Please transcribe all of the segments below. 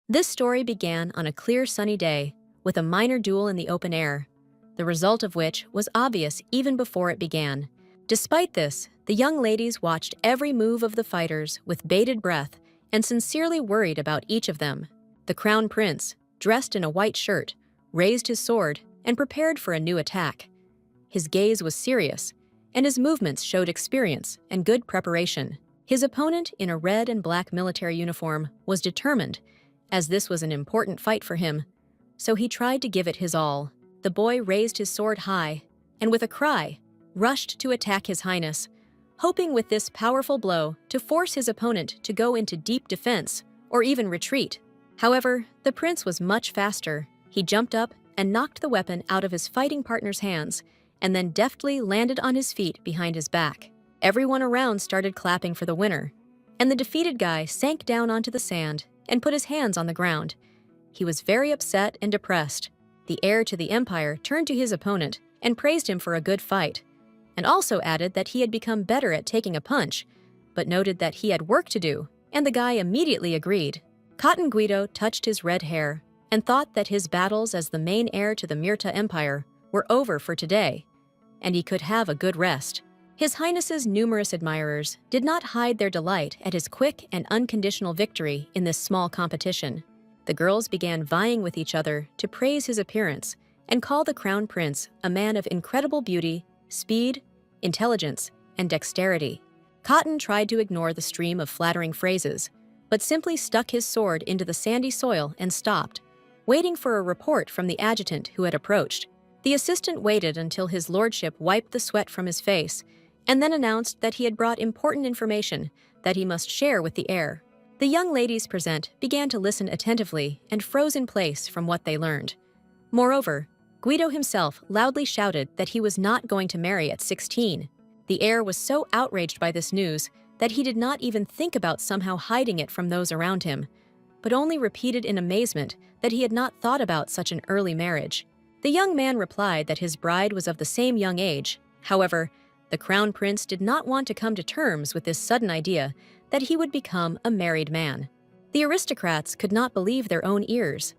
This story began on a clear sunny day, with a minor duel in the open air, the result of which was obvious even before it began. Despite this, the young ladies watched every move of the fighters with bated breath and sincerely worried about each of them. The crown prince, dressed in a white shirt, raised his sword and prepared for a new attack. His gaze was serious, and his movements showed experience and good preparation. His opponent, in a red and black military uniform, was determined, as this was an important fight for him, so he tried to give it his all. The boy raised his sword high, and with a cry, rushed to attack His Highness, hoping with this powerful blow to force his opponent to go into deep defense or even retreat. However, the prince was much faster. He jumped up and knocked the weapon out of his fighting partner's hands, and then deftly landed on his feet behind his back. Everyone around started clapping for the winner, and the defeated guy sank down onto the sand and put his hands on the ground. He was very upset and depressed. The heir to the empire turned to his opponent and praised him for a good fight, and also added that he had become better at taking a punch, but noted that he had work to do, and the guy immediately agreed. Cotton Guido touched his red hair and thought that his battles as the main heir to the Myrta Empire were over for today, and he could have a good rest. His Highness's numerous admirers did not hide their delight at his quick and unconditional victory in this small competition. The girls began vying with each other to praise his appearance and call the crown prince a man of incredible beauty, speed, intelligence, and dexterity. Cotton tried to ignore the stream of flattering phrases, but simply stuck his sword into the sandy soil and stopped, waiting for a report from the adjutant who had approached. The assistant waited until his lordship wiped the sweat from his face and then announced that he had brought important information that he must share with the heir. The young ladies present began to listen attentively and froze in place from what they learned. Moreover, Guido himself loudly shouted that he was not going to marry at 16. The heir was so outraged by this news that he did not even think about somehow hiding it from those around him, but only repeated in amazement that he had not thought about such an early marriage. The young man replied that his bride was of the same young age. However, the crown prince did not want to come to terms with this sudden idea that he would become a married man. The aristocrats could not believe their own ears.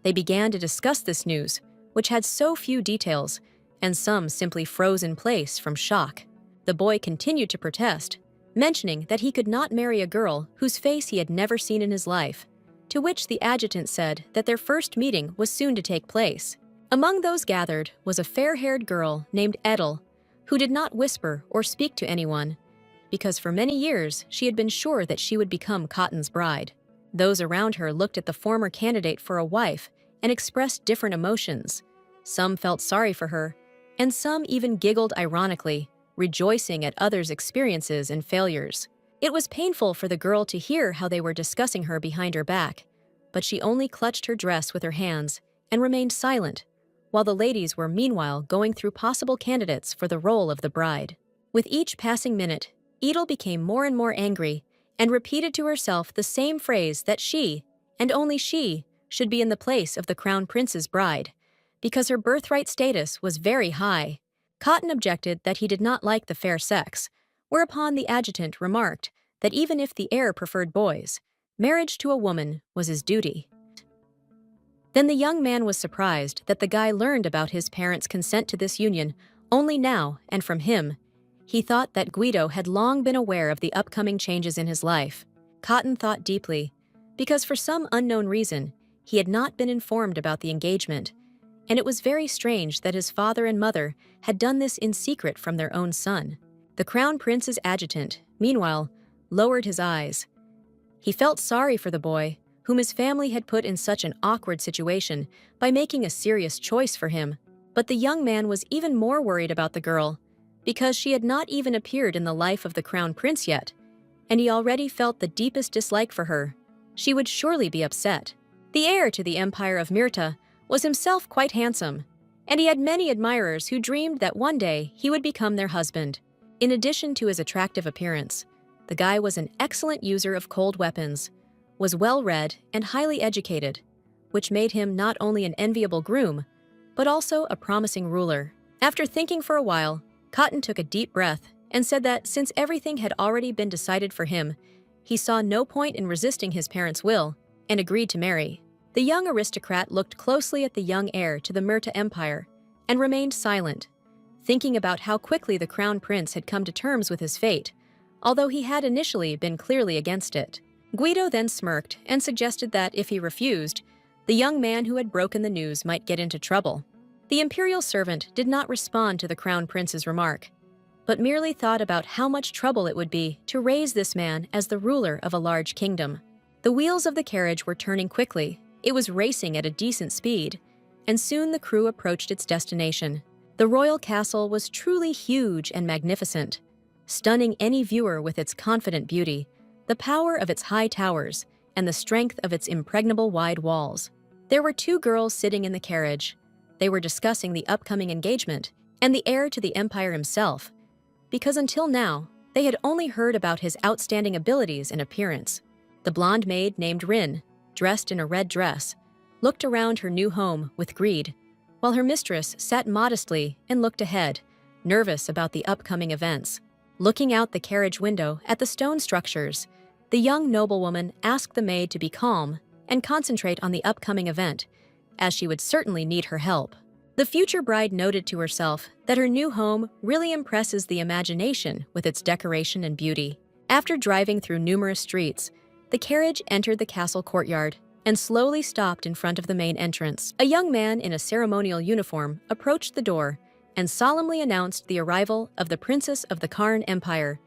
They began to discuss this news, which had so few details, and some simply froze in place from shock. The boy continued to protest, mentioning that he could not marry a girl whose face he had never seen in his life, to which the adjutant said that their first meeting was soon to take place. Among those gathered was a fair-haired girl named Edel, who did not whisper or speak to anyone, because for many years she had been sure that she would become Cotton's bride. Those around her looked at the former candidate for a wife and expressed different emotions. Some felt sorry for her, and some even giggled ironically, rejoicing at others' experiences and failures. It was painful for the girl to hear how they were discussing her behind her back, but she only clutched her dress with her hands and remained silent, while the ladies were meanwhile going through possible candidates for the role of the bride. With each passing minute, Edel became more and more angry and repeated to herself the same phrase that she, and only she, should be in the place of the crown prince's bride, because her birthright status was very high. Cotton objected that he did not like the fair sex, whereupon the adjutant remarked that even if the heir preferred boys, marriage to a woman was his duty. Then the young man was surprised that the guy learned about his parents' consent to this union only now and from him. He thought that Guido had long been aware of the upcoming changes in his life. Cotton thought deeply, because for some unknown reason, he had not been informed about the engagement, and it was very strange that his father and mother had done this in secret from their own son. The crown prince's adjutant, meanwhile, lowered his eyes. He felt sorry for the boy, whom his family had put in such an awkward situation by making a serious choice for him. But the young man was even more worried about the girl, because she had not even appeared in the life of the crown prince yet, and he already felt the deepest dislike for her. She would surely be upset. The heir to the Empire of Myrta was himself quite handsome, and he had many admirers who dreamed that one day he would become their husband. In addition to his attractive appearance, the guy was an excellent user of cold weapons, was well-read and highly educated, which made him not only an enviable groom, but also a promising ruler. After thinking for a while, Cotton took a deep breath and said that since everything had already been decided for him, he saw no point in resisting his parents' will, and agreed to marry. The young aristocrat looked closely at the young heir to the Myrta Empire and remained silent, thinking about how quickly the crown prince had come to terms with his fate, although he had initially been clearly against it. Guido then smirked and suggested that if he refused, the young man who had broken the news might get into trouble. The imperial servant did not respond to the crown prince's remark, but merely thought about how much trouble it would be to raise this man as the ruler of a large kingdom. The wheels of the carriage were turning quickly. It was racing at a decent speed, and soon the crew approached its destination. The royal castle was truly huge and magnificent, stunning any viewer with its confident beauty, the power of its high towers, and the strength of its impregnable wide walls. There were two girls sitting in the carriage. They were discussing the upcoming engagement and the heir to the empire himself, because until now, they had only heard about his outstanding abilities and appearance. The blonde maid named Rin, dressed in a red dress, looked around her new home with greed, while her mistress sat modestly and looked ahead, nervous about the upcoming events. Looking out the carriage window at the stone structures, the young noblewoman asked the maid to be calm and concentrate on the upcoming event, as she would certainly need her help. The future bride noted to herself that her new home really impresses the imagination with its decoration and beauty. After driving through numerous streets, the carriage entered the castle courtyard and slowly stopped in front of the main entrance. A young man in a ceremonial uniform approached the door and solemnly announced the arrival of the Princess of the Karn Empire,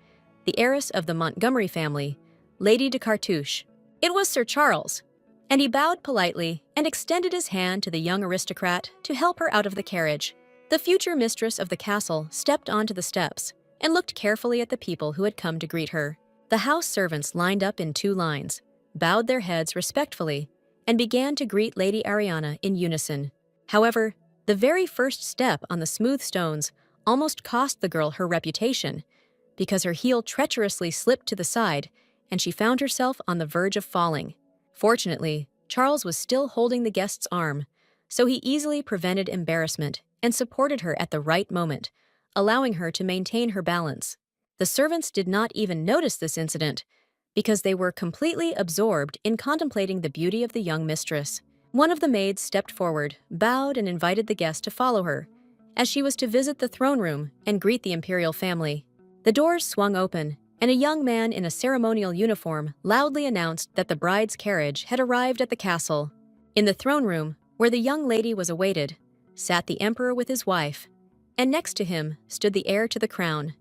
the heiress of the Montgomery family, Lady de Cartouche. It was Sir Charles, and he bowed politely and extended his hand to the young aristocrat to help her out of the carriage. The future mistress of the castle stepped onto the steps and looked carefully at the people who had come to greet her. The house servants lined up in two lines, bowed their heads respectfully, and began to greet Lady Ariana in unison. However, the very first step on the smooth stones almost cost the girl her reputation, because her heel treacherously slipped to the side and she found herself on the verge of falling. Fortunately, Charles was still holding the guest's arm, so he easily prevented embarrassment and supported her at the right moment, allowing her to maintain her balance. The servants did not even notice this incident, because they were completely absorbed in contemplating the beauty of the young mistress. One of the maids stepped forward, bowed, and invited the guest to follow her, as she was to visit the throne room and greet the imperial family. The doors swung open, and a young man in a ceremonial uniform loudly announced that the bride's carriage had arrived at the castle. In the throne room, where the young lady was awaited, sat the emperor with his wife, and next to him stood the heir to the crown,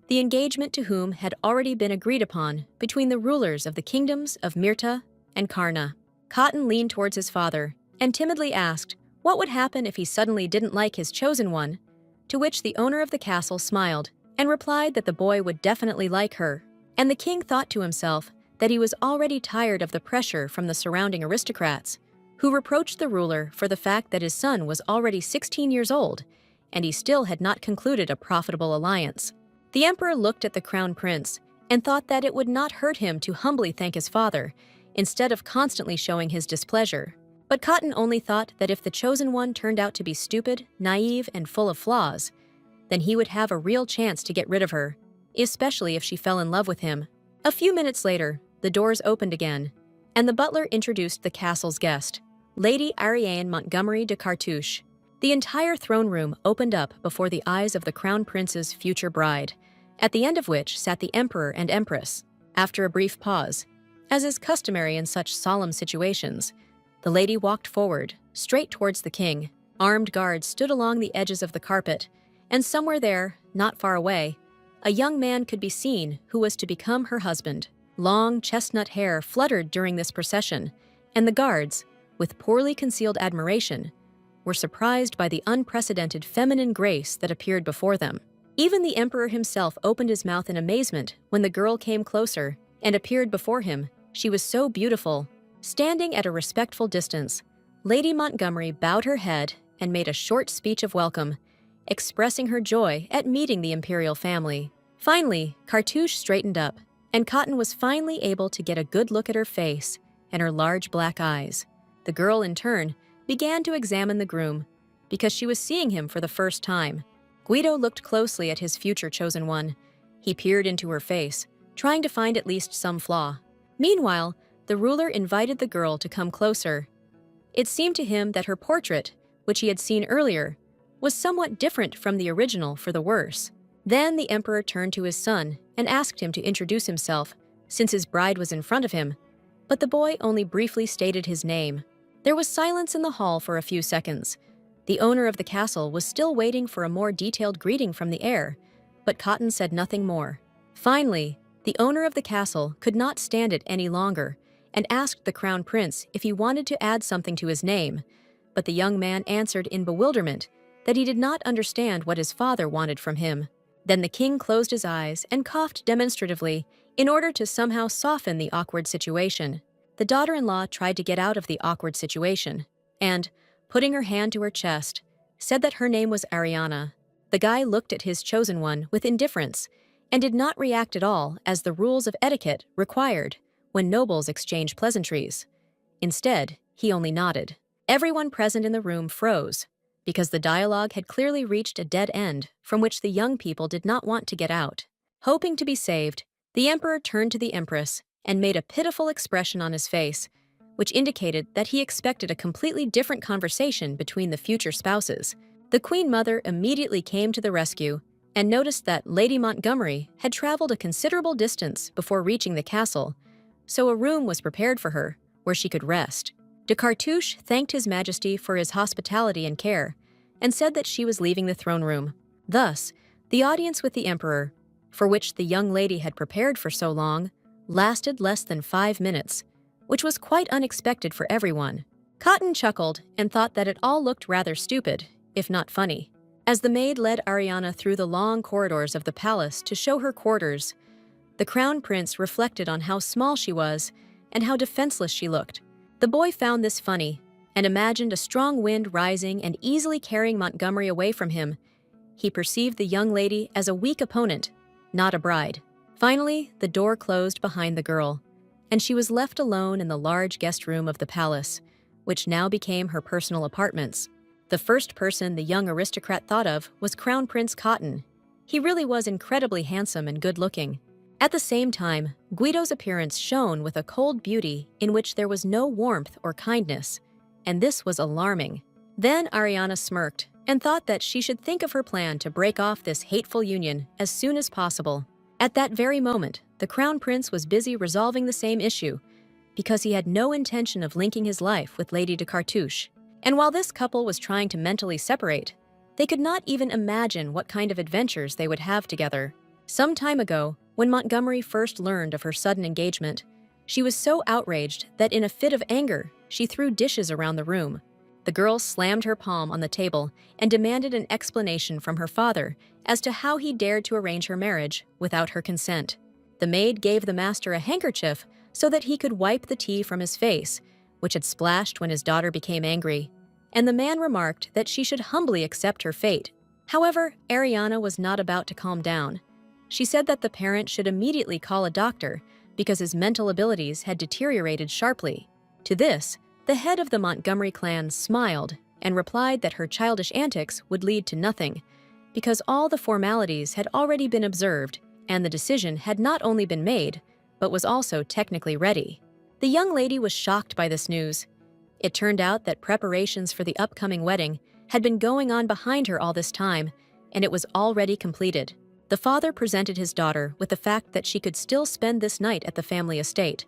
the engagement to whom had already been agreed upon between the rulers of the kingdoms of Myrta and Karna. Cotton leaned towards his father and timidly asked what would happen if he suddenly didn't like his chosen one, to which the owner of the castle smiled and replied that the boy would definitely like her. And the king thought to himself that he was already tired of the pressure from the surrounding aristocrats, who reproached the ruler for the fact that his son was already 16 years old, and he still had not concluded a profitable alliance. The emperor looked at the crown prince and thought that it would not hurt him to humbly thank his father, instead of constantly showing his displeasure. But Cotton only thought that if the chosen one turned out to be stupid, naive, and full of flaws, then he would have a real chance to get rid of her, especially if she fell in love with him. A few minutes later, the doors opened again, and the butler introduced the castle's guest, Lady Ariane Montgomery de Cartouche. The entire throne room opened up before the eyes of the crown prince's future bride, at the end of which sat the emperor and empress. After a brief pause, as is customary in such solemn situations, the lady walked forward, straight towards the king. Armed guards stood along the edges of the carpet, and somewhere there, not far away, a young man could be seen who was to become her husband. Long chestnut hair fluttered during this procession, and the guards, with poorly concealed admiration, were surprised by the unprecedented feminine grace that appeared before them. Even the emperor himself opened his mouth in amazement when the girl came closer and appeared before him. She was so beautiful. Standing at a respectful distance, Lady Montgomery bowed her head and made a short speech of welcome, expressing her joy at meeting the imperial family. Finally, Cartouche straightened up, and Cotton was finally able to get a good look at her face and her large black eyes. The girl, in turn, began to examine the groom, because she was seeing him for the first time. Guido looked closely at his future chosen one. He peered into her face, trying to find at least some flaw. Meanwhile, the ruler invited the girl to come closer. It seemed to him that her portrait, which he had seen earlier, was somewhat different from the original for the worse. Then the emperor turned to his son and asked him to introduce himself, since his bride was in front of him, but the boy only briefly stated his name. There was silence in the hall for a few seconds. The owner of the castle was still waiting for a more detailed greeting from the heir, but Cotton said nothing more. Finally, the owner of the castle could not stand it any longer and asked the crown prince if he wanted to add something to his name, but the young man answered in bewilderment that he did not understand what his father wanted from him. Then the king closed his eyes and coughed demonstratively in order to somehow soften the awkward situation. The daughter-in-law tried to get out of the awkward situation and, putting her hand to her chest, said that her name was Ariana. The guy looked at his chosen one with indifference and did not react at all, as the rules of etiquette required when nobles exchange pleasantries. Instead, he only nodded. Everyone present in the room froze, because the dialogue had clearly reached a dead end from which the young people did not want to get out. Hoping to be saved, the emperor turned to the empress and made a pitiful expression on his face, which indicated that he expected a completely different conversation between the future spouses. The queen mother immediately came to the rescue and noticed that Lady Montgomery had traveled a considerable distance before reaching the castle, so a room was prepared for her where she could rest. De Cartouche thanked His Majesty for his hospitality and care and said that she was leaving the throne room. Thus, the audience with the emperor, for which the young lady had prepared for so long, lasted less than 5 minutes, which was quite unexpected for everyone. Cotton chuckled and thought that it all looked rather stupid, if not funny. As the maid led Ariana through the long corridors of the palace to show her quarters, the crown prince reflected on how small she was and how defenseless she looked. The boy found this funny and imagined a strong wind rising and easily carrying Montgomery away from him. He perceived the young lady as a weak opponent, not a bride. Finally, the door closed behind the girl, and she was left alone in the large guest room of the palace, which now became her personal apartments. The first person the young aristocrat thought of was Crown Prince Cotton. He really was incredibly handsome and good-looking. At the same time, Guido's appearance shone with a cold beauty in which there was no warmth or kindness, and this was alarming. Then Ariana smirked and thought that she should think of her plan to break off this hateful union as soon as possible. At that very moment, the Crown Prince was busy resolving the same issue, because he had no intention of linking his life with Lady de Cartouche. And while this couple was trying to mentally separate, they could not even imagine what kind of adventures they would have together. Some time ago, when Montgomery first learned of her sudden engagement, she was so outraged that in a fit of anger, she threw dishes around the room. The girl slammed her palm on the table and demanded an explanation from her father as to how he dared to arrange her marriage without her consent. The maid gave the master a handkerchief so that he could wipe the tea from his face, which had splashed when his daughter became angry, and the man remarked that she should humbly accept her fate. However, Ariana was not about to calm down. She said that the parent should immediately call a doctor because his mental abilities had deteriorated sharply. To this, the head of the Montgomery clan smiled and replied that her childish antics would lead to nothing, because all the formalities had already been observed and the decision had not only been made, but was also technically ready. The young lady was shocked by this news. It turned out that preparations for the upcoming wedding had been going on behind her all this time, and it was already completed. The father presented his daughter with the fact that she could still spend this night at the family estate,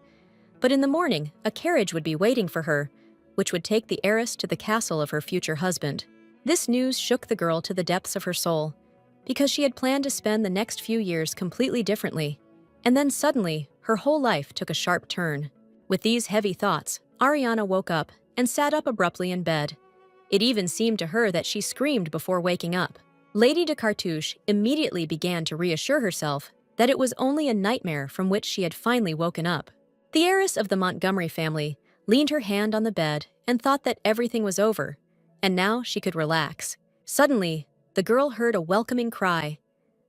but in the morning, a carriage would be waiting for her, which would take the heiress to the castle of her future husband. This news shook the girl to the depths of her soul, because she had planned to spend the next few years completely differently, and then suddenly, her whole life took a sharp turn. With these heavy thoughts, Ariana woke up and sat up abruptly in bed. It even seemed to her that she screamed before waking up. Lady de Cartouche immediately began to reassure herself that it was only a nightmare from which she had finally woken up. The heiress of the Montgomery family leaned her hand on the bed and thought that everything was over, and now she could relax. Suddenly, the girl heard a welcoming cry.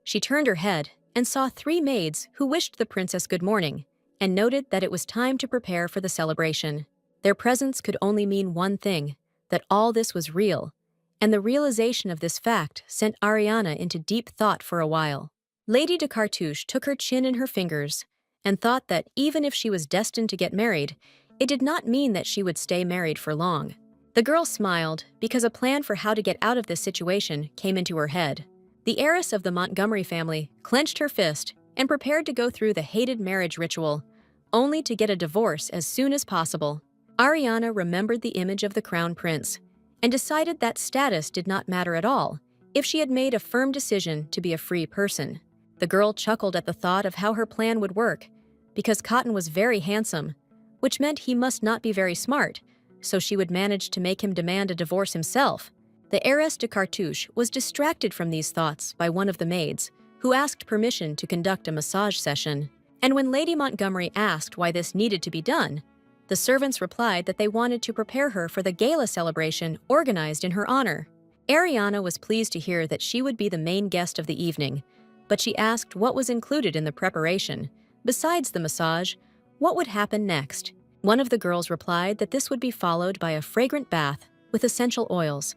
She turned her head and saw 3 maids who wished the princess good morning and noted that it was time to prepare for the celebration. Their presence could only mean one thing, that all this was real, and the realization of this fact sent Ariana into deep thought for a while. Lady de Cartouche took her chin in her fingers and thought that even if she was destined to get married, it did not mean that she would stay married for long. The girl smiled because a plan for how to get out of this situation came into her head. The heiress of the Montgomery family clenched her fist and prepared to go through the hated marriage ritual, only to get a divorce as soon as possible. Ariana remembered the image of the crown prince and decided that status did not matter at all if she had made a firm decision to be a free person. The girl chuckled at the thought of how her plan would work, because Cotton was very handsome, which meant he must not be very smart, so she would manage to make him demand a divorce himself. The heiress de Cartouche was distracted from these thoughts by one of the maids, who asked permission to conduct a massage session. And when Lady Montgomery asked why this needed to be done, the servants replied that they wanted to prepare her for the gala celebration organized in her honor. Ariana was pleased to hear that she would be the main guest of the evening, but she asked what was included in the preparation. Besides the massage, what would happen next? One of the girls replied that this would be followed by a fragrant bath with essential oils.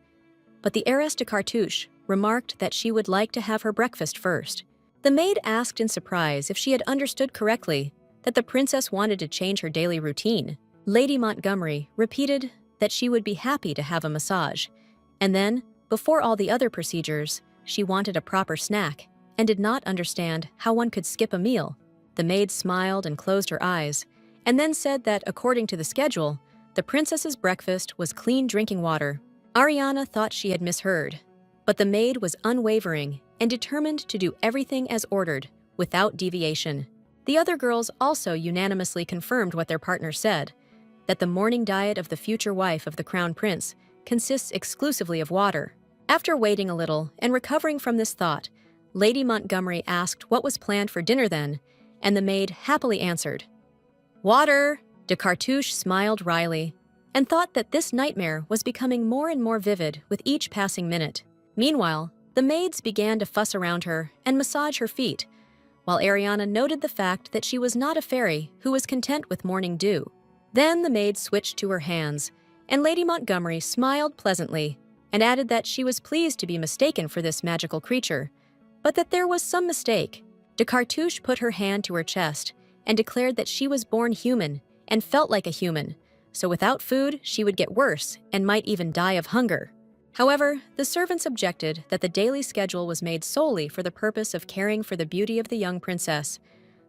But the heiress de Cartouche remarked that she would like to have her breakfast first. The maid asked in surprise if she had understood correctly that the princess wanted to change her daily routine. Lady Montgomery repeated that she would be happy to have a massage. And then, before all the other procedures, she wanted a proper snack and did not understand how one could skip a meal. The maid smiled and closed her eyes, and then said that according to the schedule, the princess's breakfast was clean drinking water. Ariana thought she had misheard, but the maid was unwavering and determined to do everything as ordered, without deviation. The other girls also unanimously confirmed what their partner said, that the morning diet of the future wife of the crown prince consists exclusively of water. After waiting a little and recovering from this thought, Lady Montgomery asked what was planned for dinner then, and the maid happily answered, "Water!" De Cartouche smiled wryly and thought that this nightmare was becoming more and more vivid with each passing minute. Meanwhile, the maids began to fuss around her and massage her feet, while Ariana noted the fact that she was not a fairy who was content with morning dew. Then the maid switched to her hands, and Lady Montgomery smiled pleasantly and added that she was pleased to be mistaken for this magical creature, but that there was some mistake. De Cartouche put her hand to her chest and declared that she was born human and felt like a human, so without food she would get worse and might even die of hunger. However, the servants objected that the daily schedule was made solely for the purpose of caring for the beauty of the young princess,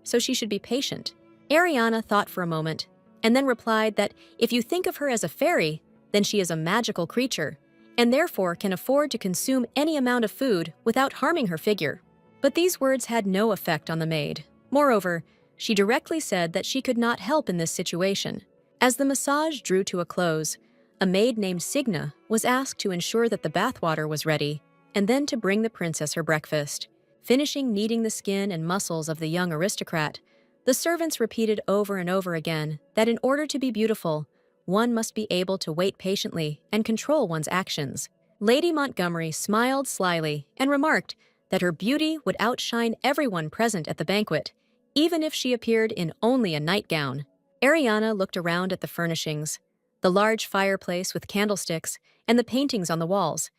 so she should be patient. Ariana thought for a moment, and then replied that if you think of her as a fairy, then she is a magical creature, and therefore can afford to consume any amount of food without harming her figure. But these words had no effect on the maid. Moreover, she directly said that she could not help in this situation. As the massage drew to a close, a maid named Signa was asked to ensure that the bathwater was ready, and then to bring the princess her breakfast. Finishing kneading the skin and muscles of the young aristocrat, the servants repeated over and over again that in order to be beautiful, one must be able to wait patiently and control one's actions. Lady Montgomery smiled slyly and remarked that her beauty would outshine everyone present at the banquet, even if she appeared in only a nightgown. Ariana looked around at the furnishings, the large fireplace with candlesticks, and the paintings on the walls,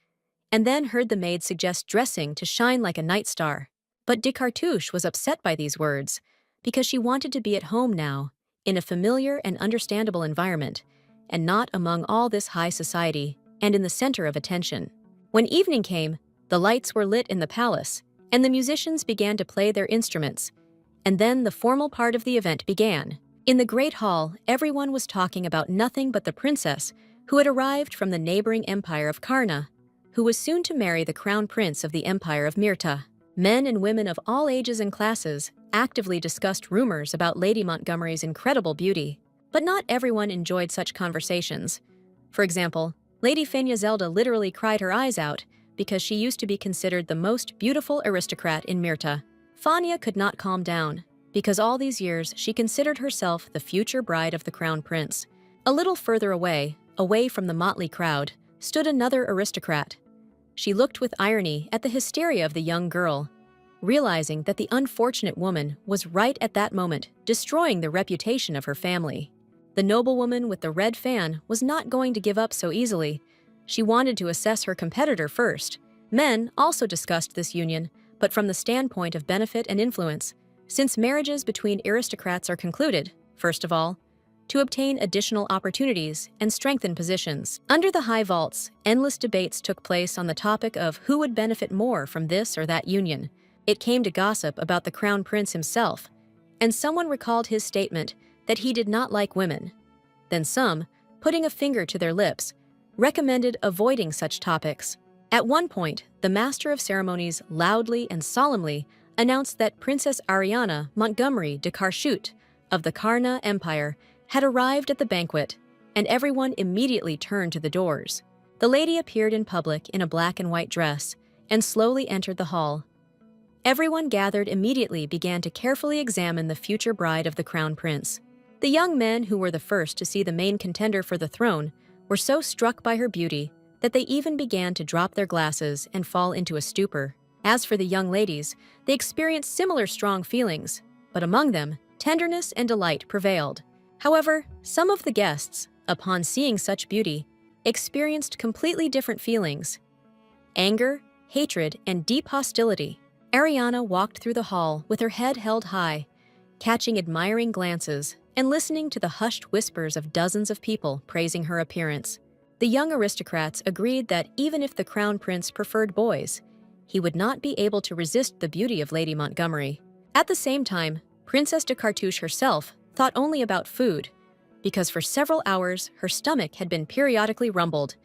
and then heard the maid suggest dressing to shine like a night star. But de Cartouche was upset by these words, because she wanted to be at home now, in a familiar and understandable environment, and not among all this high society and in the center of attention. When evening came, the lights were lit in the palace, and the musicians began to play their instruments, and then the formal part of the event began. In the great hall, everyone was talking about nothing but the princess, who had arrived from the neighboring empire of Karna, who was soon to marry the crown prince of the empire of Myrta. Men and women of all ages and classes actively discussed rumors about Lady Montgomery's incredible beauty, but not everyone enjoyed such conversations. For example, Lady Fenya Zelda literally cried her eyes out because she used to be considered the most beautiful aristocrat in Myrta. Fanya could not calm down, because all these years she considered herself the future bride of the crown prince. A little further away from the motley crowd, stood another aristocrat. She looked with irony at the hysteria of the young girl, realizing that the unfortunate woman was right at that moment destroying the reputation of her family. The noblewoman with the red fan was not going to give up so easily. She wanted to assess her competitor first. Men also discussed this union, but from the standpoint of benefit and influence. since marriages between aristocrats are concluded, first of all, to obtain additional opportunities and strengthen positions. Under the high vaults, endless debates took place on the topic of who would benefit more from this or that union. It came to gossip about the crown prince himself, and someone recalled his statement that he did not like women. Then some, putting a finger to their lips, recommended avoiding such topics. At one point, the master of ceremonies loudly and solemnly announced that Princess Ariana Montgomery de Carchute of the Karna Empire had arrived at the banquet, and everyone immediately turned to the doors. The lady appeared in public in a black and white dress and slowly entered the hall. Everyone gathered immediately began to carefully examine the future bride of the crown prince. The young men who were the first to see the main contender for the throne were so struck by her beauty that they even began to drop their glasses and fall into a stupor. As for the young ladies, they experienced similar strong feelings, but among them, tenderness and delight prevailed. However, some of the guests, upon seeing such beauty, experienced completely different feelings: anger, hatred, and deep hostility. Ariana walked through the hall with her head held high, catching admiring glances and listening to the hushed whispers of dozens of people praising her appearance. The young aristocrats agreed that even if the crown prince preferred boys, he would not be able to resist the beauty of Lady Montgomery. At the same time, Princess de Cartouche herself thought only about food, because for several hours her stomach had been periodically rumbled,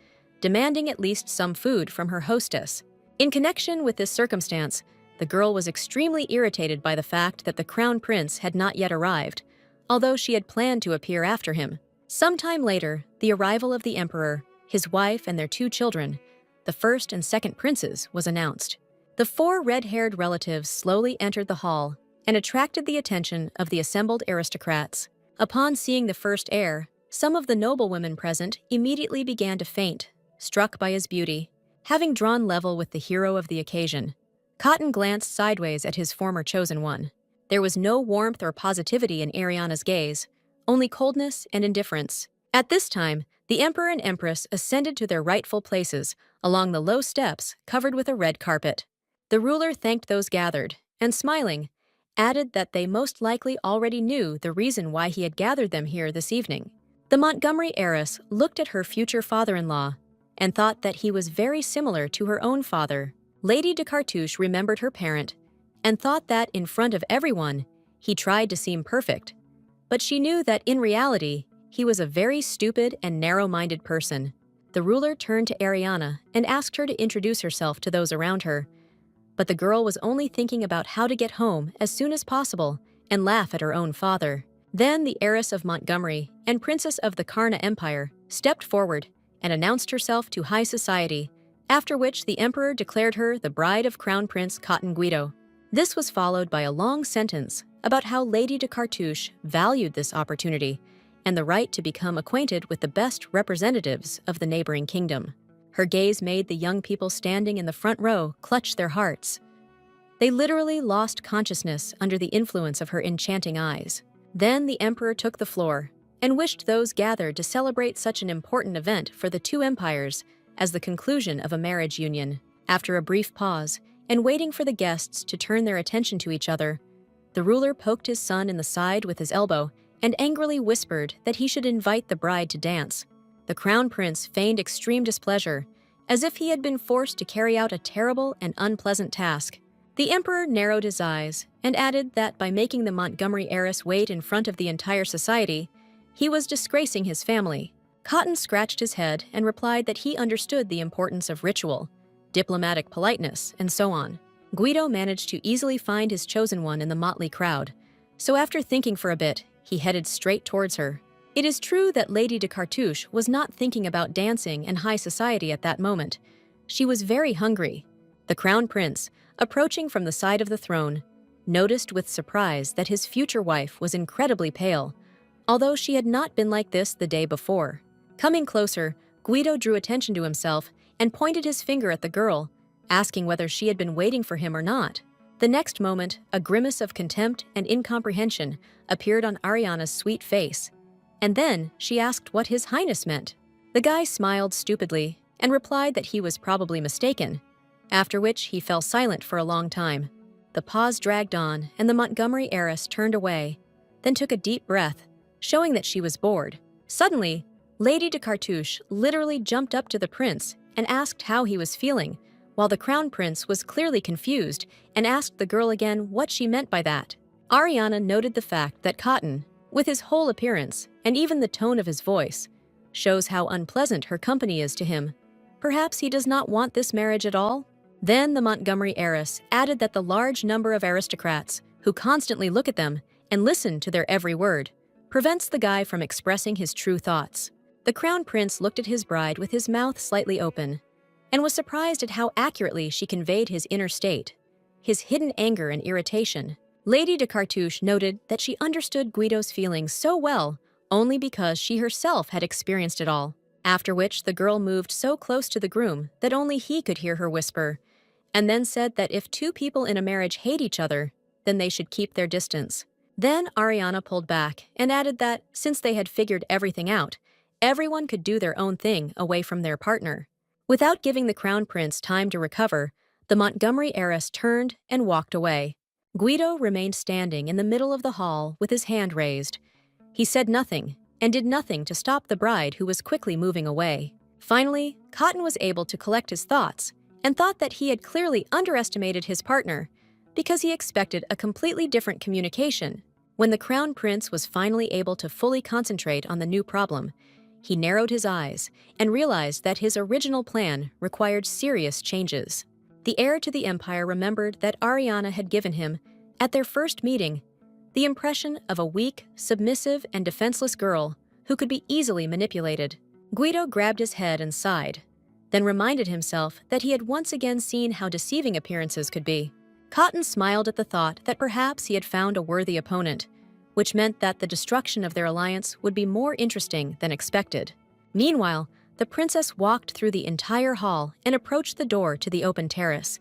demanding at least some food from her hostess. In connection with this circumstance, the girl was extremely irritated by the fact that the crown prince had not yet arrived, although she had planned to appear after him. Sometime later, the arrival of the emperor, his wife, and their 2 children, the first and second princes, was announced. The 4 red-haired relatives slowly entered the hall and attracted the attention of the assembled aristocrats. Upon seeing the first heir, some of the noblewomen present immediately began to faint, struck by his beauty. Having drawn level with the hero of the occasion, Cotton glanced sideways at his former chosen one. There was no warmth or positivity in Ariana's gaze, only coldness and indifference. At this time, the emperor and empress ascended to their rightful places along the low steps covered with a red carpet. The ruler thanked those gathered, and smiling, added that they most likely already knew the reason why he had gathered them here this evening. The Montgomery heiress looked at her future father-in-law and thought that he was very similar to her own father. Lady de Cartouche remembered her parent and thought that in front of everyone, he tried to seem perfect. But she knew that in reality, he was a very stupid and narrow-minded person. The ruler turned to Ariana and asked her to introduce herself to those around her. But the girl was only thinking about how to get home as soon as possible and laugh at her own father. Then the heiress of Montgomery and princess of the Karna Empire stepped forward and announced herself to high society, after which the emperor declared her the bride of Crown Prince Cotton Guido. This was followed by a long sentence about how Lady de Cartouche valued this opportunity and the right to become acquainted with the best representatives of the neighboring kingdom. Her gaze made the young people standing in the front row clutch their hearts. They literally lost consciousness under the influence of her enchanting eyes. Then the emperor took the floor and wished those gathered to celebrate such an important event for the 2 empires as the conclusion of a marriage union. After a brief pause, and waiting for the guests to turn their attention to each other, the ruler poked his son in the side with his elbow and angrily whispered that he should invite the bride to dance. The crown prince feigned extreme displeasure, as if he had been forced to carry out a terrible and unpleasant task. The emperor narrowed his eyes and added that by making the Montgomery heiress wait in front of the entire society, he was disgracing his family. Cotton scratched his head and replied that he understood the importance of ritual, diplomatic politeness, and so on. Guido managed to easily find his chosen one in the motley crowd, so after thinking for a bit, he headed straight towards her. It is true that Lady de Cartouche was not thinking about dancing and high society at that moment. She was very hungry. The crown prince, approaching from the side of the throne, noticed with surprise that his future wife was incredibly pale, although she had not been like this the day before. Coming closer, Guido drew attention to himself and pointed his finger at the girl, asking whether she had been waiting for him or not. The next moment, a grimace of contempt and incomprehension appeared on Ariana's sweet face, and then she asked what His Highness meant. The guy smiled stupidly and replied that he was probably mistaken, after which he fell silent for a long time. The pause dragged on, and the Montgomery heiress turned away, then took a deep breath, showing that she was bored. Suddenly, Lady de Cartouche literally jumped up to the prince and asked how he was feeling, while the crown prince was clearly confused and asked the girl again what she meant by that. Ariana noted the fact that Cotton, with his whole appearance and even the tone of his voice, shows how unpleasant her company is to him. Perhaps he does not want this marriage at all? Then the Montgomery heiress added that the large number of aristocrats who constantly look at them and listen to their every word prevents the guy from expressing his true thoughts. The crown prince looked at his bride with his mouth slightly open and was surprised at how accurately she conveyed his inner state, his hidden anger and irritation. Lady de Cartouche noted that she understood Guido's feelings so well only because she herself had experienced it all, after which the girl moved so close to the groom that only he could hear her whisper, and then said that if two people in a marriage hate each other, then they should keep their distance. Then Ariana pulled back and added that, since they had figured everything out, everyone could do their own thing away from their partner. Without giving the crown prince time to recover, the Montgomery heiress turned and walked away. Guido remained standing in the middle of the hall with his hand raised. He said nothing and did nothing to stop the bride who was quickly moving away. Finally, Cotton was able to collect his thoughts and thought that he had clearly underestimated his partner because he expected a completely different communication. When the crown prince was finally able to fully concentrate on the new problem, he narrowed his eyes and realized that his original plan required serious changes. The heir to the empire remembered that Ariana had given him, at their first meeting, the impression of a weak, submissive, and defenseless girl who could be easily manipulated. Guido grabbed his head and sighed, then reminded himself that he had once again seen how deceiving appearances could be. Cotton smiled at the thought that perhaps he had found a worthy opponent, which meant that the destruction of their alliance would be more interesting than expected. Meanwhile, the princess walked through the entire hall and approached the door to the open terrace.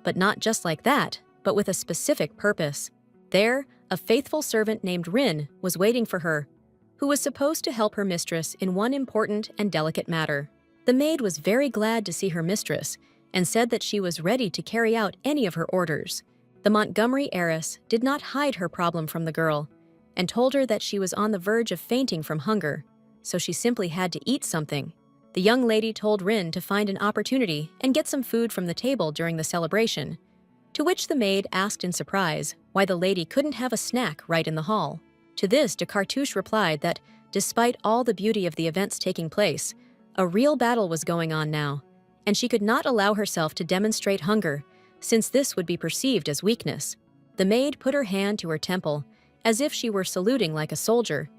But not just like that, but with a specific purpose. There, a faithful servant named Rin was waiting for her, who was supposed to help her mistress in one important and delicate matter. The maid was very glad to see her mistress and said that she was ready to carry out any of her orders. The Montgomery heiress did not hide her problem from the girl and told her that she was on the verge of fainting from hunger, so she simply had to eat something. The young lady told Rin to find an opportunity and get some food from the table during the celebration, to which the maid asked in surprise why the lady couldn't have a snack right in the hall. To this, de Cartouche replied that, despite all the beauty of the events taking place, a real battle was going on now, and she could not allow herself to demonstrate hunger, since this would be perceived as weakness. The maid put her hand to her temple, as if she were saluting like a soldier,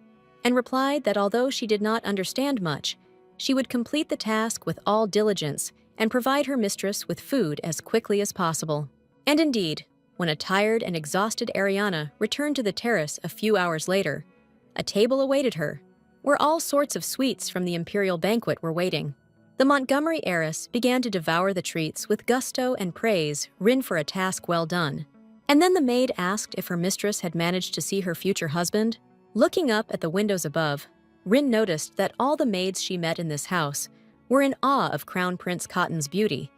and replied that although she did not understand much, she would complete the task with all diligence and provide her mistress with food as quickly as possible. And indeed, when a tired and exhausted Ariana returned to the terrace a few hours later, a table awaited her, where all sorts of sweets from the imperial banquet were waiting. The Montgomery heiress began to devour the treats with gusto and praise Rin for a task well done. And then the maid asked if her mistress had managed to see her future husband. Looking up at the windows above, Rin noticed that all the maids she met in this house were in awe of Crown Prince Cotton's beauty,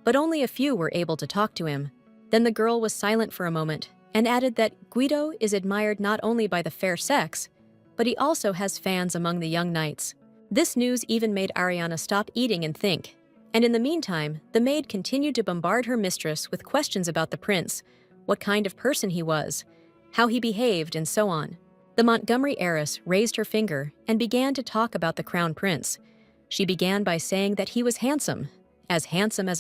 but only a few were able to talk to him. Then the girl was silent for a moment and added that Guido is admired not only by the fair sex, but he also has fans among the young knights. This news even made Ariana stop eating and think, and in the meantime, the maid continued to bombard her mistress with questions about the prince, what kind of person he was, how he behaved, and so on. The Montgomery heiress raised her finger and began to talk about the crown prince. She began by saying that he was handsome as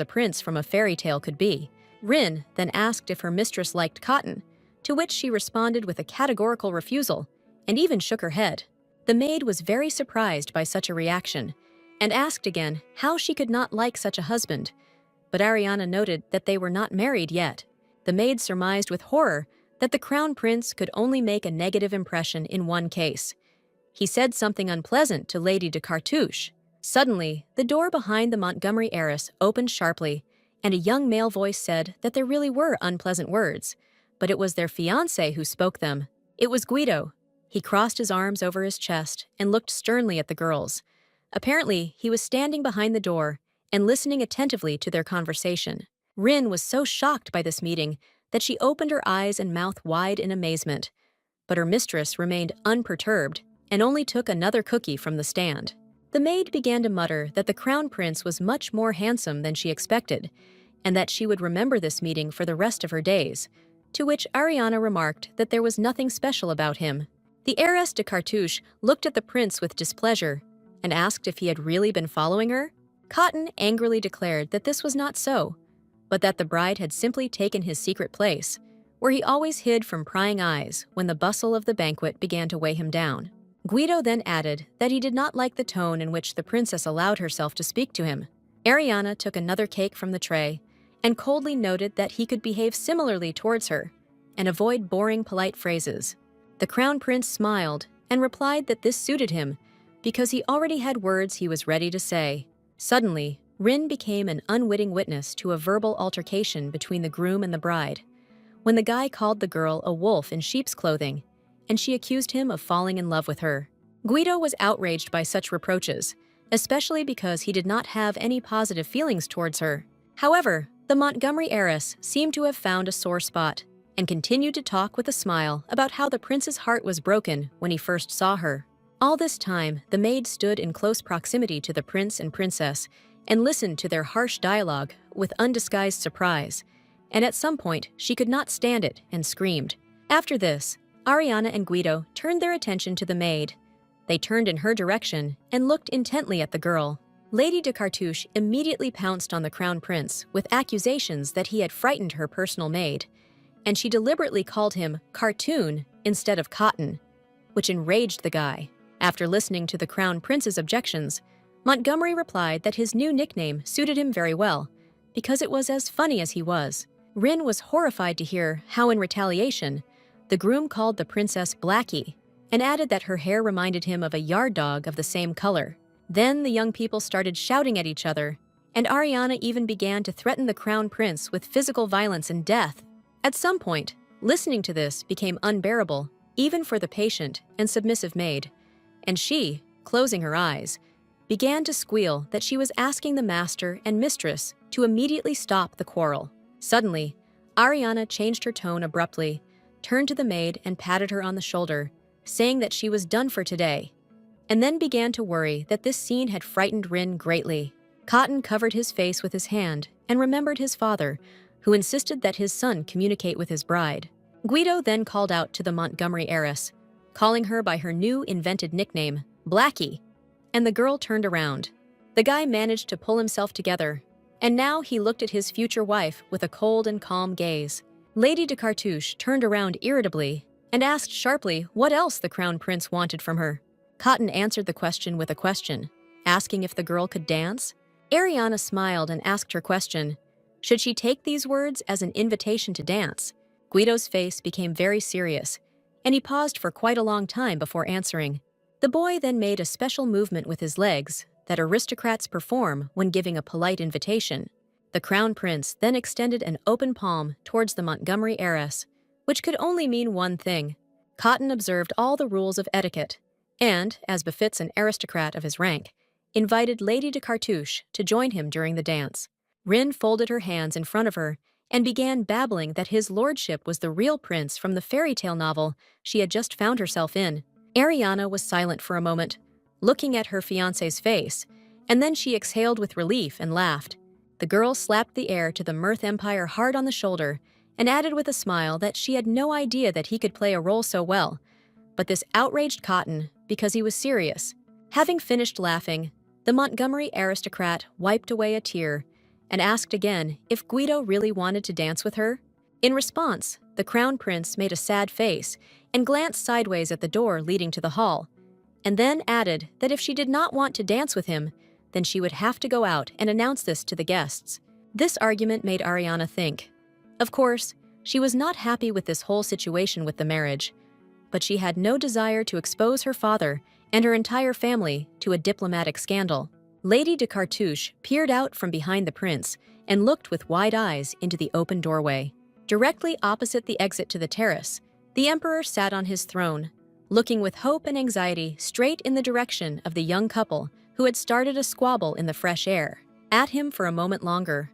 a prince from a fairy tale could be. Rin then asked if her mistress liked Cotton, to which she responded with a categorical refusal and even shook her head. The maid was very surprised by such a reaction and asked again how she could not like such a husband, but Ariana noted that they were not married yet. The maid surmised with horror that the crown prince could only make a negative impression in one case. He said something unpleasant to Lady de Cartouche. Suddenly, the door behind the Montgomery heiress opened sharply, and a young male voice said that there really were unpleasant words, but it was their fiancé who spoke them. It was Guido. He crossed his arms over his chest and looked sternly at the girls. Apparently, he was standing behind the door and listening attentively to their conversation. Rin was so shocked by this meeting that she opened her eyes and mouth wide in amazement. But her mistress remained unperturbed and only took another cookie from the stand. The maid began to mutter that the crown prince was much more handsome than she expected, and that she would remember this meeting for the rest of her days, to which Ariana remarked that there was nothing special about him. The heiress de Cartouche looked at the prince with displeasure and asked if he had really been following her. Cotton angrily declared that this was not so, but that the bride had simply taken his secret place, where he always hid from prying eyes when the bustle of the banquet began to weigh him down. Guido then added that he did not like the tone in which the princess allowed herself to speak to him. Ariana took another cake from the tray and coldly noted that he could behave similarly towards her and avoid boring polite phrases. The crown prince smiled and replied that this suited him because he already had words he was ready to say. Suddenly, Rin became an unwitting witness to a verbal altercation between the groom and the bride, when the guy called the girl a wolf in sheep's clothing, and she accused him of falling in love with her. Guido was outraged by such reproaches, especially because he did not have any positive feelings towards her. However, the Montgomery heiress seemed to have found a sore spot and continued to talk with a smile about how the prince's heart was broken when he first saw her. All this time, the maid stood in close proximity to the prince and princess and listened to their harsh dialogue with undisguised surprise, and at some point she could not stand it and screamed. After this, Ariana and Guido turned their attention to the maid. They turned in her direction and looked intently at the girl. Lady de Cartouche immediately pounced on the crown prince with accusations that he had frightened her personal maid, and she deliberately called him cartoon instead of cotton, which enraged the guy. After listening to the crown prince's objections, Montgomery replied that his new nickname suited him very well, because it was as funny as he was. Rin was horrified to hear how, in retaliation, the groom called the princess Blackie, and added that her hair reminded him of a yard dog of the same color. Then the young people started shouting at each other, and Ariana even began to threaten the crown prince with physical violence and death. At some point, listening to this became unbearable, even for the patient and submissive maid, and she, closing her eyes, began to squeal that she was asking the master and mistress to immediately stop the quarrel. Suddenly, Ariana changed her tone abruptly, turned to the maid and patted her on the shoulder, saying that she was done for today, and then began to worry that this scene had frightened Rin greatly. Cotton covered his face with his hand and remembered his father, who insisted that his son communicate with his bride. Guido then called out to the Montgomery heiress, calling her by her new invented nickname, Blackie, and the girl turned around. The guy managed to pull himself together, and now he looked at his future wife with a cold and calm gaze. Lady de Cartouche turned around irritably and asked sharply what else the crown prince wanted from her. Cotton answered the question with a question, asking if the girl could dance. Ariana smiled and asked her question. Should she take these words as an invitation to dance? Guido's face became very serious, and he paused for quite a long time before answering. The boy then made a special movement with his legs that aristocrats perform when giving a polite invitation. The crown prince then extended an open palm towards the Montgomery heiress, which could only mean one thing. Cotton observed all the rules of etiquette, and, as befits an aristocrat of his rank, invited Lady de Cartouche to join him during the dance. Rin folded her hands in front of her and began babbling that his lordship was the real prince from the fairy tale novel she had just found herself in. Ariana was silent for a moment, looking at her fiancé's face, and then she exhaled with relief and laughed. The girl slapped the heir to the Mirth Empire hard on the shoulder and added with a smile that she had no idea that he could play a role so well, but this outraged Cotton because he was serious. Having finished laughing, the Montgomery aristocrat wiped away a tear and asked again if Guido really wanted to dance with her. In response, the crown prince made a sad face and glanced sideways at the door leading to the hall, and then added that if she did not want to dance with him, then she would have to go out and announce this to the guests. This argument made Ariana think. Of course, she was not happy with this whole situation with the marriage, but she had no desire to expose her father and her entire family to a diplomatic scandal. Lady de Cartouche peered out from behind the prince and looked with wide eyes into the open doorway. Directly opposite the exit to the terrace, the emperor sat on his throne, looking with hope and anxiety straight in the direction of the young couple who had started a squabble in the fresh air. At him for a moment longer.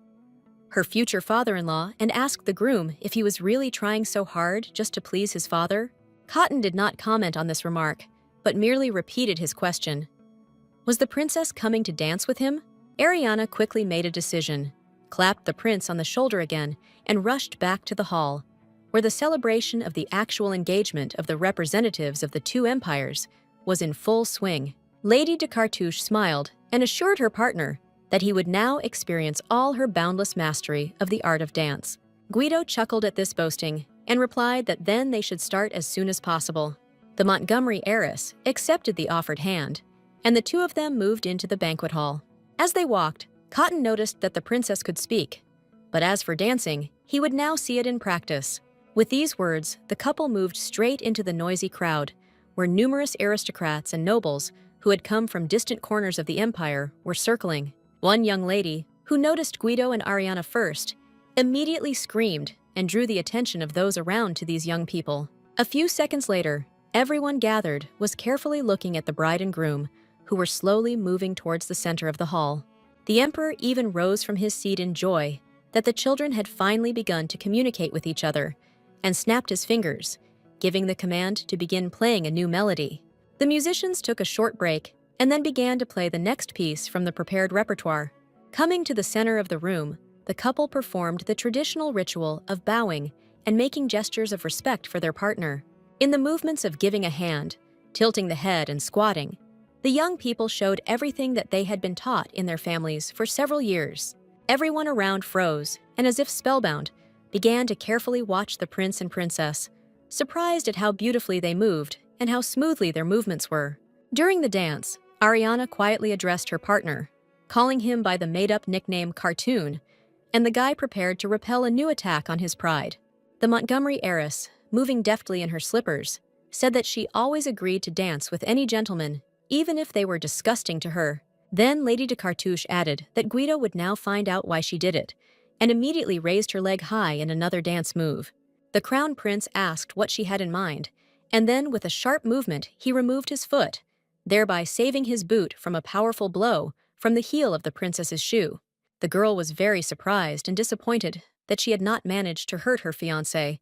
her future father-in-law, and asked the groom if he was really trying so hard just to please his father. Cotton did not comment on this remark, but merely repeated his question. Was the princess coming to dance with him? Ariana quickly made a decision, clapped the prince on the shoulder again, and rushed back to the hall, where the celebration of the actual engagement of the representatives of the two empires was in full swing. Lady de Cartouche smiled and assured her partner that he would now experience all her boundless mastery of the art of dance. Guido chuckled at this boasting and replied that then they should start as soon as possible. The Montgomery heiress accepted the offered hand, and the two of them moved into the banquet hall. As they walked, Cotton noticed that the princess could speak, but as for dancing, he would now see it in practice. With these words, the couple moved straight into the noisy crowd, where numerous aristocrats and nobles who had come from distant corners of the empire were circling. One young lady, who noticed Guido and Ariana first, immediately screamed and drew the attention of those around to these young people. A few seconds later, everyone gathered was carefully looking at the bride and groom, who were slowly moving towards the center of the hall. The emperor even rose from his seat in joy that the children had finally begun to communicate with each other, and snapped his fingers, giving the command to begin playing a new melody. The musicians took a short break and then began to play the next piece from the prepared repertoire. Coming to the center of the room, the couple performed the traditional ritual of bowing and making gestures of respect for their partner. In the movements of giving a hand, tilting the head, and squatting, the young people showed everything that they had been taught in their families for several years. Everyone around froze, and as if spellbound, began to carefully watch the prince and princess, surprised at how beautifully they moved and how smoothly their movements were. During the dance, Ariana quietly addressed her partner, calling him by the made-up nickname Cartoon, and the guy prepared to repel a new attack on his pride. The Montgomery heiress, moving deftly in her slippers, said that she always agreed to dance with any gentleman, even if they were disgusting to her. Then Lady de Cartouche added that Guido would now find out why she did it, and immediately raised her leg high in another dance move. The crown prince asked what she had in mind, and then with a sharp movement he removed his foot, thereby saving his boot from a powerful blow from the heel of the princess's shoe. The girl was very surprised and disappointed that she had not managed to hurt her fiancé,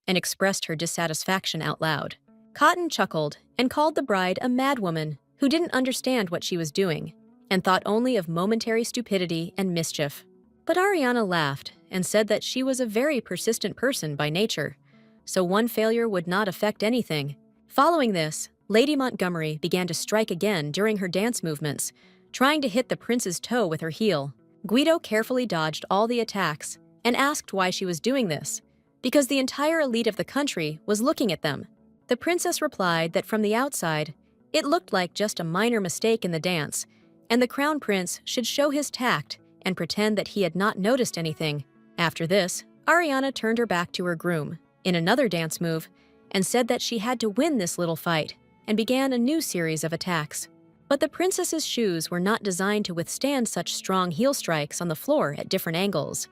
and expressed her dissatisfaction out loud. Cotton chuckled and called the bride a madwoman who didn't understand what she was doing and thought only of momentary stupidity and mischief. But Ariana laughed and said that she was a very persistent person by nature, so one failure would not affect anything. Following this, Lady Montgomery began to strike again during her dance movements, trying to hit the prince's toe with her heel. Guido carefully dodged all the attacks and asked why she was doing this, because the entire elite of the country was looking at them. The princess replied that from the outside, it looked like just a minor mistake in the dance, and the crown prince should show his tact and pretend that he had not noticed anything. After this, Ariana turned her back to her groom in another dance move and said that she had to win this little fight, and began a new series of attacks. But the princess's shoes were not designed to withstand such strong heel strikes on the floor at different angles.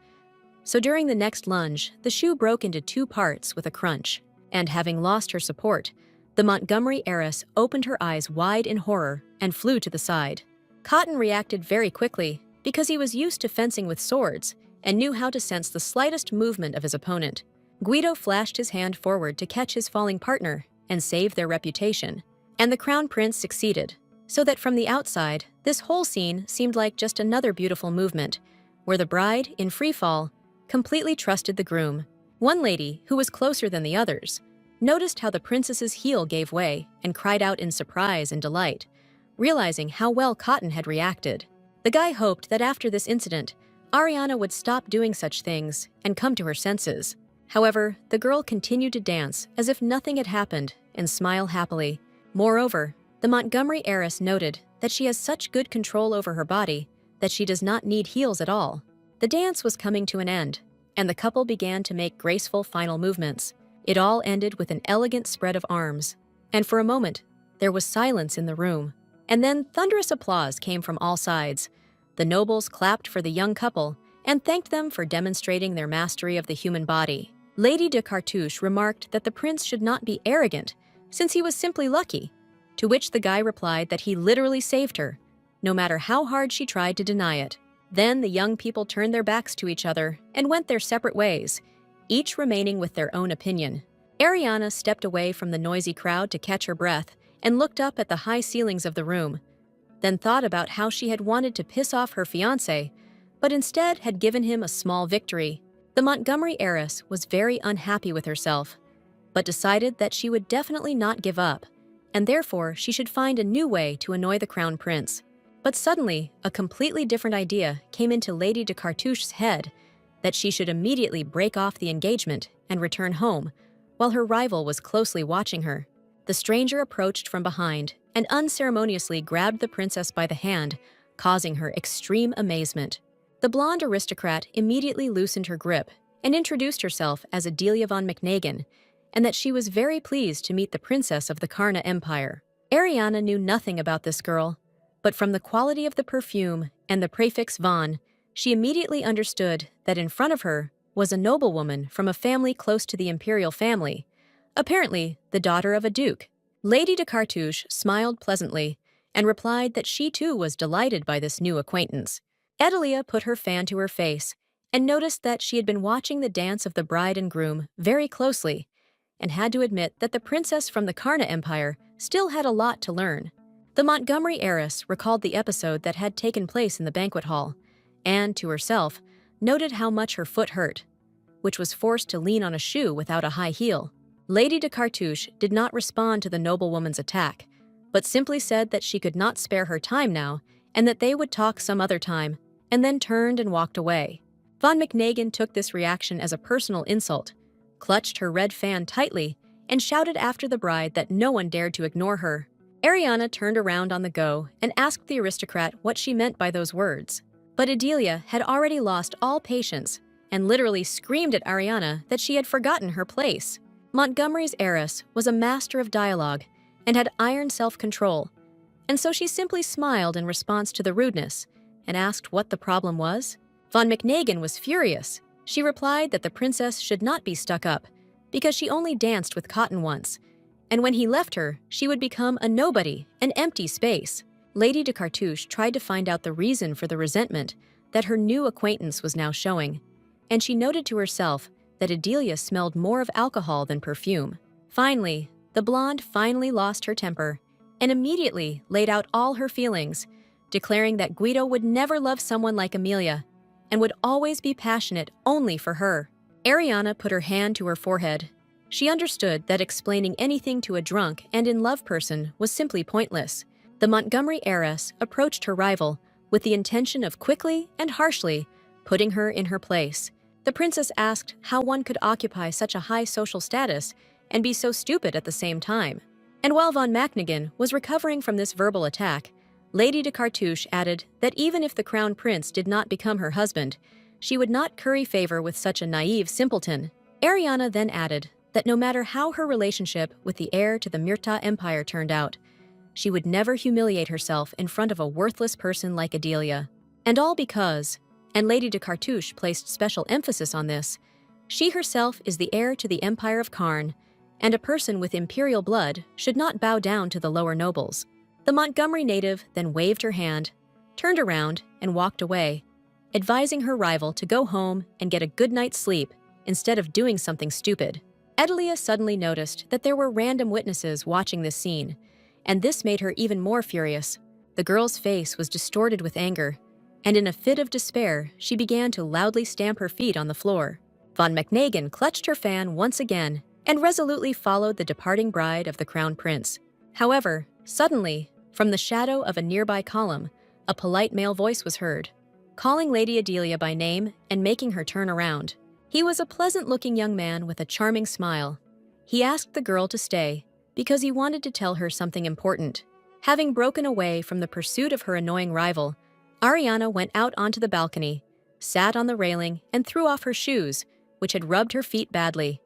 So during the next lunge, the shoe broke into two parts with a crunch, and having lost her support, the Montgomery heiress opened her eyes wide in horror and flew to the side. Cotton reacted very quickly because he was used to fencing with swords and knew how to sense the slightest movement of his opponent. Guido flashed his hand forward to catch his falling partner and save their reputation, and the crown prince succeeded, so that from the outside, this whole scene seemed like just another beautiful movement, where the bride, in free fall, completely trusted the groom. One lady, who was closer than the others, noticed how the princess's heel gave way and cried out in surprise and delight, realizing how well Cotton had reacted. The guy hoped that after this incident, Ariana would stop doing such things and come to her senses. However, the girl continued to dance as if nothing had happened and smile happily. Moreover, the Montgomery heiress noted that she has such good control over her body that she does not need heels at all. The dance was coming to an end, and the couple began to make graceful final movements. It all ended with an elegant spread of arms, and for a moment, there was silence in the room. And then thunderous applause came from all sides. The nobles clapped for the young couple and thanked them for demonstrating their mastery of the human body. Lady de Cartouche remarked that the prince should not be arrogant, since he was simply lucky, to which the guy replied that he literally saved her, no matter how hard she tried to deny it. Then the young people turned their backs to each other and went their separate ways, each remaining with their own opinion. Ariana stepped away from the noisy crowd to catch her breath and looked up at the high ceilings of the room, then thought about how she had wanted to piss off her fiancé, but instead had given him a small victory. The Montgomery heiress was very unhappy with herself, but decided that she would definitely not give up, and therefore she should find a new way to annoy the crown prince. But suddenly, a completely different idea came into Lady de Cartouche's head, that she should immediately break off the engagement and return home, while her rival was closely watching her. The stranger approached from behind and unceremoniously grabbed the princess by the hand, causing her extreme amazement. The blonde aristocrat immediately loosened her grip and introduced herself as Adelia von McNagan, and that she was very pleased to meet the princess of the Karna Empire. Ariana knew nothing about this girl, but from the quality of the perfume and the prefix von, she immediately understood that in front of her was a noblewoman from a family close to the imperial family, apparently the daughter of a duke. Lady de Cartouche smiled pleasantly and replied that she too was delighted by this new acquaintance. Adelia put her fan to her face and noticed that she had been watching the dance of the bride and groom very closely, and had to admit that the princess from the Karna Empire still had a lot to learn. The Montgomery heiress recalled the episode that had taken place in the banquet hall, and, to herself, noted how much her foot hurt, which was forced to lean on a shoe without a high heel. Lady de Cartouche did not respond to the noblewoman's attack, but simply said that she could not spare her time now and that they would talk some other time, and then turned and walked away. Von McNagan took this reaction as a personal insult, clutched her red fan tightly, and shouted after the bride that no one dared to ignore her. Ariana turned around on the go and asked the aristocrat what she meant by those words. But Adelia had already lost all patience and literally screamed at Ariana that she had forgotten her place. Montgomery's heiress was a master of dialogue and had iron self-control, and so she simply smiled in response to the rudeness and asked what the problem was. Von McNagan was furious. She replied that the princess should not be stuck up because she only danced with Cotton once, and when he left her, she would become a nobody, an empty space. Lady de Cartouche tried to find out the reason for the resentment that her new acquaintance was now showing, and she noted to herself that Adelia smelled more of alcohol than perfume. Finally, the blonde lost her temper and immediately laid out all her feelings, declaring that Guido would never love someone like Amelia and would always be passionate only for her. Ariana put her hand to her forehead. She understood that explaining anything to a drunk and in love person was simply pointless. The Montgomery heiress approached her rival with the intention of quickly and harshly putting her in her place. The princess asked how one could occupy such a high social status and be so stupid at the same time. And while von McNagan was recovering from this verbal attack, Lady de Cartouche added that even if the crown prince did not become her husband, she would not curry favor with such a naive simpleton. Ariana then added that no matter how her relationship with the heir to the Myrta Empire turned out, she would never humiliate herself in front of a worthless person like Adelia. And all because, and Lady de Cartouche placed special emphasis on this, she herself is the heir to the Empire of Karn, and a person with imperial blood should not bow down to the lower nobles. The Montgomery native then waved her hand, turned around, and walked away, advising her rival to go home and get a good night's sleep instead of doing something stupid. Adelia suddenly noticed that there were random witnesses watching this scene, and this made her even more furious. The girl's face was distorted with anger, and in a fit of despair, she began to loudly stamp her feet on the floor. Von McNagan clutched her fan once again and resolutely followed the departing bride of the crown prince. However, suddenly, from the shadow of a nearby column, a polite male voice was heard, calling Lady Adelia by name and making her turn around. He was a pleasant-looking young man with a charming smile. He asked the girl to stay because he wanted to tell her something important. Having broken away from the pursuit of her annoying rival, Ariana went out onto the balcony, sat on the railing, and threw off her shoes, which had rubbed her feet badly.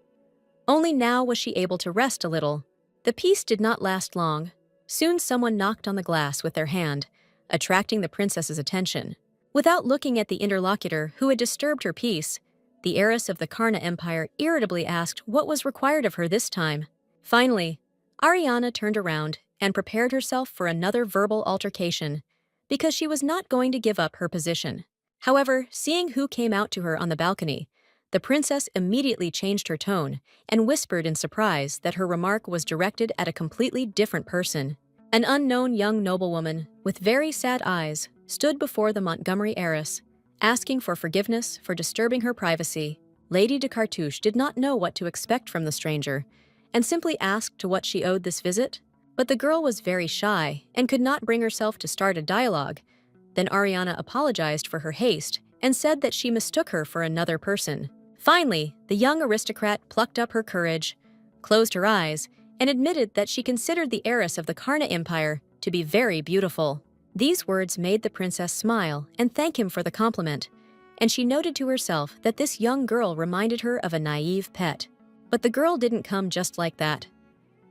Only now was she able to rest a little. The peace did not last long. Soon someone knocked on the glass with their hand, attracting the princess's attention. Without looking at the interlocutor who had disturbed her peace, the heiress of the Karna Empire irritably asked what was required of her this time. Finally, Ariana turned around and prepared herself for another verbal altercation, because she was not going to give up her position. However, seeing who came out to her on the balcony, the princess immediately changed her tone and whispered in surprise that her remark was directed at a completely different person. An unknown young noblewoman, with very sad eyes, stood before the Montgomery heiress, asking for forgiveness for disturbing her privacy. Lady de Cartouche did not know what to expect from the stranger, and simply asked to what she owed this visit. But the girl was very shy and could not bring herself to start a dialogue. Then Ariana apologized for her haste and said that she mistook her for another person. Finally, the young aristocrat plucked up her courage, closed her eyes, and admitted that she considered the heiress of the Karna Empire to be very beautiful. These words made the princess smile and thank him for the compliment, and she noted to herself that this young girl reminded her of a naive pet. But the girl didn't come just like that.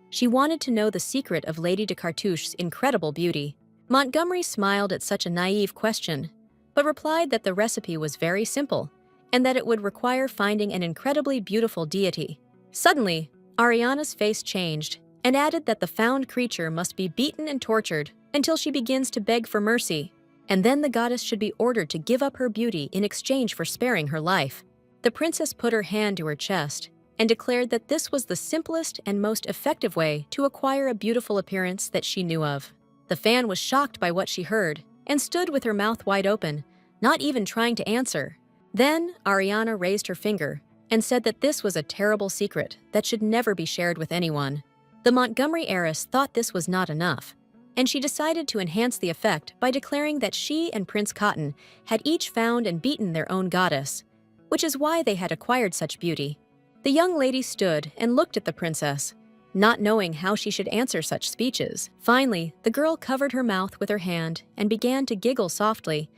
She wanted to know the secret of Lady de Cartouche's incredible beauty. Montgomery smiled at such a naive question, but replied that the recipe was very simple and that it would require finding an incredibly beautiful deity. Suddenly, Ariana's face changed and added that the found creature must be beaten and tortured until she begins to beg for mercy, and then the goddess should be ordered to give up her beauty in exchange for sparing her life. The princess put her hand to her chest and declared that this was the simplest and most effective way to acquire a beautiful appearance that she knew of. The fan was shocked by what she heard and stood with her mouth wide open, not even trying to answer. Then Ariana raised her finger and said that this was a terrible secret that should never be shared with anyone. The Montgomery heiress thought this was not enough, and she decided to enhance the effect by declaring that she and Prince Cotton had each found and beaten their own goddess, which is why they had acquired such beauty. The young lady stood and looked at the princess, not knowing how she should answer such speeches. Finally, the girl covered her mouth with her hand and began to giggle softly,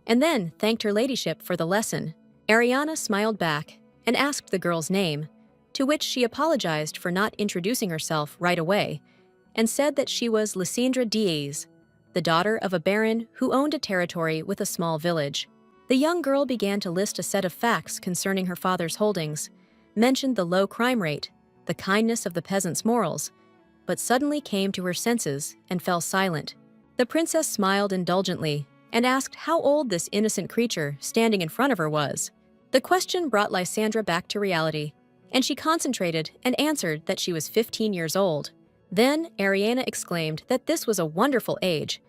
and then thanked her ladyship for the lesson. Ariana smiled back and asked the girl's name, to which she apologized for not introducing herself right away, and said that she was Lysandra Diaz, the daughter of a baron who owned a territory with a small village. The young girl began to list a set of facts concerning her father's holdings, mentioned the low crime rate, the kindness of the peasants' morals, but suddenly came to her senses and fell silent. The princess smiled indulgently and asked how old this innocent creature standing in front of her was. The question brought Lysandra back to reality, and she concentrated and answered that she was 15 years old. Then Ariana exclaimed that this was a wonderful age,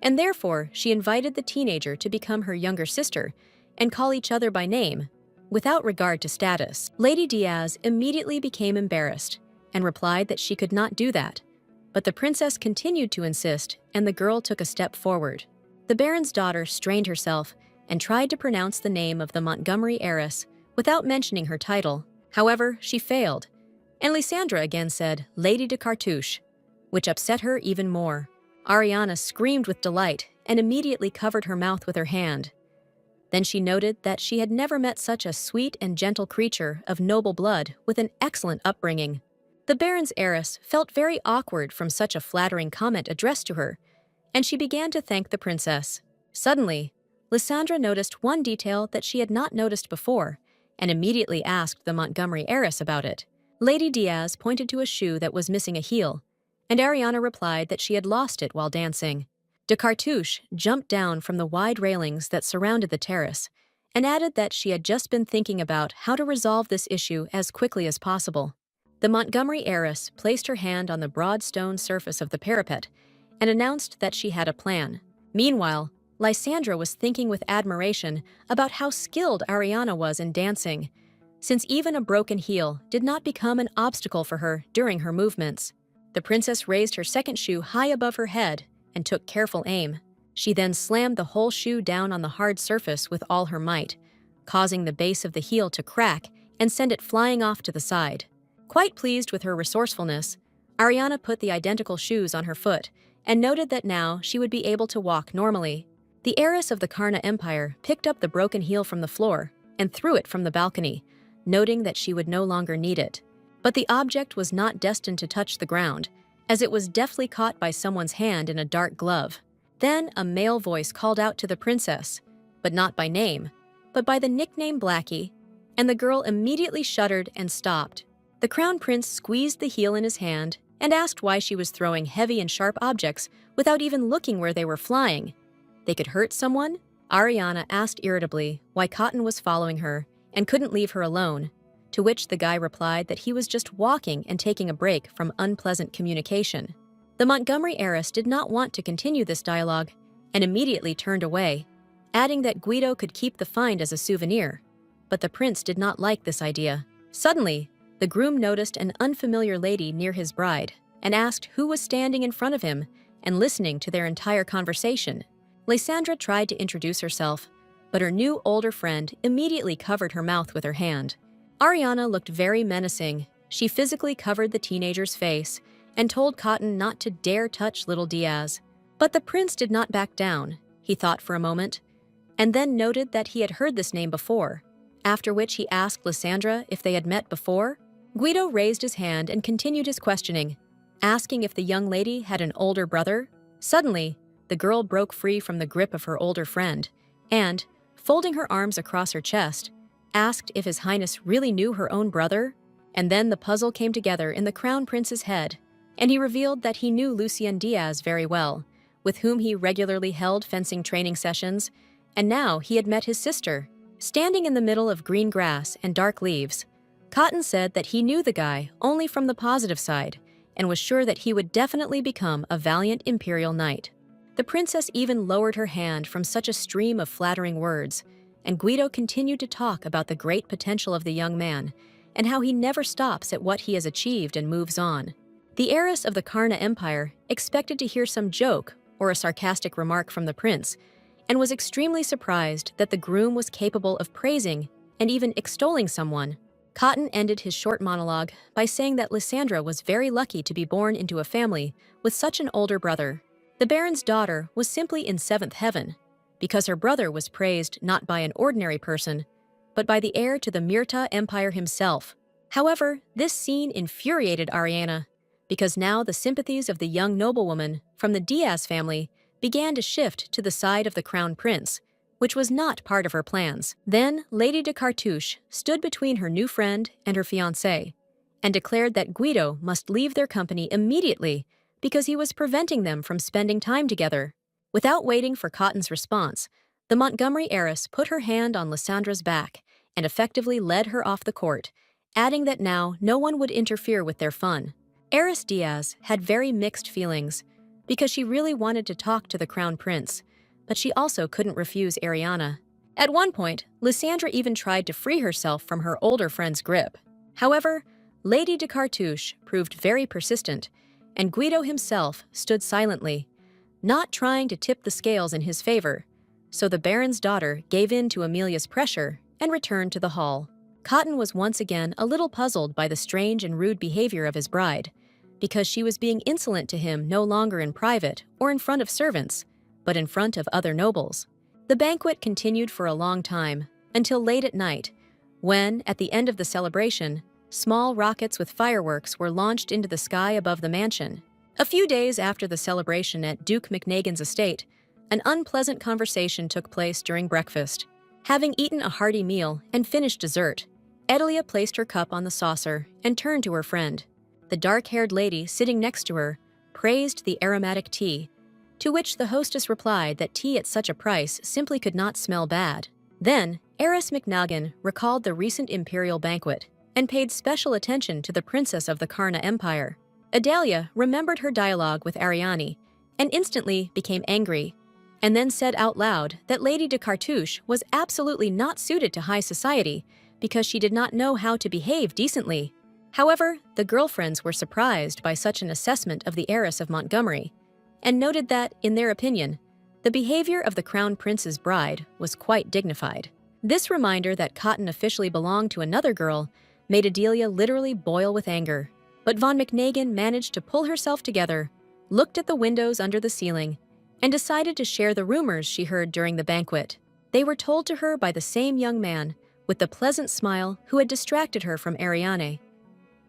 and therefore she invited the teenager to become her younger sister and call each other by name, without regard to status. Lady Diaz immediately became embarrassed and replied that she could not do that, but the princess continued to insist, and the girl took a step forward. The baron's daughter strained herself and tried to pronounce the name of the Montgomery heiress without mentioning her title. However, she failed, and Lysandra again said Lady de Cartouche, which upset her even more. Ariana screamed with delight and immediately covered her mouth with her hand. Then she noted that she had never met such a sweet and gentle creature of noble blood with an excellent upbringing. The baron's heiress felt very awkward from such a flattering comment addressed to her, and she began to thank the princess. Suddenly, Lysandra noticed one detail that she had not noticed before, and immediately asked the Montgomery heiress about it. Lady Diaz pointed to a shoe that was missing a heel, and Ariana replied that she had lost it while dancing. De Cartouche jumped down from the wide railings that surrounded the terrace and added that she had just been thinking about how to resolve this issue as quickly as possible. The Montgomery heiress placed her hand on the broad stone surface of the parapet and announced that she had a plan. Meanwhile, Lysandra was thinking with admiration about how skilled Ariana was in dancing, since even a broken heel did not become an obstacle for her during her movements. The princess raised her second shoe high above her head and took careful aim. She then slammed the whole shoe down on the hard surface with all her might, causing the base of the heel to crack and send it flying off to the side. Quite pleased with her resourcefulness, Ariana put the identical shoes on her foot and noted that now she would be able to walk normally. The heiress of the Karna Empire picked up the broken heel from the floor and threw it from the balcony, noting that she would no longer need it. But the object was not destined to touch the ground, as it was deftly caught by someone's hand in a dark glove. Then a male voice called out to the princess, but not by name, but by the nickname Blackie, and the girl immediately shuddered and stopped. The crown prince squeezed the heel in his hand and asked why she was throwing heavy and sharp objects without even looking where they were flying. They could hurt someone? Ariana asked irritably why Cotton was following her and couldn't leave her alone, to which the guy replied that he was just walking and taking a break from unpleasant communication. The Montgomery heiress did not want to continue this dialogue and immediately turned away, adding that Guido could keep the find as a souvenir. But the prince did not like this idea. Suddenly, the groom noticed an unfamiliar lady near his bride and asked who was standing in front of him and listening to their entire conversation. Lysandra tried to introduce herself, but her new older friend immediately covered her mouth with her hand. Ariana looked very menacing. She physically covered the teenager's face and told Cotton not to dare touch little Diaz. But the prince did not back down. He thought for a moment, and then noted that he had heard this name before, after which he asked Lysandra if they had met before. Guido raised his hand and continued his questioning, asking if the young lady had an older brother. Suddenly, the girl broke free from the grip of her older friend and, folding her arms across her chest, asked if His Highness really knew her own brother. And then the puzzle came together in the Crown Prince's head, and he revealed that he knew Lucien Diaz very well, with whom he regularly held fencing training sessions, and now he had met his sister. Standing in the middle of green grass and dark leaves, Cotton said that he knew the guy only from the positive side and was sure that he would definitely become a valiant imperial knight. The princess even lowered her hand from such a stream of flattering words, and Guido continued to talk about the great potential of the young man and how he never stops at what he has achieved and moves on. The heiress of the Karna Empire expected to hear some joke or a sarcastic remark from the prince, and was extremely surprised that the groom was capable of praising and even extolling someone. Cotton ended his short monologue by saying that Lysandra was very lucky to be born into a family with such an older brother. The Baron's daughter was simply in seventh heaven, because her brother was praised not by an ordinary person, but by the heir to the Myrta Empire himself. However, this scene infuriated Ariana, because now the sympathies of the young noblewoman from the Diaz family began to shift to the side of the crown prince, which was not part of her plans. Then Lady de Cartouche stood between her new friend and her fiancé, and declared that Guido must leave their company immediately because he was preventing them from spending time together. Without waiting for Cotton's response, the Montgomery heiress put her hand on Lysandra's back and effectively led her off the court, adding that now no one would interfere with their fun. Heiress Diaz had very mixed feelings, because she really wanted to talk to the crown prince, but she also couldn't refuse Ariana. At one point, Lysandra even tried to free herself from her older friend's grip. However, Lady de Cartouche proved very persistent, and Guido himself stood silently, not trying to tip the scales in his favor, so the Baron's daughter gave in to Amelia's pressure and returned to the hall. Cotton was once again a little puzzled by the strange and rude behavior of his bride, because she was being insolent to him no longer in private or in front of servants, but in front of other nobles. The banquet continued for a long time, until late at night, when, at the end of the celebration, small rockets with fireworks were launched into the sky above the mansion. A few days after the celebration at Duke McNagan's estate, an unpleasant conversation took place during breakfast. Having eaten a hearty meal and finished dessert, Edelia placed her cup on the saucer and turned to her friend. The dark-haired lady sitting next to her praised the aromatic tea, to which the hostess replied that tea at such a price simply could not smell bad. Then, Heiress McNagan recalled the recent imperial banquet and paid special attention to the princess of the Karna Empire. Adalia remembered her dialogue with Ariane and instantly became angry, and then said out loud that Lady de Cartouche was absolutely not suited to high society because she did not know how to behave decently. However, the girlfriends were surprised by such an assessment of the heiress of Montgomery, and noted that, in their opinion, the behavior of the Crown Prince's bride was quite dignified. This reminder that Cotton officially belonged to another girl made Adelia literally boil with anger. But Von McNagan managed to pull herself together, looked at the windows under the ceiling, and decided to share the rumors she heard during the banquet. They were told to her by the same young man with the pleasant smile who had distracted her from Ariane.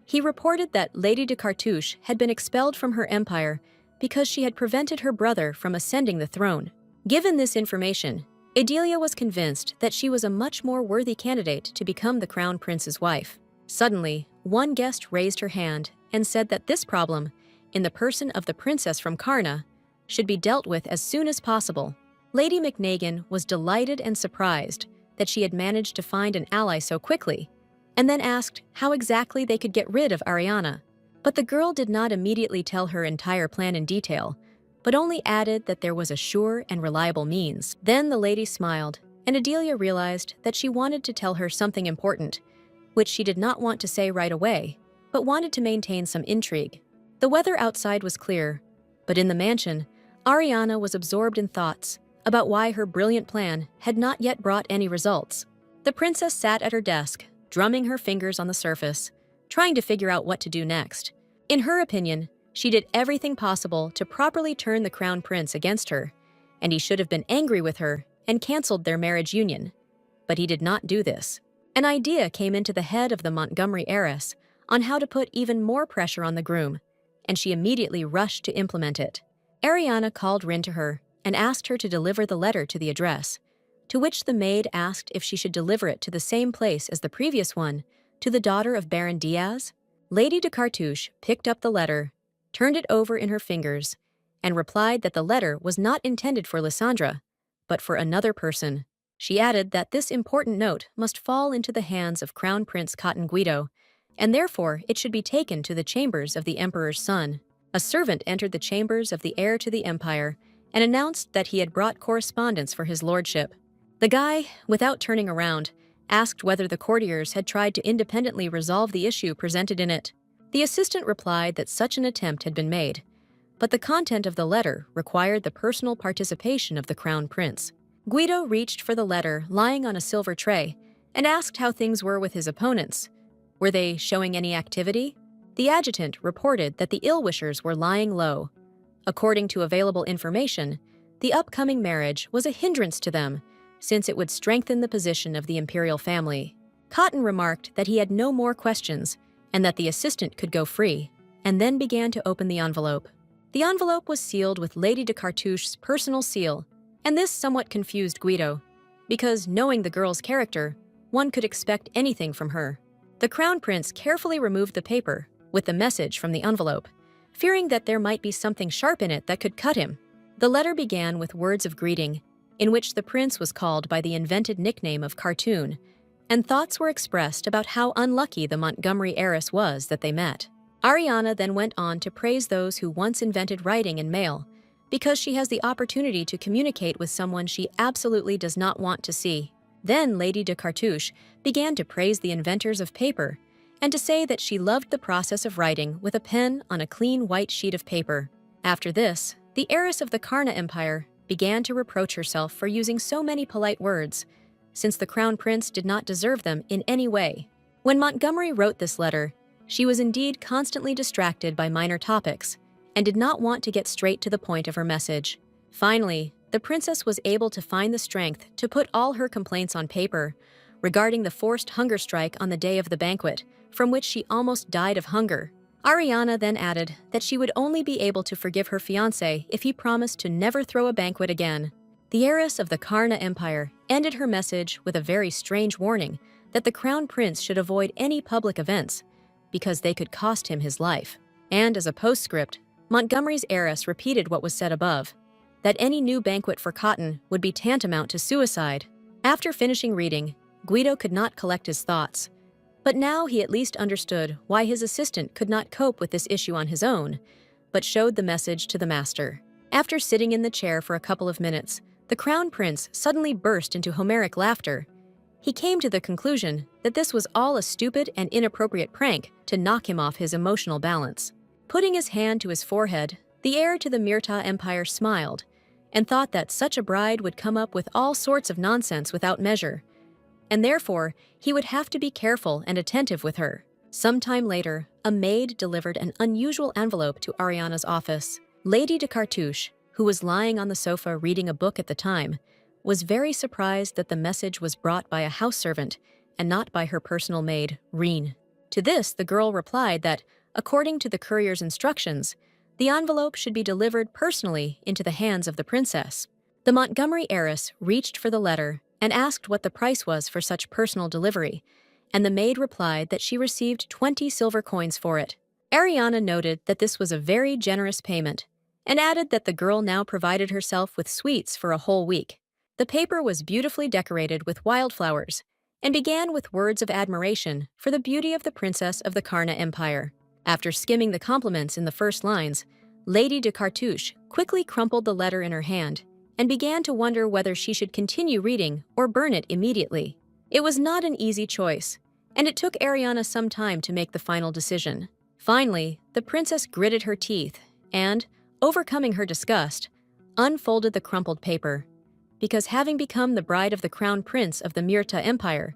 He reported that Lady de Cartouche had been expelled from her empire because she had prevented her brother from ascending the throne. Given this information, Adelia was convinced that she was a much more worthy candidate to become the Crown Prince's wife. Suddenly, one guest raised her hand and said that this problem, in the person of the princess from Karna, should be dealt with as soon as possible. Lady McNagan was delighted and surprised that she had managed to find an ally so quickly, and then asked how exactly they could get rid of Ariana. But the girl did not immediately tell her entire plan in detail, but only added that there was a sure and reliable means. Then the lady smiled, and Adelia realized that she wanted to tell her something important, which she did not want to say right away, but wanted to maintain some intrigue. The weather outside was clear, but in the mansion, Ariana was absorbed in thoughts about why her brilliant plan had not yet brought any results. The princess sat at her desk, drumming her fingers on the surface, trying to figure out what to do next. In her opinion, she did everything possible to properly turn the crown prince against her, and he should have been angry with her and canceled their marriage union. But he did not do this. An idea came into the head of the Montgomery heiress on how to put even more pressure on the groom, and she immediately rushed to implement it. Ariana called Rin to her and asked her to deliver the letter to the address, to which the maid asked if she should deliver it to the same place as the previous one, to the daughter of Baron Diaz. Lady de Cartouche picked up the letter, turned it over in her fingers, and replied that the letter was not intended for Lysandra, but for another person. She added that this important note must fall into the hands of Crown Prince Cotton Guido, and therefore it should be taken to the chambers of the Emperor's son. A servant entered the chambers of the heir to the empire and announced that he had brought correspondence for his lordship. The guy, without turning around, asked whether the courtiers had tried to independently resolve the issue presented in it. The assistant replied that such an attempt had been made, but the content of the letter required the personal participation of the crown prince. Guido reached for the letter lying on a silver tray and asked how things were with his opponents. Were they showing any activity? The adjutant reported that the ill-wishers were lying low. According to available information, the upcoming marriage was a hindrance to them, since it would strengthen the position of the imperial family. Cotton remarked that he had no more questions and that the assistant could go free, and then began to open the envelope. The envelope was sealed with Lady de Cartouche's personal seal, and this somewhat confused Guido, because knowing the girl's character, one could expect anything from her. The crown prince carefully removed the paper with the message from the envelope, fearing that there might be something sharp in it that could cut him. The letter began with words of greeting, in which the prince was called by the invented nickname of Cartoon, and thoughts were expressed about how unlucky the Montgomery heiress was that they met. Ariana then went on to praise those who once invented writing in mail, because she has the opportunity to communicate with someone she absolutely does not want to see. Then Lady de Cartouche began to praise the inventors of paper, and to say that she loved the process of writing with a pen on a clean white sheet of paper. After this, the heiress of the Karna Empire began to reproach herself for using so many polite words, since the crown prince did not deserve them in any way. When Montgomery wrote this letter, she was indeed constantly distracted by minor topics, and did not want to get straight to the point of her message. Finally, the princess was able to find the strength to put all her complaints on paper regarding the forced hunger strike on the day of the banquet, from which she almost died of hunger. Ariana then added that she would only be able to forgive her fiancé if he promised to never throw a banquet again. The heiress of the Karna Empire ended her message with a very strange warning that the crown prince should avoid any public events, because they could cost him his life. And as a postscript, Montgomery's heiress repeated what was said above, that any new banquet for Cotton would be tantamount to suicide. After finishing reading, Guido could not collect his thoughts, but now he at least understood why his assistant could not cope with this issue on his own, but showed the message to the master. After sitting in the chair for a couple of minutes, the crown prince suddenly burst into Homeric laughter. He came to the conclusion that this was all a stupid and inappropriate prank to knock him off his emotional balance. Putting his hand to his forehead, the heir to the Myrta Empire smiled, and thought that such a bride would come up with all sorts of nonsense without measure, and therefore he would have to be careful and attentive with her. Some time later, a maid delivered an unusual envelope to Ariana's office. Lady de Cartouche, who was lying on the sofa reading a book at the time, was very surprised that the message was brought by a house servant and not by her personal maid, Reen. To this, the girl replied that, according to the courier's instructions, the envelope should be delivered personally into the hands of the princess. The Montgomery heiress reached for the letter and asked what the price was for such personal delivery, and the maid replied that she received 20 silver coins for it. Ariana noted that this was a very generous payment, and added that the girl now provided herself with sweets for a whole week. The paper was beautifully decorated with wildflowers and began with words of admiration for the beauty of the princess of the Karna Empire. After skimming the compliments in the first lines, Lady de Cartouche quickly crumpled the letter in her hand and began to wonder whether she should continue reading or burn it immediately. It was not an easy choice, and it took Ariana some time to make the final decision. Finally, the princess gritted her teeth and, overcoming her disgust, unfolded the crumpled paper. Because having become the bride of the crown prince of the Myrta Empire,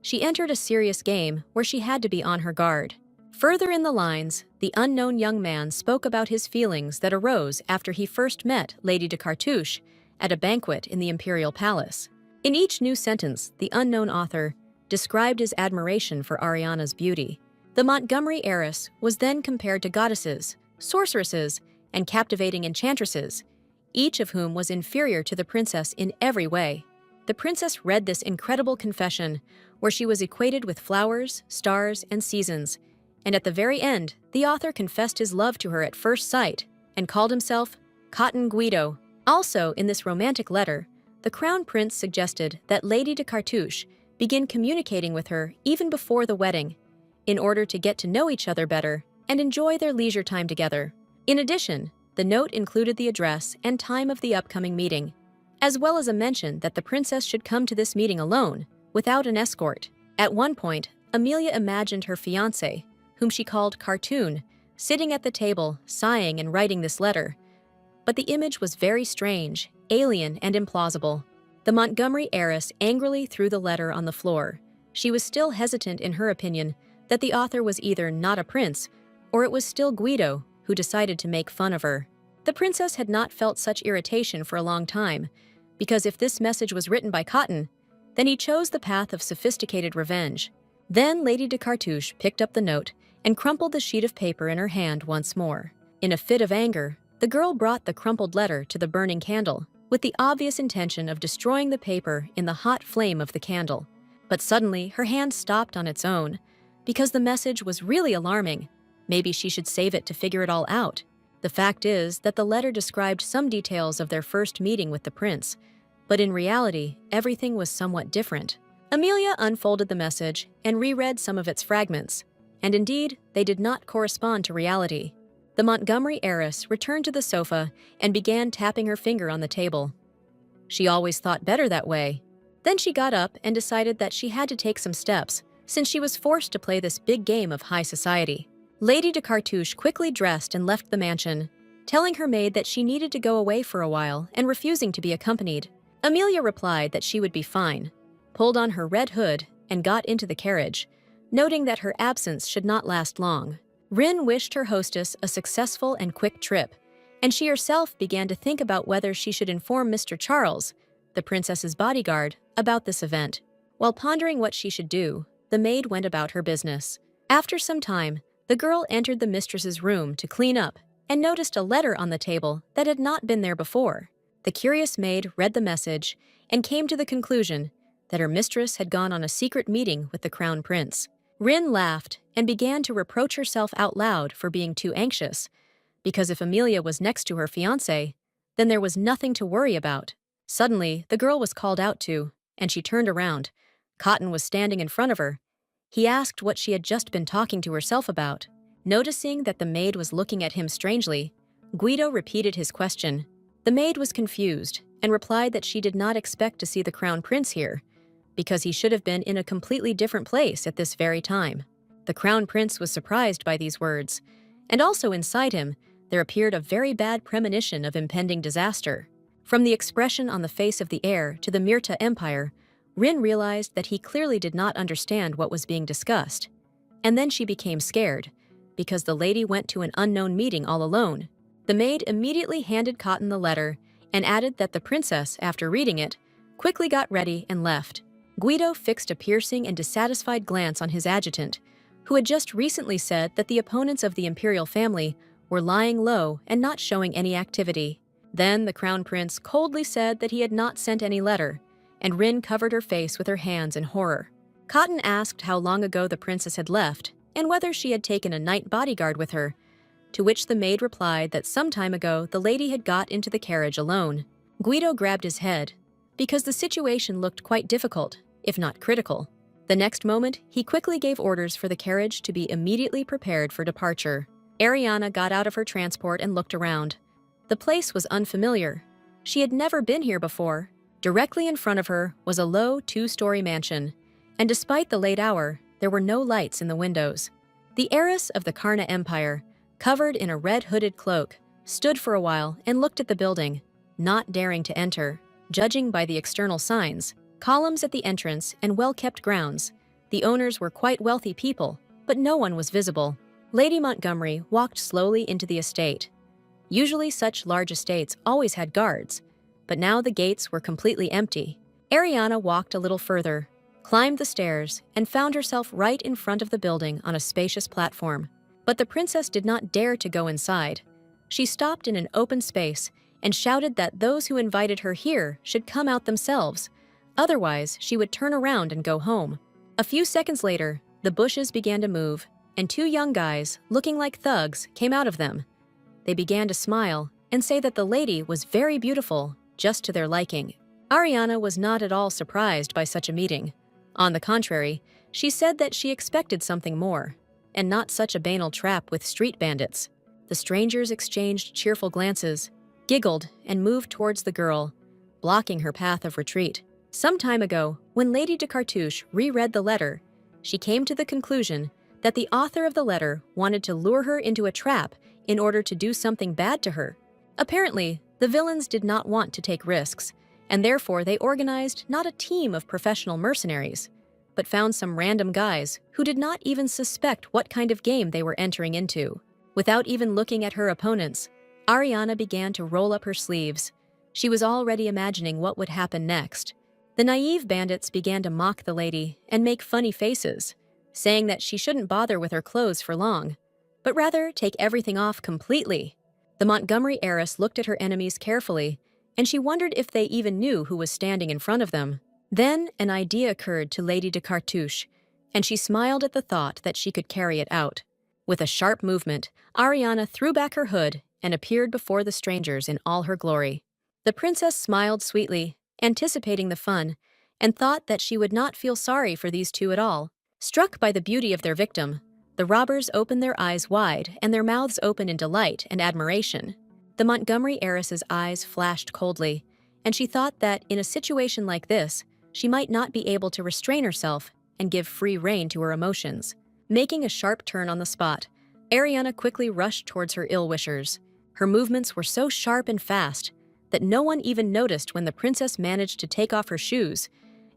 she entered a serious game where she had to be on her guard. Further in the lines, the unknown young man spoke about his feelings that arose after he first met Lady de Cartouche at a banquet in the imperial palace. In each new sentence, the unknown author described his admiration for Ariana's beauty. The Montgomery heiress was then compared to goddesses, sorceresses, and captivating enchantresses, each of whom was inferior to the princess in every way. The princess read this incredible confession, where she was equated with flowers, stars, and seasons, and at the very end, the author confessed his love to her at first sight and called himself Cotton Guido. Also, in this romantic letter, the crown prince suggested that Lady de Cartouche begin communicating with her even before the wedding, in order to get to know each other better and enjoy their leisure time together. In addition, the note included the address and time of the upcoming meeting, as well as a mention that the princess should come to this meeting alone, without an escort. At one point, Amelia imagined her fiancé, whom she called Cartoon, sitting at the table, sighing and writing this letter. But the image was very strange, alien, and implausible. The Montgomery heiress angrily threw the letter on the floor. She was still hesitant in her opinion that the author was either not a prince, or it was still Guido who decided to make fun of her. The princess had not felt such irritation for a long time, because if this message was written by Cotton, then he chose the path of sophisticated revenge. Then Lady de Cartouche picked up the note and crumpled the sheet of paper in her hand once more. In a fit of anger, the girl brought the crumpled letter to the burning candle, with the obvious intention of destroying the paper in the hot flame of the candle. But suddenly, her hand stopped on its own, because the message was really alarming. Maybe she should save it to figure it all out. The fact is that the letter described some details of their first meeting with the prince, but in reality, everything was somewhat different. Amelia unfolded the message and reread some of its fragments, and indeed, they did not correspond to reality. The Montgomery heiress returned to the sofa and began tapping her finger on the table. She always thought better that way. Then she got up and decided that she had to take some steps, since she was forced to play this big game of high society. Lady de Cartouche quickly dressed and left the mansion, telling her maid that she needed to go away for a while and refusing to be accompanied. Amelia replied that she would be fine, pulled on her red hood, and got into the carriage, noting that her absence should not last long. Rin wished her hostess a successful and quick trip, and she herself began to think about whether she should inform Mr. Charles, the princess's bodyguard, about this event. While pondering what she should do, the maid went about her business. After some time, the girl entered the mistress's room to clean up and noticed a letter on the table that had not been there before. The curious maid read the message and came to the conclusion that her mistress had gone on a secret meeting with the crown prince. Rin laughed and began to reproach herself out loud for being too anxious, because if Amelia was next to her fiancé, then there was nothing to worry about. Suddenly, the girl was called out to, and she turned around. Cotton was standing in front of her. He asked what she had just been talking to herself about. Noticing that the maid was looking at him strangely, Guido repeated his question. The maid was confused and replied that she did not expect to see the crown prince here, because he should have been in a completely different place at this very time. The crown prince was surprised by these words, and also inside him, there appeared a very bad premonition of impending disaster. From the expression on the face of the heir to the Myrta Empire, Rin realized that he clearly did not understand what was being discussed. And then she became scared, because the lady went to an unknown meeting all alone. The maid immediately handed Cotton the letter and added that the princess, after reading it, quickly got ready and left. Guido fixed a piercing and dissatisfied glance on his adjutant, who had just recently said that the opponents of the imperial family were lying low and not showing any activity. Then the crown prince coldly said that he had not sent any letter, and Rin covered her face with her hands in horror. Cotton asked how long ago the princess had left and whether she had taken a night bodyguard with her, to which the maid replied that some time ago the lady had got into the carriage alone. Guido grabbed his head, because the situation looked quite difficult, if not critical. The next moment, he quickly gave orders for the carriage to be immediately prepared for departure. Ariana got out of her transport and looked around. The place was unfamiliar. She had never been here before. Directly in front of her was a low two-story mansion, and despite the late hour, there were no lights in the windows. The heiress of the Karna Empire, covered in a red hooded cloak, stood for a while and looked at the building, not daring to enter. Judging by the external signs, columns at the entrance, and well-kept grounds, the owners were quite wealthy people, but no one was visible. Lady Montgomery walked slowly into the estate. Usually such large estates always had guards, but now the gates were completely empty. Ariana walked a little further, climbed the stairs, and found herself right in front of the building on a spacious platform. But the princess did not dare to go inside. She stopped in an open space and shouted that those who invited her here should come out themselves. Otherwise, she would turn around and go home. A few seconds later, the bushes began to move, and two young guys, looking like thugs, came out of them. They began to smile and say that the lady was very beautiful, just to their liking. Ariana was not at all surprised by such a meeting. On the contrary, she said that she expected something more, and not such a banal trap with street bandits. The strangers exchanged cheerful glances, giggled, and moved towards the girl, blocking her path of retreat. Some time ago, when Lady de Cartouche reread the letter, she came to the conclusion that the author of the letter wanted to lure her into a trap in order to do something bad to her. Apparently, the villains did not want to take risks, and therefore they organized not a team of professional mercenaries, but found some random guys who did not even suspect what kind of game they were entering into. Without even looking at her opponents, Ariana began to roll up her sleeves. She was already imagining what would happen next. The naive bandits began to mock the lady and make funny faces, saying that she shouldn't bother with her clothes for long, but rather take everything off completely. The Montgomery heiress looked at her enemies carefully, and she wondered if they even knew who was standing in front of them. Then an idea occurred to Lady de Cartouche, and she smiled at the thought that she could carry it out. With a sharp movement, Ariana threw back her hood and appeared before the strangers in all her glory. The princess smiled sweetly, anticipating the fun, and thought that she would not feel sorry for these two at all. Struck by the beauty of their victim, the robbers opened their eyes wide and their mouths open in delight and admiration. The Montgomery heiress's eyes flashed coldly, and she thought that in a situation like this, she might not be able to restrain herself and give free rein to her emotions. Making a sharp turn on the spot, Ariana quickly rushed towards her ill-wishers. Her movements were so sharp and fast that no one even noticed when the princess managed to take off her shoes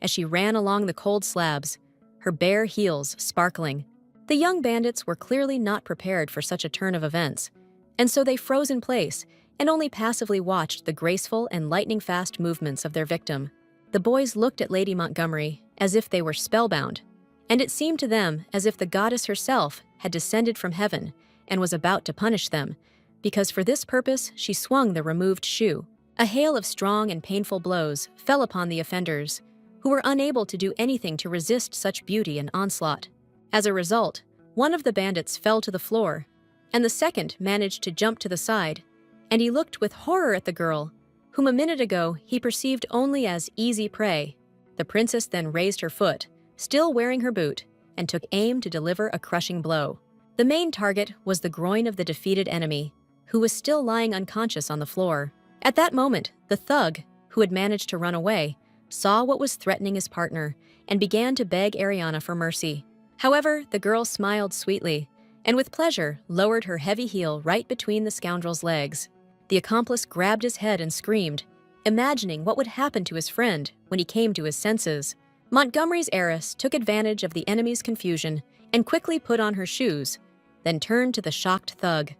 as she ran along the cold slabs, her bare heels sparkling. The young bandits were clearly not prepared for such a turn of events, and so they froze in place and only passively watched the graceful and lightning-fast movements of their victim. The boys looked at Lady Montgomery as if they were spellbound, and it seemed to them as if the goddess herself had descended from heaven and was about to punish them, because for this purpose she swung the removed shoe. A hail of strong and painful blows fell upon the offenders, who were unable to do anything to resist such beauty and onslaught. As a result, one of the bandits fell to the floor, and the second managed to jump to the side, and he looked with horror at the girl, whom a minute ago he perceived only as easy prey. The princess then raised her foot, still wearing her boot, and took aim to deliver a crushing blow. The main target was the groin of the defeated enemy, who was still lying unconscious on the floor. At that moment, the thug, who had managed to run away, saw what was threatening his partner and began to beg Ariana for mercy. However, the girl smiled sweetly and with pleasure lowered her heavy heel right between the scoundrel's legs. The accomplice grabbed his head and screamed, imagining what would happen to his friend when he came to his senses. Montgomery's heiress took advantage of the enemy's confusion and quickly put on her shoes, then turned to the shocked thug,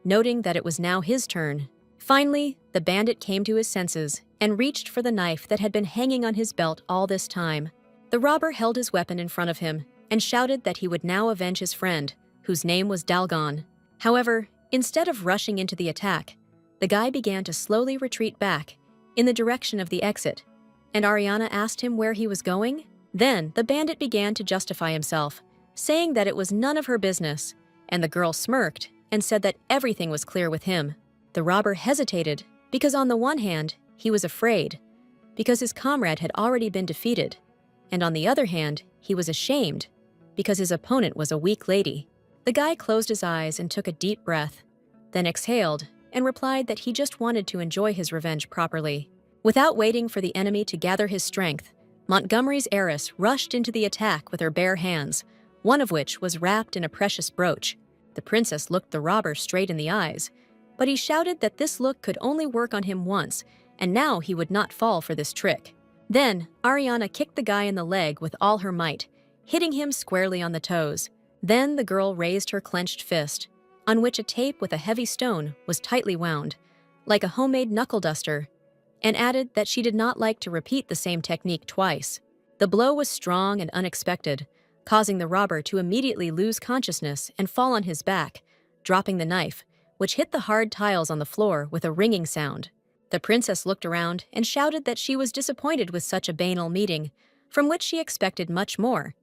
noting that it was now his turn. Finally, the bandit came to his senses and reached for the knife that had been hanging on his belt all this time. The robber held his weapon in front of him and shouted that he would now avenge his friend, whose name was Dalgon. However, instead of rushing into the attack, the guy began to slowly retreat back in the direction of the exit, and Ariana asked him where he was going. Then the bandit began to justify himself, saying that it was none of her business, and the girl smirked and said that everything was clear with him. The robber hesitated because on the one hand, he was afraid, because his comrade had already been defeated, and on the other hand, he was ashamed, because his opponent was a weak lady. The guy closed his eyes and took a deep breath, then exhaled and replied that he just wanted to enjoy his revenge properly. Without waiting for the enemy to gather his strength, Montgomery's heiress rushed into the attack with her bare hands, one of which was wrapped in a precious brooch. The princess looked the robber straight in the eyes, but he shouted that this look could only work on him once, and now he would not fall for this trick. Then, Ariana kicked the guy in the leg with all her might, hitting him squarely on the toes. Then the girl raised her clenched fist, on which a tape with a heavy stone was tightly wound, like a homemade knuckle duster, and added that she did not like to repeat the same technique twice. The blow was strong and unexpected, causing the robber to immediately lose consciousness and fall on his back, dropping the knife, which hit the hard tiles on the floor with a ringing sound. The princess looked around and shouted that she was disappointed with such a banal meeting, from which she expected much more.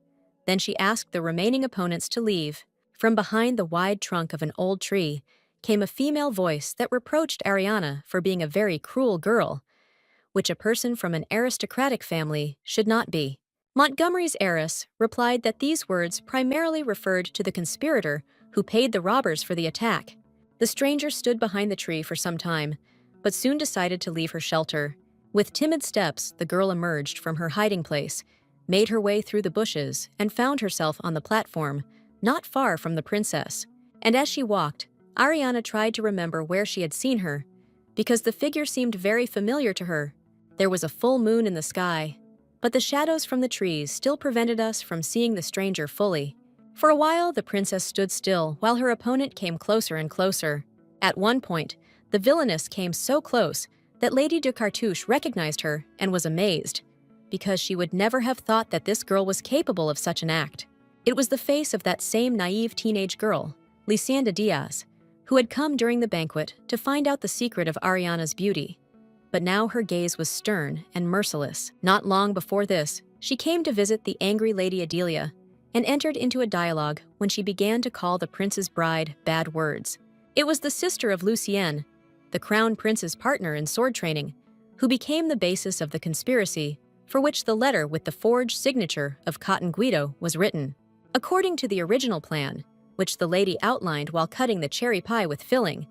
Then she asked the remaining opponents to leave. From behind the wide trunk of an old tree came a female voice that reproached Ariana for being a very cruel girl, which a person from an aristocratic family should not be. Montgomery's heiress replied that these words primarily referred to the conspirator who paid the robbers for the attack. The stranger stood behind the tree for some time, but soon decided to leave her shelter. With timid steps, the girl emerged from her hiding place, made her way through the bushes, and found herself on the platform, not far from the princess. And as she walked, Ariana tried to remember where she had seen her, because the figure seemed very familiar to her. There was a full moon in the sky, but the shadows from the trees still prevented us from seeing the stranger fully. For a while, the princess stood still while her opponent came closer and closer. At one point, the villainess came so close that Lady de Cartouche recognized her and was amazed, because she would never have thought that this girl was capable of such an act. It was the face of that same naive teenage girl, Lysandra Diaz, who had come during the banquet to find out the secret of Ariana's beauty. But now her gaze was stern and merciless. Not long before this, she came to visit the angry Lady Adelia and entered into a dialogue when she began to call the prince's bride bad words. It was the sister of Lucien, the crown prince's partner in sword training, who became the basis of the conspiracy for which the letter with the forged signature of Cotton Guido was written. According to the original plan, which the lady outlined while cutting the cherry pie with filling,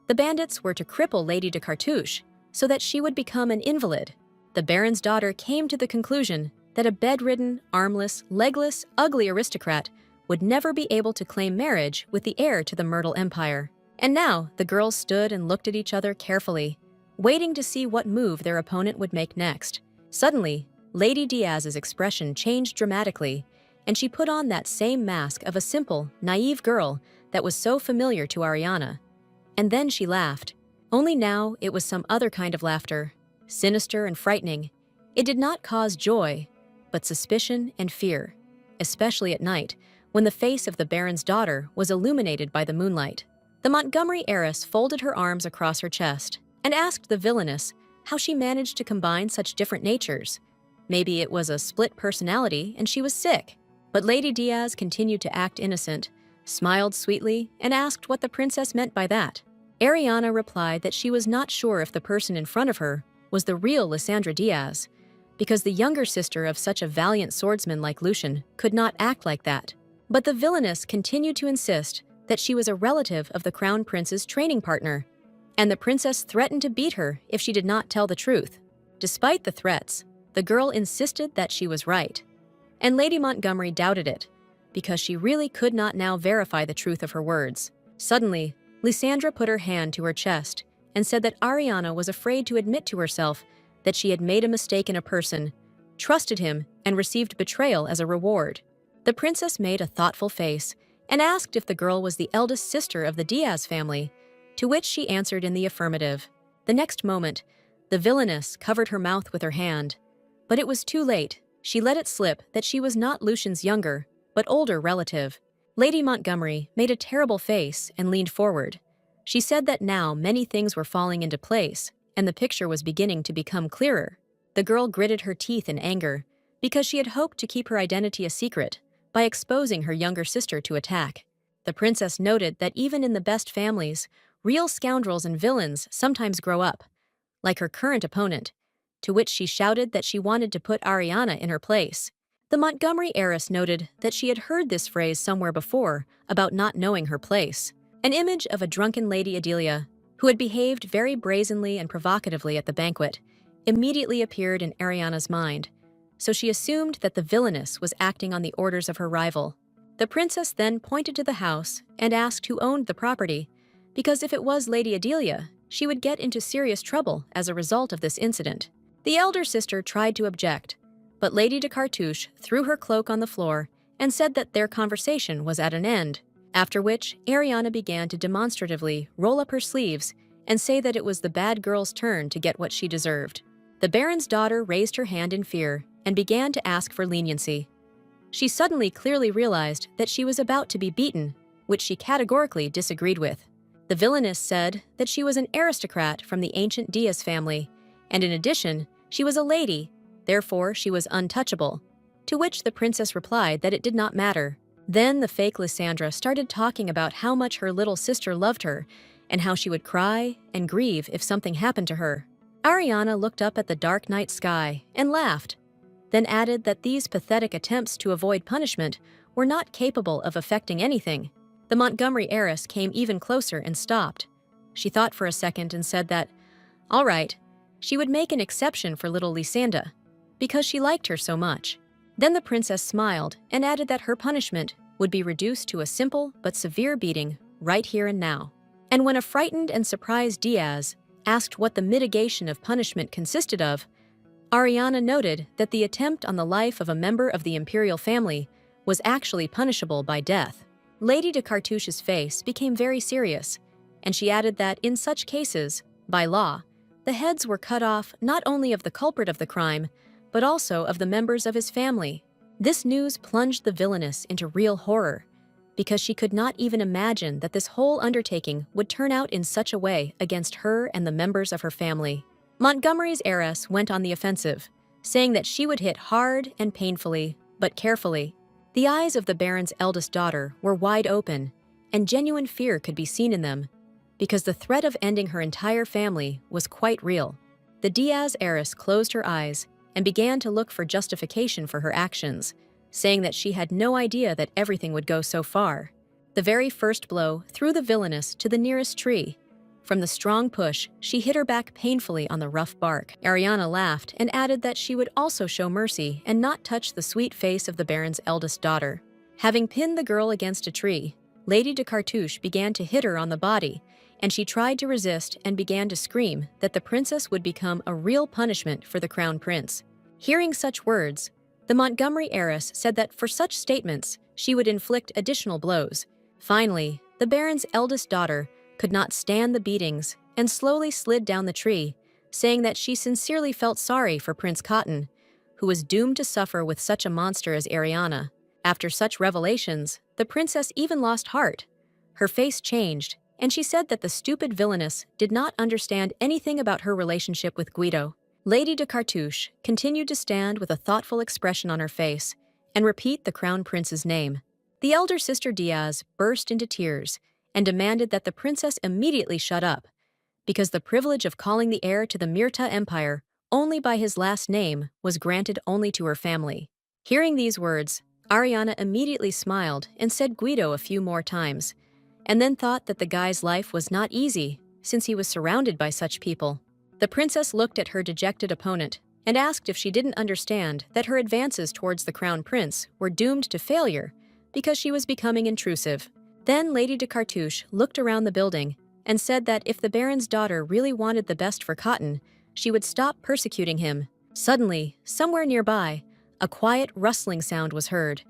the bandits were to cripple Lady de Cartouche so that she would become an invalid. The baron's daughter came to the conclusion that a bedridden, armless, legless, ugly aristocrat would never be able to claim marriage with the heir to the Myrtle Empire. And now the girls stood and looked at each other carefully, waiting to see what move their opponent would make next. Suddenly, Lady Diaz's expression changed dramatically, and she put on that same mask of a simple, naive girl that was so familiar to Ariana. And then she laughed. Only now it was some other kind of laughter, sinister and frightening. It did not cause joy, but suspicion and fear, especially at night, when the face of the baron's daughter was illuminated by the moonlight. The Montgomery heiress folded her arms across her chest and asked the villainess how she managed to combine such different natures. Maybe it was a split personality and she was sick. But Lady Diaz continued to act innocent, smiled sweetly, and asked what the princess meant by that. Ariana replied that she was not sure if the person in front of her was the real Lysandra Diaz, because the younger sister of such a valiant swordsman like Lucian could not act like that. But the villainess continued to insist that she was a relative of the crown prince's training partner, and the princess threatened to beat her if she did not tell the truth. Despite the threats, the girl insisted that she was right. And Lady Montgomery doubted it, because she really could not now verify the truth of her words. Suddenly, Lysandra put her hand to her chest and said that Ariana was afraid to admit to herself that she had made a mistake in a person, trusted him, and received betrayal as a reward. The princess made a thoughtful face and asked if the girl was the eldest sister of the Diaz family, to which she answered in the affirmative. The next moment, the villainess covered her mouth with her hand, but it was too late. She let it slip that she was not Lucian's younger, but older relative. Lady Montgomery made a terrible face and leaned forward. She said that now many things were falling into place, and the picture was beginning to become clearer. The girl gritted her teeth in anger, because she had hoped to keep her identity a secret by exposing her younger sister to attack. The princess noted that even in the best families, real scoundrels and villains sometimes grow up, like her current opponent, to which she shouted that she wanted to put Ariana in her place. The Montgomery heiress noted that she had heard this phrase somewhere before about not knowing her place. An image of a drunken Lady Adelia, who had behaved very brazenly and provocatively at the banquet, immediately appeared in Ariana's mind, so she assumed that the villainess was acting on the orders of her rival. The princess then pointed to the house and asked who owned the property, because if it was Lady Adelia, she would get into serious trouble as a result of this incident. The elder sister tried to object, but Lady de Cartouche threw her cloak on the floor and said that their conversation was at an end, after which Ariana began to demonstratively roll up her sleeves and say that it was the bad girl's turn to get what she deserved. The Baron's daughter raised her hand in fear and began to ask for leniency. She suddenly clearly realized that she was about to be beaten, which she categorically disagreed with. The villainess said that she was an aristocrat from the ancient Diaz family, and in addition, she was a lady, therefore she was untouchable, to which the princess replied that it did not matter. Then the fake Lysandra started talking about how much her little sister loved her and how she would cry and grieve if something happened to her. Ariana looked up at the dark night sky and laughed, then added that these pathetic attempts to avoid punishment were not capable of affecting anything. The Montgomery heiress came even closer and stopped. She thought for a second and said that, all right, she would make an exception for little Lysandra, because she liked her so much. Then the princess smiled and added that her punishment would be reduced to a simple but severe beating right here and now. And when a frightened and surprised Diaz asked what the mitigation of punishment consisted of, Ariana noted that the attempt on the life of a member of the imperial family was actually punishable by death. Lady de Cartouche's face became very serious, and she added that in such cases, by law, the heads were cut off not only of the culprit of the crime, but also of the members of his family. This news plunged the villainess into real horror, because she could not even imagine that this whole undertaking would turn out in such a way against her and the members of her family. Montgomery's heiress went on the offensive, saying that she would hit hard and painfully, but carefully. The eyes of the Baron's eldest daughter were wide open, and genuine fear could be seen in them, because the threat of ending her entire family was quite real. The Diaz heiress closed her eyes and began to look for justification for her actions, saying that she had no idea that everything would go so far. The very first blow threw the villainess to the nearest tree. From the strong push, she hit her back painfully on the rough bark. Ariana laughed and added that she would also show mercy and not touch the sweet face of the Baron's eldest daughter. Having pinned the girl against a tree, Lady de Cartouche began to hit her on the body, and she tried to resist and began to scream that the princess would become a real punishment for the crown prince. Hearing such words, the Montgomery heiress said that for such statements, she would inflict additional blows. Finally, the Baron's eldest daughter could not stand the beatings and slowly slid down the tree, saying that she sincerely felt sorry for Prince Cotton, who was doomed to suffer with such a monster as Ariana. After such revelations, the princess even lost heart. Her face changed, and she said that the stupid villainess did not understand anything about her relationship with Guido. Lady de Cartouche continued to stand with a thoughtful expression on her face and repeat the crown prince's name. The elder sister Diaz burst into tears and demanded that the princess immediately shut up, because the privilege of calling the heir to the Myrta Empire only by his last name was granted only to her family. Hearing these words, Ariana immediately smiled and said Guido a few more times, and then thought that the guy's life was not easy since he was surrounded by such people. The princess looked at her dejected opponent and asked if she didn't understand that her advances towards the crown prince were doomed to failure because she was becoming intrusive. Then Lady de Cartouche looked around the building and said that if the Baron's daughter really wanted the best for Cotton, she would stop persecuting him. Suddenly, somewhere nearby, a quiet rustling sound was heard,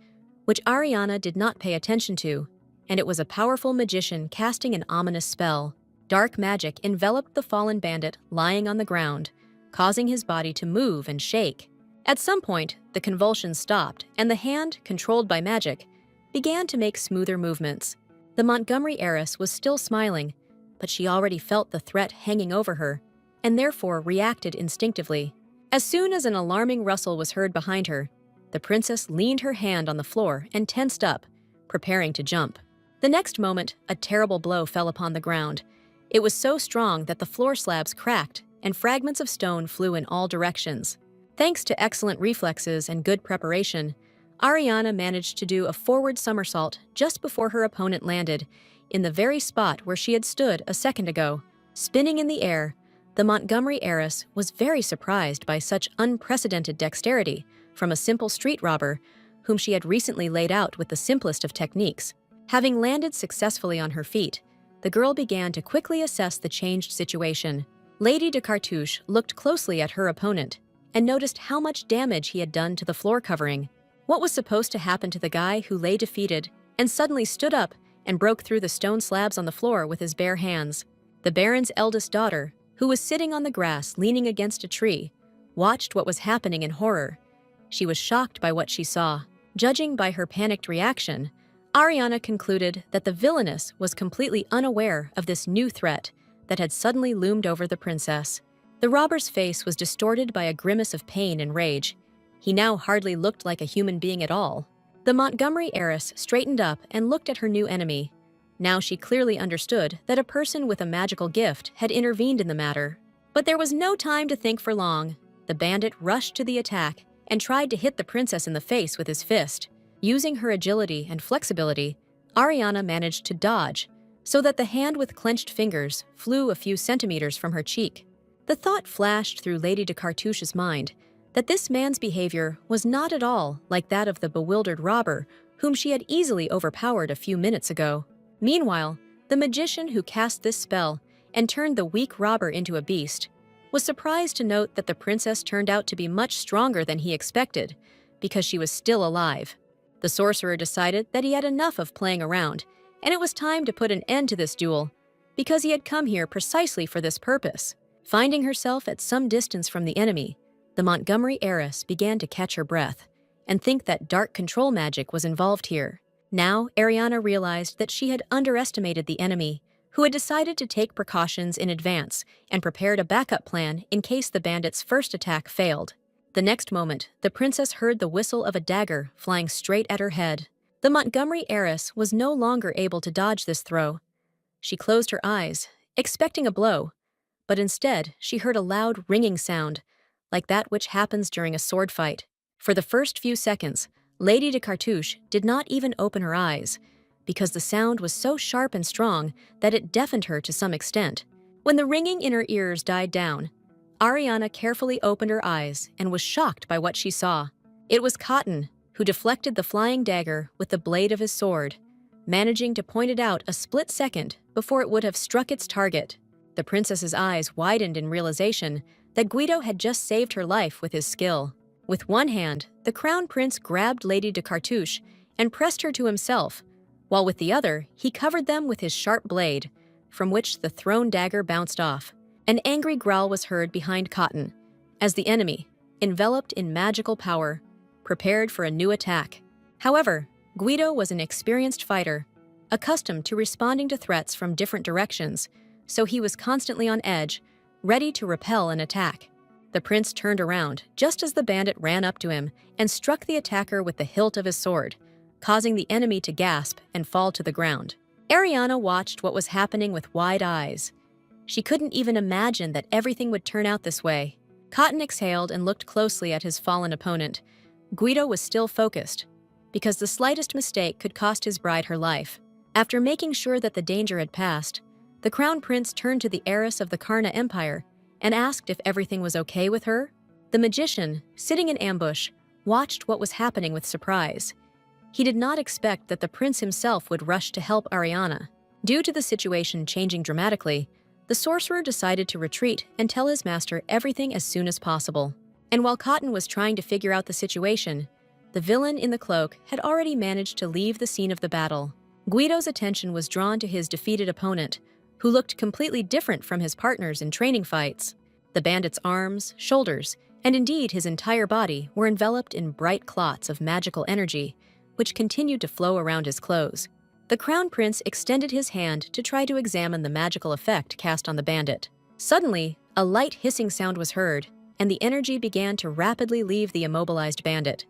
which Ariana did not pay attention to, and it was a powerful magician casting an ominous spell. Dark magic enveloped the fallen bandit lying on the ground, causing his body to move and shake. At some point, the convulsions stopped, and the hand, controlled by magic, began to make smoother movements. The Montgomery heiress was still smiling, but she already felt the threat hanging over her, and therefore reacted instinctively. As soon as an alarming rustle was heard behind her, the princess leaned her hand on the floor and tensed up, preparing to jump. The next moment, a terrible blow fell upon the ground. It was so strong that the floor slabs cracked and fragments of stone flew in all directions. Thanks to excellent reflexes and good preparation, Ariana managed to do a forward somersault just before her opponent landed, in the very spot where she had stood a second ago. Spinning in the air, the Montgomery heiress was very surprised by such unprecedented dexterity from a simple street robber whom she had recently laid out with the simplest of techniques. Having landed successfully on her feet, the girl began to quickly assess the changed situation. Lady de Cartouche looked closely at her opponent and noticed how much damage he had done to the floor covering. What was supposed to happen to the guy who lay defeated and suddenly stood up and broke through the stone slabs on the floor with his bare hands? The Baron's eldest daughter, who was sitting on the grass leaning against a tree, watched what was happening in horror. She was shocked by what she saw. Judging by her panicked reaction, Ariana concluded that the villainess was completely unaware of this new threat that had suddenly loomed over the princess. The robber's face was distorted by a grimace of pain and rage. He now hardly looked like a human being at all. The Montgomery heiress straightened up and looked at her new enemy. Now she clearly understood that a person with a magical gift had intervened in the matter. But there was no time to think for long. The bandit rushed to the attack and tried to hit the princess in the face with his fist. Using her agility and flexibility, Ariana managed to dodge, so that the hand with clenched fingers flew a few centimeters from her cheek. The thought flashed through Lady de Cartouche's mind that this man's behavior was not at all like that of the bewildered robber whom she had easily overpowered a few minutes ago. Meanwhile, the magician who cast this spell and turned the weak robber into a beast was surprised to note that the princess turned out to be much stronger than he expected, because she was still alive. The sorcerer decided that he had enough of playing around, and it was time to put an end to this duel, because he had come here precisely for this purpose. Finding herself at some distance from the enemy, the Montgomery heiress began to catch her breath and think that dark control magic was involved here. Now, Ariana realized that she had underestimated the enemy, who had decided to take precautions in advance and prepared a backup plan in case the bandits' first attack failed. The next moment, the princess heard the whistle of a dagger flying straight at her head. The Montgomery heiress was no longer able to dodge this throw. She closed her eyes, expecting a blow, but instead she heard a loud ringing sound, like that which happens during a sword fight. For the first few seconds, Lady de Cartouche did not even open her eyes, because the sound was so sharp and strong that it deafened her to some extent. When the ringing in her ears died down, Ariana carefully opened her eyes and was shocked by what she saw. It was Cotton, who deflected the flying dagger with the blade of his sword, managing to point it out a split second before it would have struck its target. The princess's eyes widened in realization that Guido had just saved her life with his skill. With one hand, the crown prince grabbed Lady de Cartouche and pressed her to himself, while with the other, he covered them with his sharp blade, from which the thrown dagger bounced off. An angry growl was heard behind Cotton, as the enemy, enveloped in magical power, prepared for a new attack. However, Guido was an experienced fighter, accustomed to responding to threats from different directions, so he was constantly on edge, ready to repel an attack. The prince turned around just as the bandit ran up to him and struck the attacker with the hilt of his sword, causing the enemy to gasp and fall to the ground. Ariana watched what was happening with wide eyes. She couldn't even imagine that everything would turn out this way. Cotton exhaled and looked closely at his fallen opponent. Guido was still focused, because the slightest mistake could cost his bride her life. After making sure that the danger had passed, the crown prince turned to the heiress of the Karna Empire and asked if everything was okay with her. The magician, sitting in ambush, watched what was happening with surprise. He did not expect that the prince himself would rush to help Ariana. Due to the situation changing dramatically, the sorcerer decided to retreat and tell his master everything as soon as possible. And while Cotton was trying to figure out the situation, the villain in the cloak had already managed to leave the scene of the battle. Guido's attention was drawn to his defeated opponent, who looked completely different from his partners in training fights. The bandit's arms, shoulders, and indeed his entire body were enveloped in bright clots of magical energy, which continued to flow around his clothes. The crown prince extended his hand to try to examine the magical effect cast on the bandit. Suddenly, a light hissing sound was heard, and the energy began to rapidly leave the immobilized bandit.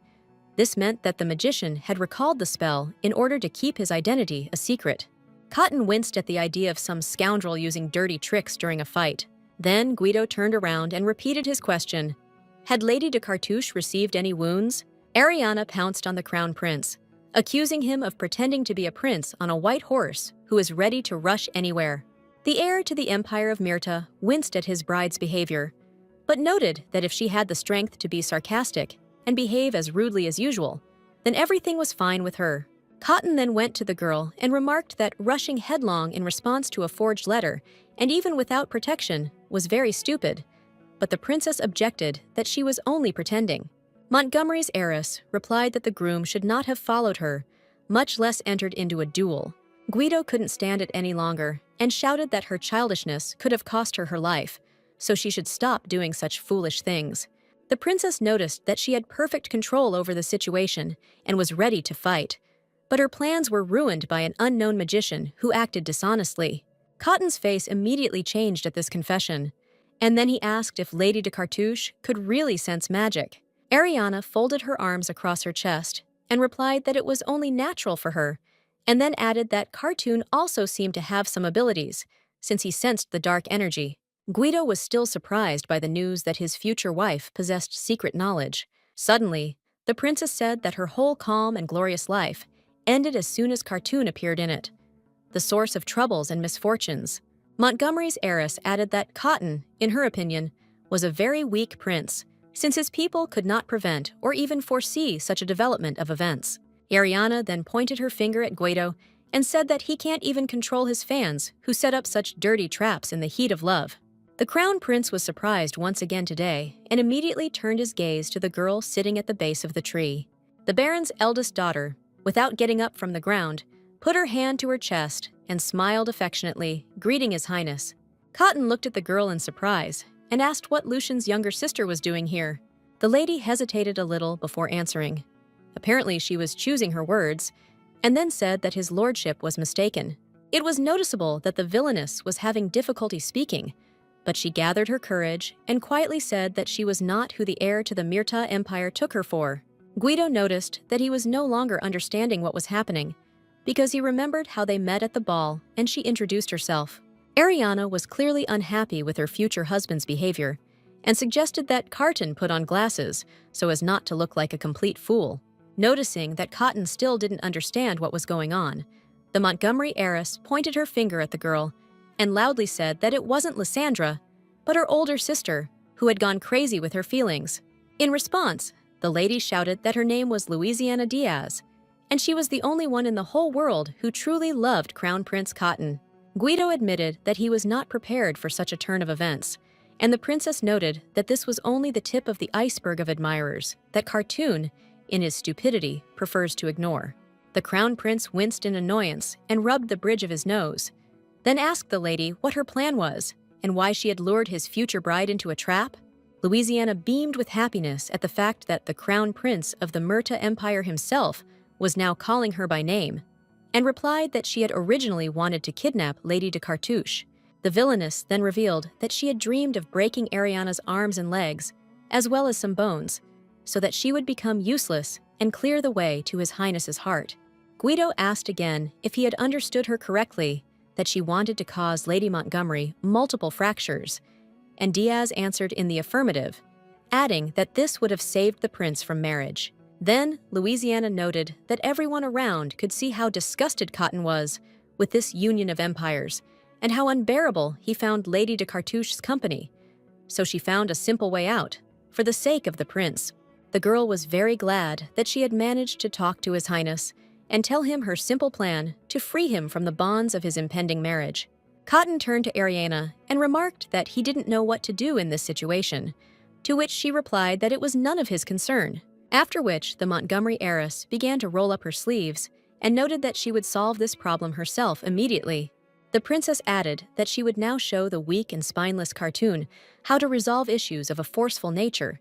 This meant that the magician had recalled the spell in order to keep his identity a secret. Cotton winced at the idea of some scoundrel using dirty tricks during a fight. Then Guido turned around and repeated his question. Had Lady de Cartouche received any wounds? Ariana pounced on the crown prince, accusing him of pretending to be a prince on a white horse who is ready to rush anywhere. The heir to the Empire of Myrta winced at his bride's behavior, but noted that if she had the strength to be sarcastic and behave as rudely as usual, then everything was fine with her. Cotton then went to the girl and remarked that rushing headlong in response to a forged letter, and even without protection, was very stupid, but the princess objected that she was only pretending. Montgomery's heiress replied that the groom should not have followed her, much less entered into a duel. Guido couldn't stand it any longer and shouted that her childishness could have cost her her life, so she should stop doing such foolish things. The princess noticed that she had perfect control over the situation and was ready to fight, but her plans were ruined by an unknown magician who acted dishonestly. Cotton's face immediately changed at this confession, and then he asked if Lady de Cartouche could really sense magic. Ariana folded her arms across her chest and replied that it was only natural for her, and then added that Cartoon also seemed to have some abilities, since he sensed the dark energy. Guido was still surprised by the news that his future wife possessed secret knowledge. Suddenly, the princess said that her whole calm and glorious life ended as soon as Cartoon appeared in it, the source of troubles and misfortunes. Montgomery's heiress added that Cotton, in her opinion, was a very weak prince, since his people could not prevent or even foresee such a development of events. Ariana then pointed her finger at Guido and said that he can't even control his fans who set up such dirty traps in the heat of love. The crown prince was surprised once again today and immediately turned his gaze to the girl sitting at the base of the tree. The baron's eldest daughter, without getting up from the ground, put her hand to her chest and smiled affectionately, greeting His Highness. Cotton looked at the girl in surprise and asked what Lucian's younger sister was doing here. The lady hesitated a little before answering. Apparently she was choosing her words, and then said that his lordship was mistaken. It was noticeable that the villainess was having difficulty speaking, but she gathered her courage and quietly said that she was not who the heir to the Myrta Empire took her for. Guido noticed that he was no longer understanding what was happening, because he remembered how they met at the ball and she introduced herself. Ariana was clearly unhappy with her future husband's behavior and suggested that Carton put on glasses so as not to look like a complete fool. Noticing that Cotton still didn't understand what was going on, the Montgomery heiress pointed her finger at the girl and loudly said that it wasn't Lysandra, but her older sister, who had gone crazy with her feelings. In response, the lady shouted that her name was Louisiana Diaz, and she was the only one in the whole world who truly loved Crown Prince Cotton. Guido admitted that he was not prepared for such a turn of events, and the princess noted that this was only the tip of the iceberg of admirers that Cartoon, in his stupidity, prefers to ignore. The crown prince winced in annoyance and rubbed the bridge of his nose, then asked the lady what her plan was and why she had lured his future bride into a trap. Louisiana beamed with happiness at the fact that the crown prince of the Myrta Empire himself was now calling her by name, and replied that she had originally wanted to kidnap Lady de Cartouche. The villainess then revealed that she had dreamed of breaking Ariana's arms and legs, as well as some bones, so that she would become useless and clear the way to His Highness's heart. Guido asked again if he had understood her correctly, that she wanted to cause Lady Montgomery multiple fractures, and Diaz answered in the affirmative, adding that this would have saved the prince from marriage. Then, Louisiana noted that everyone around could see how disgusted Cotton was with this union of empires, and how unbearable he found Lady de Cartouche's company. So she found a simple way out, for the sake of the prince. The girl was very glad that she had managed to talk to His Highness and tell him her simple plan to free him from the bonds of his impending marriage. Cotton turned to Ariana and remarked that he didn't know what to do in this situation, to which she replied that it was none of his concern. After which, the Montgomery heiress began to roll up her sleeves and noted that she would solve this problem herself immediately. The princess added that she would now show the weak and spineless Cartoon how to resolve issues of a forceful nature,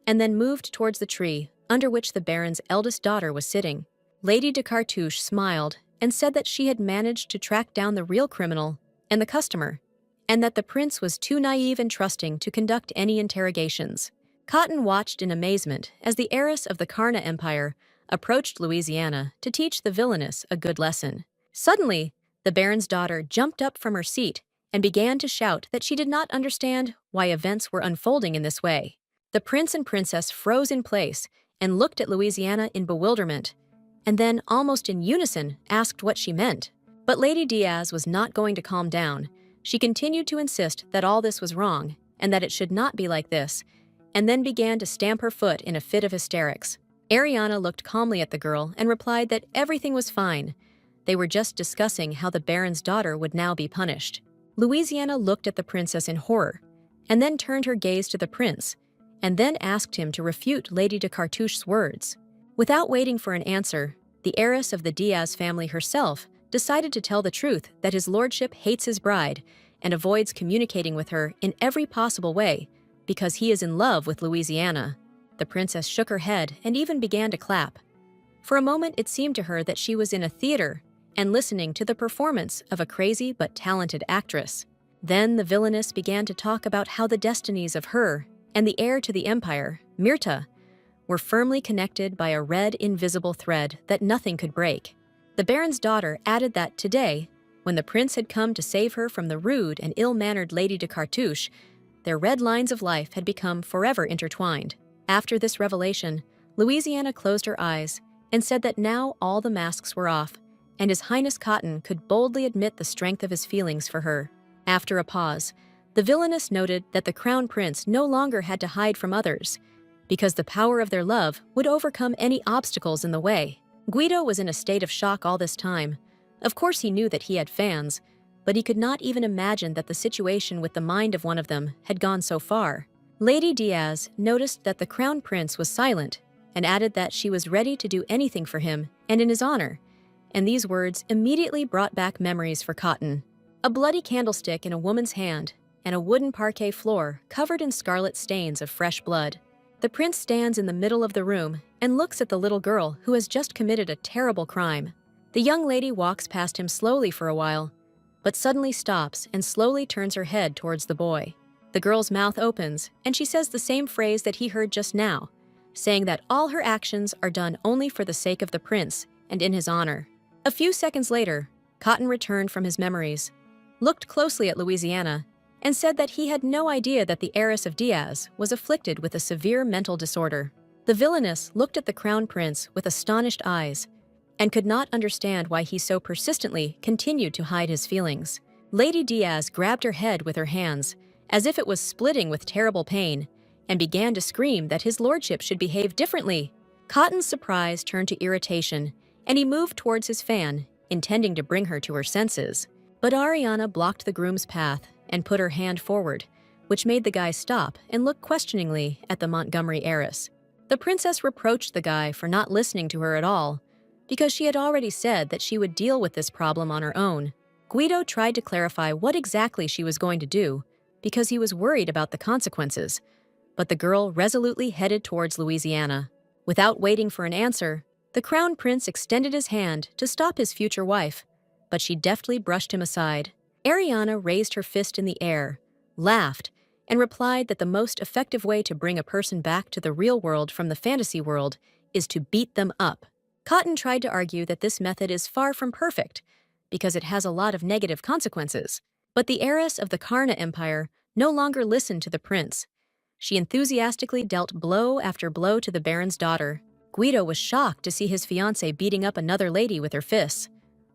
and then moved towards the tree under which the baron's eldest daughter was sitting. Lady de Cartouche smiled and said that she had managed to track down the real criminal and the customer, and that the prince was too naive and trusting to conduct any interrogations. Cotton watched in amazement as the heiress of the Karna Empire approached Louisiana to teach the villainess a good lesson. Suddenly, the Baron's daughter jumped up from her seat and began to shout that she did not understand why events were unfolding in this way. The prince and princess froze in place and looked at Louisiana in bewilderment, and then, almost in unison, asked what she meant. But Lady Diaz was not going to calm down. She continued to insist that all this was wrong and that it should not be like this, and then began to stamp her foot in a fit of hysterics. Ariana looked calmly at the girl and replied that everything was fine. They were just discussing how the Baron's daughter would now be punished. Louisiana looked at the princess in horror, and then turned her gaze to the prince, and then asked him to refute Lady de Cartouche's words. Without waiting for an answer, the heiress of the Diaz family herself decided to tell the truth that his lordship hates his bride and avoids communicating with her in every possible way because he is in love with Louisiana. The princess shook her head and even began to clap. For a moment it seemed to her that she was in a theater and listening to the performance of a crazy but talented actress. Then the villainess began to talk about how the destinies of her and the heir to the empire, Myrta, were firmly connected by a red invisible thread that nothing could break. The Baron's daughter added that today, when the prince had come to save her from the rude and ill-mannered Lady de Cartouche, their red lines of life had become forever intertwined. After this revelation, Louisiana closed her eyes and said that now all the masks were off, and His Highness Cotton could boldly admit the strength of his feelings for her. After a pause, the villainess noted that the crown prince no longer had to hide from others, because the power of their love would overcome any obstacles in the way. Guido was in a state of shock all this time. Of course he knew that he had fans, but he could not even imagine that the situation with the mind of one of them had gone so far. Lady Diaz noticed that the crown prince was silent and added that she was ready to do anything for him and in his honor, and these words immediately brought back memories for Cotton. A bloody candlestick in a woman's hand and a wooden parquet floor covered in scarlet stains of fresh blood. The prince stands in the middle of the room and looks at the little girl who has just committed a terrible crime. The young lady walks past him slowly for a while, but suddenly stops and slowly turns her head towards the boy. The girl's mouth opens, and she says the same phrase that he heard just now, saying that all her actions are done only for the sake of the prince and in his honor. A few seconds later, Cotton returned from his memories, looked closely at Louisiana, and said that he had no idea that the heiress of Diaz was afflicted with a severe mental disorder. The villainess looked at the crown prince with astonished eyes and could not understand why he so persistently continued to hide his feelings. Lady Diaz grabbed her head with her hands, as if it was splitting with terrible pain, and began to scream that his lordship should behave differently. Cotton's surprise turned to irritation, and he moved towards his fan, intending to bring her to her senses. But Ariana blocked the groom's path and put her hand forward, which made the guy stop and look questioningly at the Montgomery heiress. The princess reproached the guy for not listening to her at all, because she had already said that she would deal with this problem on her own. Guido tried to clarify what exactly she was going to do, because he was worried about the consequences, but the girl resolutely headed towards Louisiana. Without waiting for an answer, the crown prince extended his hand to stop his future wife, but she deftly brushed him aside. Ariana raised her fist in the air, laughed, and replied that the most effective way to bring a person back to the real world from the fantasy world is to beat them up. Cotton tried to argue that this method is far from perfect, because it has a lot of negative consequences. But the heiress of the Karna Empire no longer listened to the prince. She enthusiastically dealt blow after blow to the Baron's daughter. Guido was shocked to see his fiancée beating up another lady with her fists,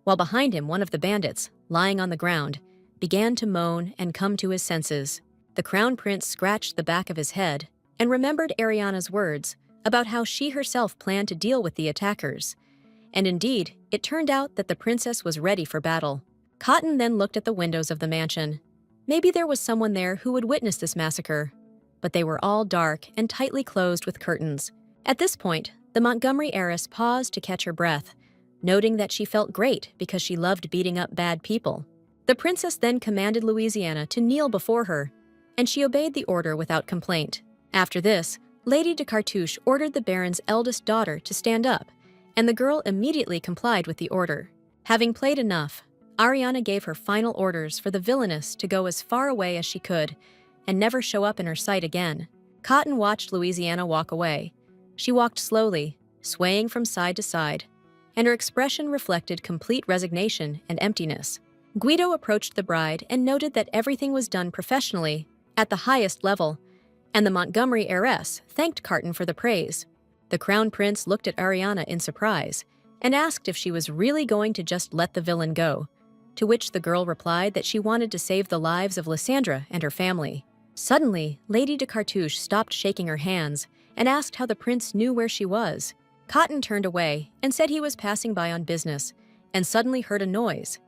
while behind him one of the bandits, lying on the ground, began to moan and come to his senses. The crown prince scratched the back of his head and remembered Ariana's words about how she herself planned to deal with the attackers. And indeed, it turned out that the princess was ready for battle. Cotton then looked at the windows of the mansion. Maybe there was someone there who would witness this massacre, but they were all dark and tightly closed with curtains. At this point, the Montgomery heiress paused to catch her breath, noting that she felt great because she loved beating up bad people. The princess then commanded Louisiana to kneel before her, and she obeyed the order without complaint. After this, Lady de Cartouche ordered the Baron's eldest daughter to stand up, and the girl immediately complied with the order. Having played enough, Ariana gave her final orders for the villainess to go as far away as she could and never show up in her sight again. Cotton watched Louisiana walk away. She walked slowly, swaying from side to side, and her expression reflected complete resignation and emptiness. Guido approached the bride and noted that everything was done professionally, at the highest level, and the Montgomery heiress thanked Carton for the praise. The crown prince looked at Ariana in surprise and asked if she was really going to just let the villain go, to which the girl replied that she wanted to save the lives of Lysandra and her family. Suddenly, Lady de Cartouche stopped shaking her hands and asked how the prince knew where she was. Cotton turned away and said he was passing by on business and suddenly heard a noise.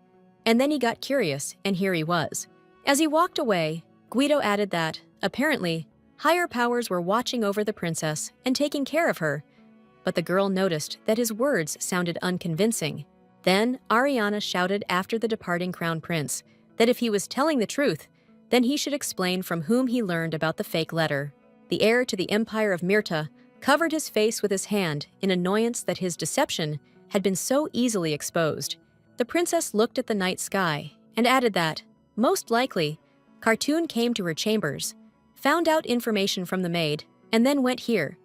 And then he got curious, and here he was. As he walked away, Guido added that, apparently, higher powers were watching over the princess and taking care of her, but the girl noticed that his words sounded unconvincing. Then Ariana shouted after the departing crown prince that if he was telling the truth, then he should explain from whom he learned about the fake letter. The heir to the Empire of Myrta covered his face with his hand in annoyance that his deception had been so easily exposed. The princess looked at the night sky and added that, most likely, Cartoon came to her chambers, found out information from the maid, and then went here,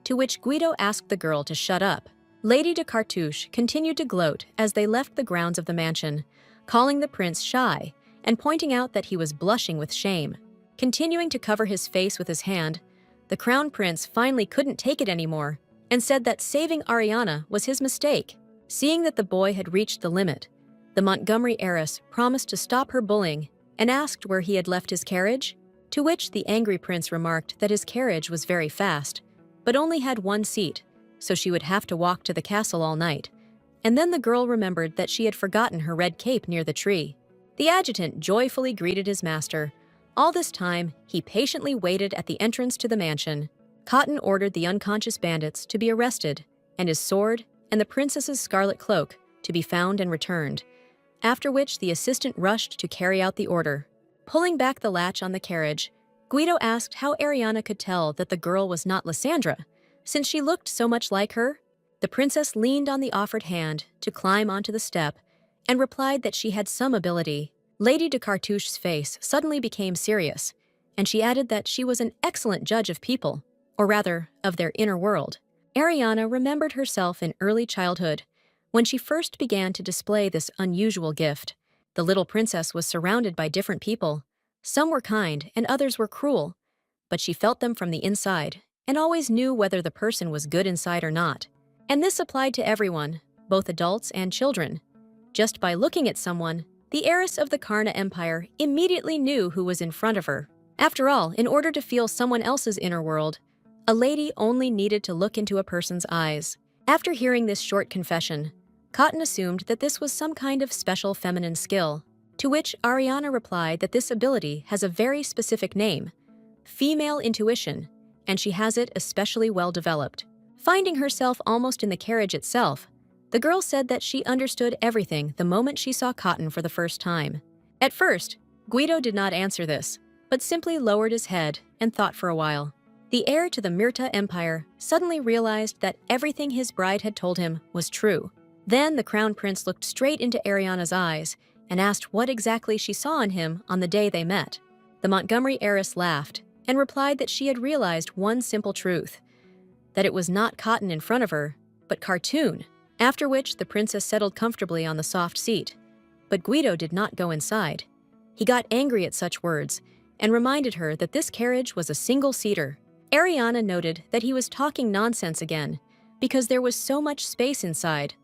to which Guido asked the girl to shut up. Lady de Cartouche continued to gloat as they left the grounds of the mansion, calling the prince shy and pointing out that he was blushing with shame. Continuing to cover his face with his hand, the crown prince finally couldn't take it anymore and said that saving Ariana was his mistake. Seeing that the boy had reached the limit, the Montgomery heiress promised to stop her bullying and asked where he had left his carriage, to which the angry prince remarked that his carriage was very fast, but only had one seat, so she would have to walk to the castle all night. And then the girl remembered that she had forgotten her red cape near the tree. The adjutant joyfully greeted his master. All this time, he patiently waited at the entrance to the mansion. Cotton ordered the unconscious bandits to be arrested, and his sword and the princess's scarlet cloak to be found and returned, after which the assistant rushed to carry out the order. Pulling back the latch on the carriage, Guido asked how Ariana could tell that the girl was not Lysandra, since she looked so much like her. The princess leaned on the offered hand to climb onto the step and replied that she had some ability. Lady de Cartouche's face suddenly became serious, and she added that she was an excellent judge of people, or rather, of their inner world. Ariana remembered herself in early childhood, when she first began to display this unusual gift. The little princess was surrounded by different people. Some were kind and others were cruel, but she felt them from the inside and always knew whether the person was good inside or not. And this applied to everyone, both adults and children. Just by looking at someone, the heiress of the Karna Empire immediately knew who was in front of her. After all, in order to feel someone else's inner world, a lady only needed to look into a person's eyes. After hearing this short confession, Cotton assumed that this was some kind of special feminine skill, to which Ariana replied that this ability has a very specific name, female intuition, and she has it especially well developed. Finding herself almost in the carriage itself, the girl said that she understood everything the moment she saw Cotton for the first time. At first, Guido did not answer this, but simply lowered his head and thought for a while. The heir to the Myrta Empire suddenly realized that everything his bride had told him was true. Then the crown prince looked straight into Ariana's eyes and asked what exactly she saw in him on the day they met. The Montgomery heiress laughed and replied that she had realized one simple truth, that it was not Cotton in front of her, but Cartoon, after which the princess settled comfortably on the soft seat. But Guido did not go inside. He got angry at such words and reminded her that this carriage was a single-seater. Ariana noted that he was talking nonsense again because there was so much space inside,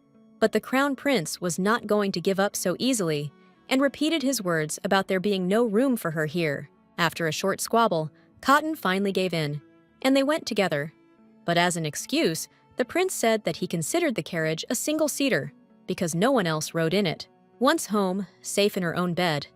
but the crown prince was not going to give up so easily and repeated his words about there being no room for her here. After a short squabble, Cotton finally gave in, and they went together. But as an excuse, the prince said that he considered the carriage a single-seater because no one else rode in it. Once home, safe in her own bed,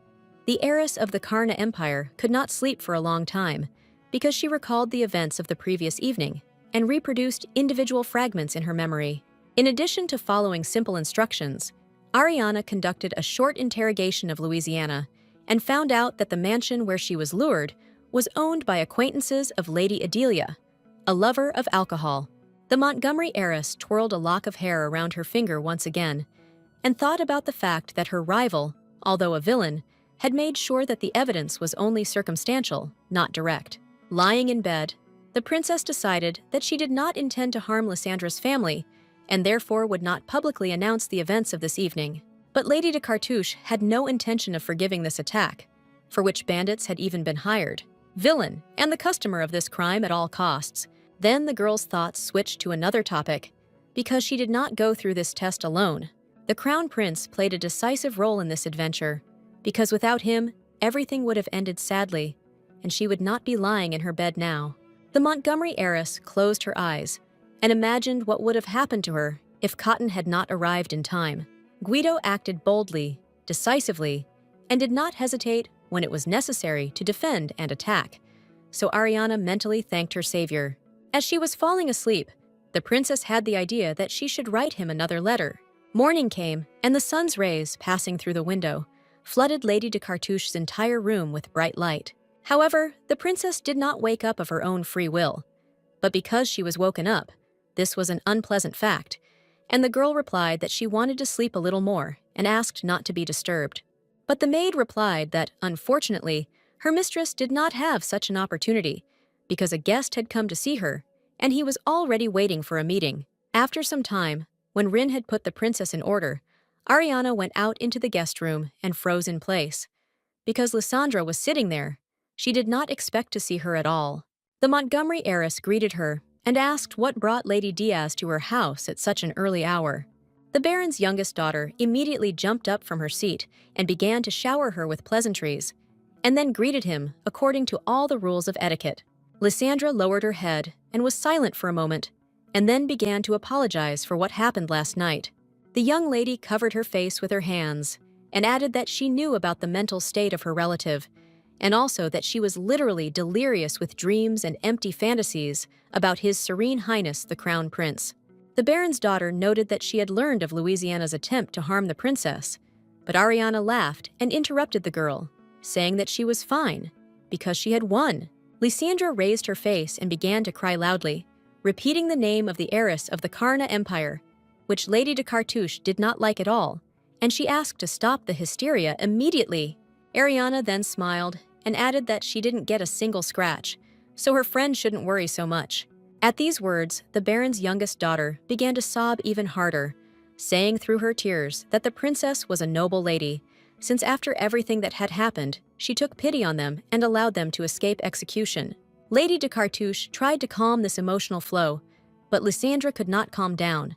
the heiress of the Karna Empire could not sleep for a long time because she recalled the events of the previous evening and reproduced individual fragments in her memory. In addition to following simple instructions, Ariana conducted a short interrogation of Louisiana and found out that the mansion where she was lured was owned by acquaintances of Lady Adelia, a lover of alcohol. The Montgomery heiress twirled a lock of hair around her finger once again and thought about the fact that her rival, although a villain, had made sure that the evidence was only circumstantial, not direct. Lying in bed, the princess decided that she did not intend to harm Lysandra's family, and therefore would not publicly announce the events of this evening. But Lady de Cartouche had no intention of forgiving this attack, for which bandits had even been hired, villain, and the customer of this crime at all costs. Then the girl's thoughts switched to another topic, because she did not go through this test alone. The Crown Prince played a decisive role in this adventure, because without him, everything would have ended sadly, and she would not be lying in her bed now. The Montgomery heiress closed her eyes and imagined what would have happened to her if Cotton had not arrived in time. Guido acted boldly, decisively, and did not hesitate when it was necessary to defend and attack, so Ariana mentally thanked her savior. As she was falling asleep, the princess had the idea that she should write him another letter. Morning came, and the sun's rays, passing through the window, flooded Lady de Cartouche's entire room with bright light. However, the princess did not wake up of her own free will, but because she was woken up, this was an unpleasant fact, and the girl replied that she wanted to sleep a little more and asked not to be disturbed. But the maid replied that, unfortunately, her mistress did not have such an opportunity, because a guest had come to see her, and he was already waiting for a meeting. After some time, when Rin had put the princess in order, Ariana went out into the guest room and froze in place. Because Lysandra was sitting there, she did not expect to see her at all. The Montgomery heiress greeted her and asked what brought Lady Diaz to her house at such an early hour. The Baron's youngest daughter immediately jumped up from her seat and began to shower her with pleasantries, and then greeted him according to all the rules of etiquette. Lysandra lowered her head and was silent for a moment, and then began to apologize for what happened last night. The young lady covered her face with her hands and added that she knew about the mental state of her relative, and also that she was literally delirious with dreams and empty fantasies about His Serene Highness the Crown Prince. The Baron's daughter noted that she had learned of Louisiana's attempt to harm the princess, but Ariana laughed and interrupted the girl, saying that she was fine, because she had won. Lysandra raised her face and began to cry loudly, repeating the name of the heiress of the Karna Empire, which Lady de Cartouche did not like at all, and she asked to stop the hysteria immediately. Ariana then smiled and added that she didn't get a single scratch, so her friend shouldn't worry so much. At these words, the Baron's youngest daughter began to sob even harder, saying through her tears that the princess was a noble lady, since after everything that had happened, she took pity on them and allowed them to escape execution. Lady de Cartouche tried to calm this emotional flow, but Lysandra could not calm down,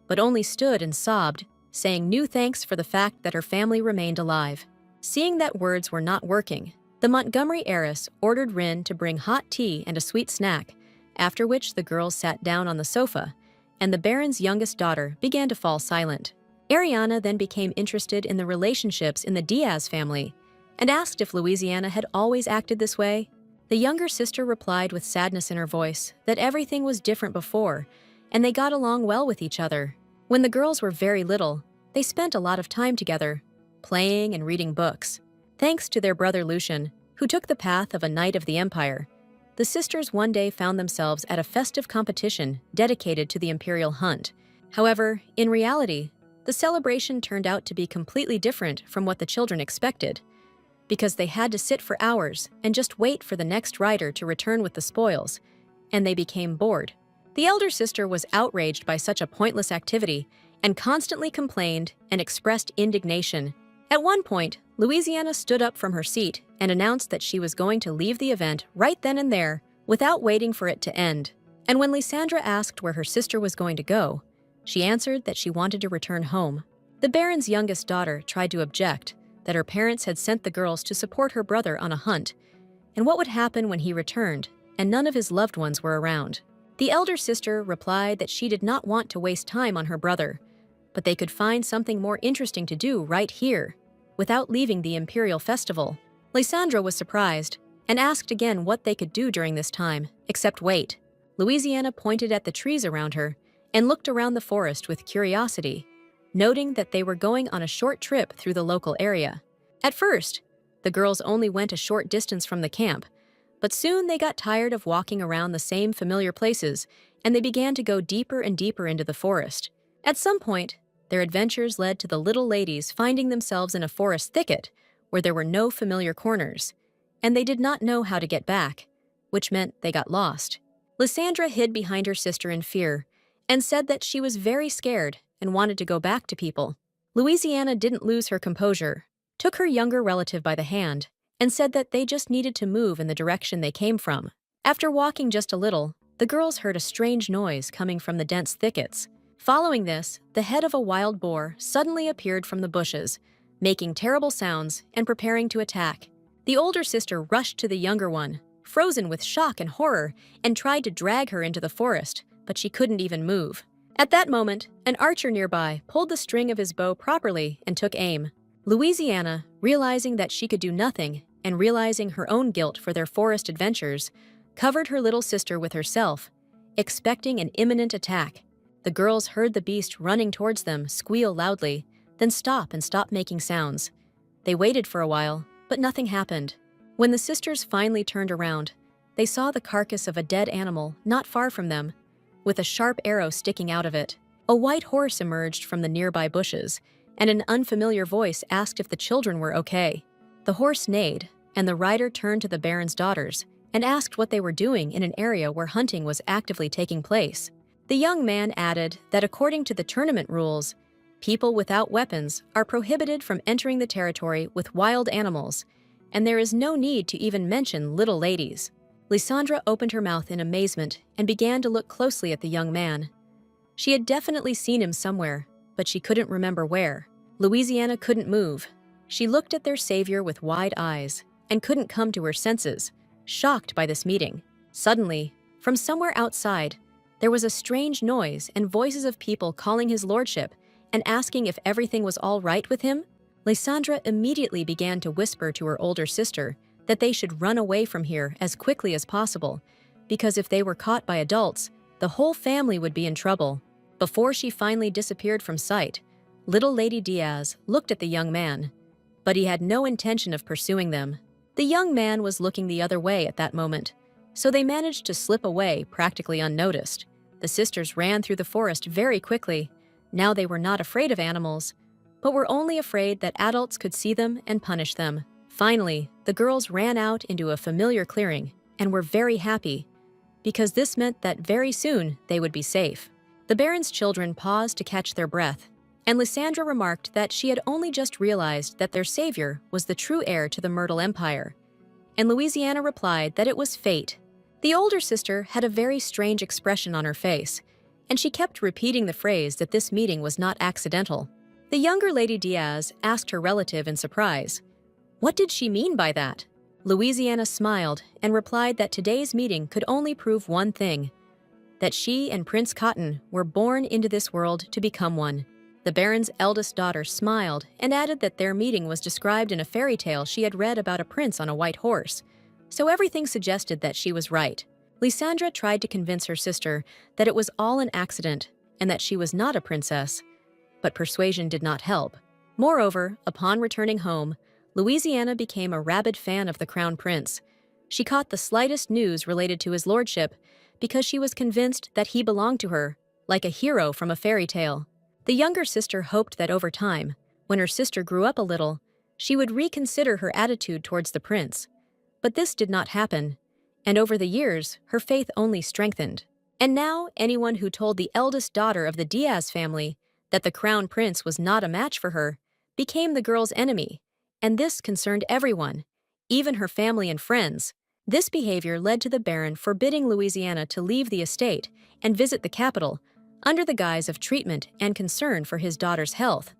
but only stood and sobbed, saying new thanks for the fact that her family remained alive. Seeing that words were not working, the Montgomery heiress ordered Rin to bring hot tea and a sweet snack, after which the girls sat down on the sofa, and the Baron's youngest daughter began to fall silent. Ariana then became interested in the relationships in the Diaz family, and asked if Louisiana had always acted this way. The younger sister replied with sadness in her voice that everything was different before, and they got along well with each other. When the girls were very little, they spent a lot of time together, playing and reading books. Thanks to their brother Lucian, who took the path of a knight of the Empire, the sisters one day found themselves at a festive competition dedicated to the imperial hunt. However, in reality, the celebration turned out to be completely different from what the children expected, because they had to sit for hours and just wait for the next rider to return with the spoils, and they became bored. The elder sister was outraged by such a pointless activity and constantly complained and expressed indignation. At one point, Louisiana stood up from her seat and announced that she was going to leave the event right then and there without waiting for it to end. And when Lysandra asked where her sister was going to go, she answered that she wanted to return home. The Baron's youngest daughter tried to object that her parents had sent the girls to support her brother on a hunt, and what would happen when he returned and none of his loved ones were around. The elder sister replied that she did not want to waste time on her brother, but they could find something more interesting to do right here, without leaving the imperial festival. Lysandra was surprised and asked again what they could do during this time, except wait. Louisiana pointed at the trees around her and looked around the forest with curiosity, noting that they were going on a short trip through the local area. At first, the girls only went a short distance from the camp, but soon they got tired of walking around the same familiar places, and they began to go deeper and deeper into the forest. At some point, their adventures led to the little ladies finding themselves in a forest thicket where there were no familiar corners, and they did not know how to get back, which meant they got lost. Lysandra hid behind her sister in fear and said that she was very scared and wanted to go back to people. Louisiana didn't lose her composure, took her younger relative by the hand, and said that they just needed to move in the direction they came from. After walking just a little, the girls heard a strange noise coming from the dense thickets. Following this, the head of a wild boar suddenly appeared from the bushes, making terrible sounds and preparing to attack. The older sister rushed to the younger one, frozen with shock and horror, and tried to drag her into the forest, but she couldn't even move. At that moment, an archer nearby pulled the string of his bow properly and took aim. Louisiana, realizing that she could do nothing and realizing her own guilt for their forest adventures, covered her little sister with herself, expecting an imminent attack. The girls heard the beast running towards them squeal loudly, then stop making sounds. They waited for a while, but nothing happened. When the sisters finally turned around, they saw the carcass of a dead animal not far from them, with a sharp arrow sticking out of it. A white horse emerged from the nearby bushes, and an unfamiliar voice asked if the children were okay. The horse neighed, and the rider turned to the Baron's daughters and asked what they were doing in an area where hunting was actively taking place. The young man added that according to the tournament rules, people without weapons are prohibited from entering the territory with wild animals, and there is no need to even mention little ladies. Lysandra opened her mouth in amazement and began to look closely at the young man. She had definitely seen him somewhere, but she couldn't remember where. Louisiana couldn't move. She looked at their savior with wide eyes and couldn't come to her senses, shocked by this meeting. Suddenly, from somewhere outside, there was a strange noise and voices of people calling his lordship and asking if everything was all right with him. Lysandra immediately began to whisper to her older sister that they should run away from here as quickly as possible, because if they were caught by adults, the whole family would be in trouble. Before she finally disappeared from sight, little Lady Diaz looked at the young man, but he had no intention of pursuing them. The young man was looking the other way at that moment, so they managed to slip away practically unnoticed. The sisters ran through the forest very quickly. Now they were not afraid of animals, but were only afraid that adults could see them and punish them. Finally, the girls ran out into a familiar clearing and were very happy, because this meant that very soon they would be safe. The Baron's children paused to catch their breath, and Lysandra remarked that she had only just realized that their savior was the true heir to the Myrtle Empire, and Louisiana replied that it was fate. The older sister had a very strange expression on her face, and she kept repeating the phrase that this meeting was not accidental. The younger Lady Diaz asked her relative in surprise, what did she mean by that? Louisiana smiled and replied that today's meeting could only prove one thing, that she and Prince Cotton were born into this world to become one. The Baron's eldest daughter smiled and added that their meeting was described in a fairy tale she had read about a prince on a white horse, so everything suggested that she was right. Lysandra tried to convince her sister that it was all an accident and that she was not a princess, but persuasion did not help. Moreover, upon returning home, Louisiana became a rabid fan of the Crown Prince. She caught the slightest news related to his lordship because she was convinced that he belonged to her, like a hero from a fairy tale. The younger sister hoped that over time, when her sister grew up a little, she would reconsider her attitude towards the prince. But this did not happen, and over the years, her faith only strengthened. And now, anyone who told the eldest daughter of the Diaz family that the Crown Prince was not a match for her became the girl's enemy, and this concerned everyone, even her family and friends. This behavior led to the Baron forbidding Louisiana to leave the estate and visit the capital, under the guise of treatment and concern for his daughter's health.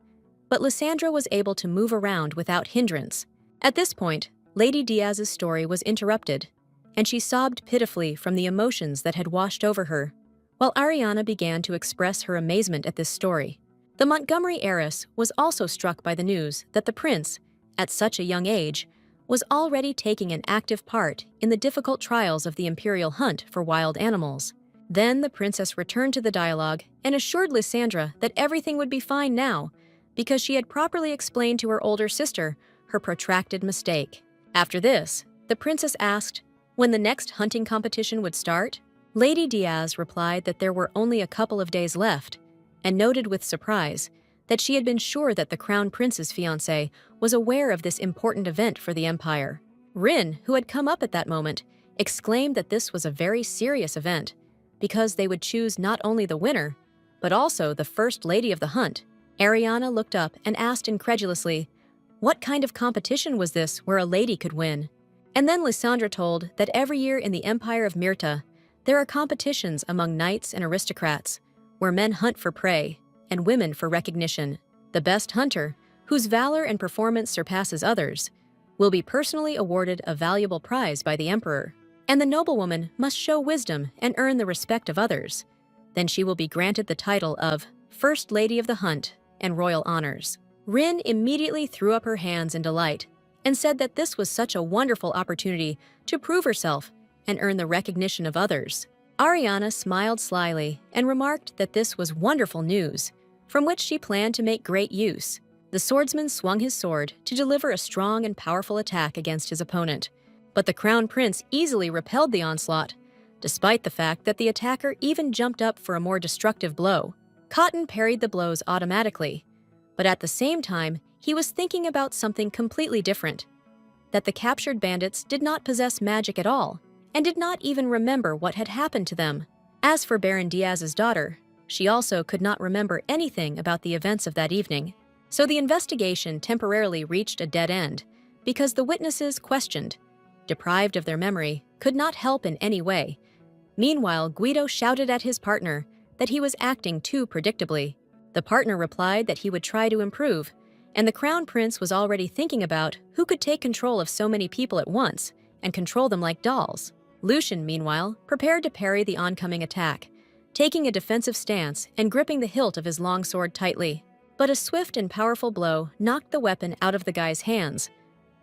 But Lysandra was able to move around without hindrance. At this point, Lady Diaz's story was interrupted, and she sobbed pitifully from the emotions that had washed over her, while Ariana began to express her amazement at this story. The Montgomery heiress was also struck by the news that the prince, at such a young age, was already taking an active part in the difficult trials of the imperial hunt for wild animals. Then the princess returned to the dialogue and assured Lysandra that everything would be fine now, because she had properly explained to her older sister her protracted mistake. After this, the princess asked when the next hunting competition would start. Lady Diaz replied that there were only a couple of days left, and noted with surprise that she had been sure that the Crown Prince's fiancé was aware of this important event for the Empire. Rin, who had come up at that moment, exclaimed that this was a very serious event, because they would choose not only the winner, but also the first lady of the hunt. Ariana looked up and asked incredulously, what kind of competition was this where a lady could win? And then Lysandra told that every year in the Empire of Myrta, there are competitions among knights and aristocrats, where men hunt for prey and women for recognition. The best hunter, whose valor and performance surpasses others, will be personally awarded a valuable prize by the emperor. And the noblewoman must show wisdom and earn the respect of others. Then she will be granted the title of First Lady of the Hunt and royal honors. Rin immediately threw up her hands in delight and said that this was such a wonderful opportunity to prove herself and earn the recognition of others. Ariana smiled slyly and remarked that this was wonderful news, from which she planned to make great use. The swordsman swung his sword to deliver a strong and powerful attack against his opponent, but the crown prince easily repelled the onslaught, despite the fact that the attacker even jumped up for a more destructive blow. Cotton parried the blows automatically, but at the same time, he was thinking about something completely different, that the captured bandits did not possess magic at all, and did not even remember what had happened to them. As for Baron Diaz's daughter, she also could not remember anything about the events of that evening, so the investigation temporarily reached a dead end, because the witnesses questioned, deprived of their memory, could not help in any way. Meanwhile, Guido shouted at his partner that he was acting too predictably. The partner replied that he would try to improve, and the crown prince was already thinking about who could take control of so many people at once and control them like dolls. Lucian, meanwhile, prepared to parry the oncoming attack, taking a defensive stance and gripping the hilt of his long sword tightly. But a swift and powerful blow knocked the weapon out of the guy's hands.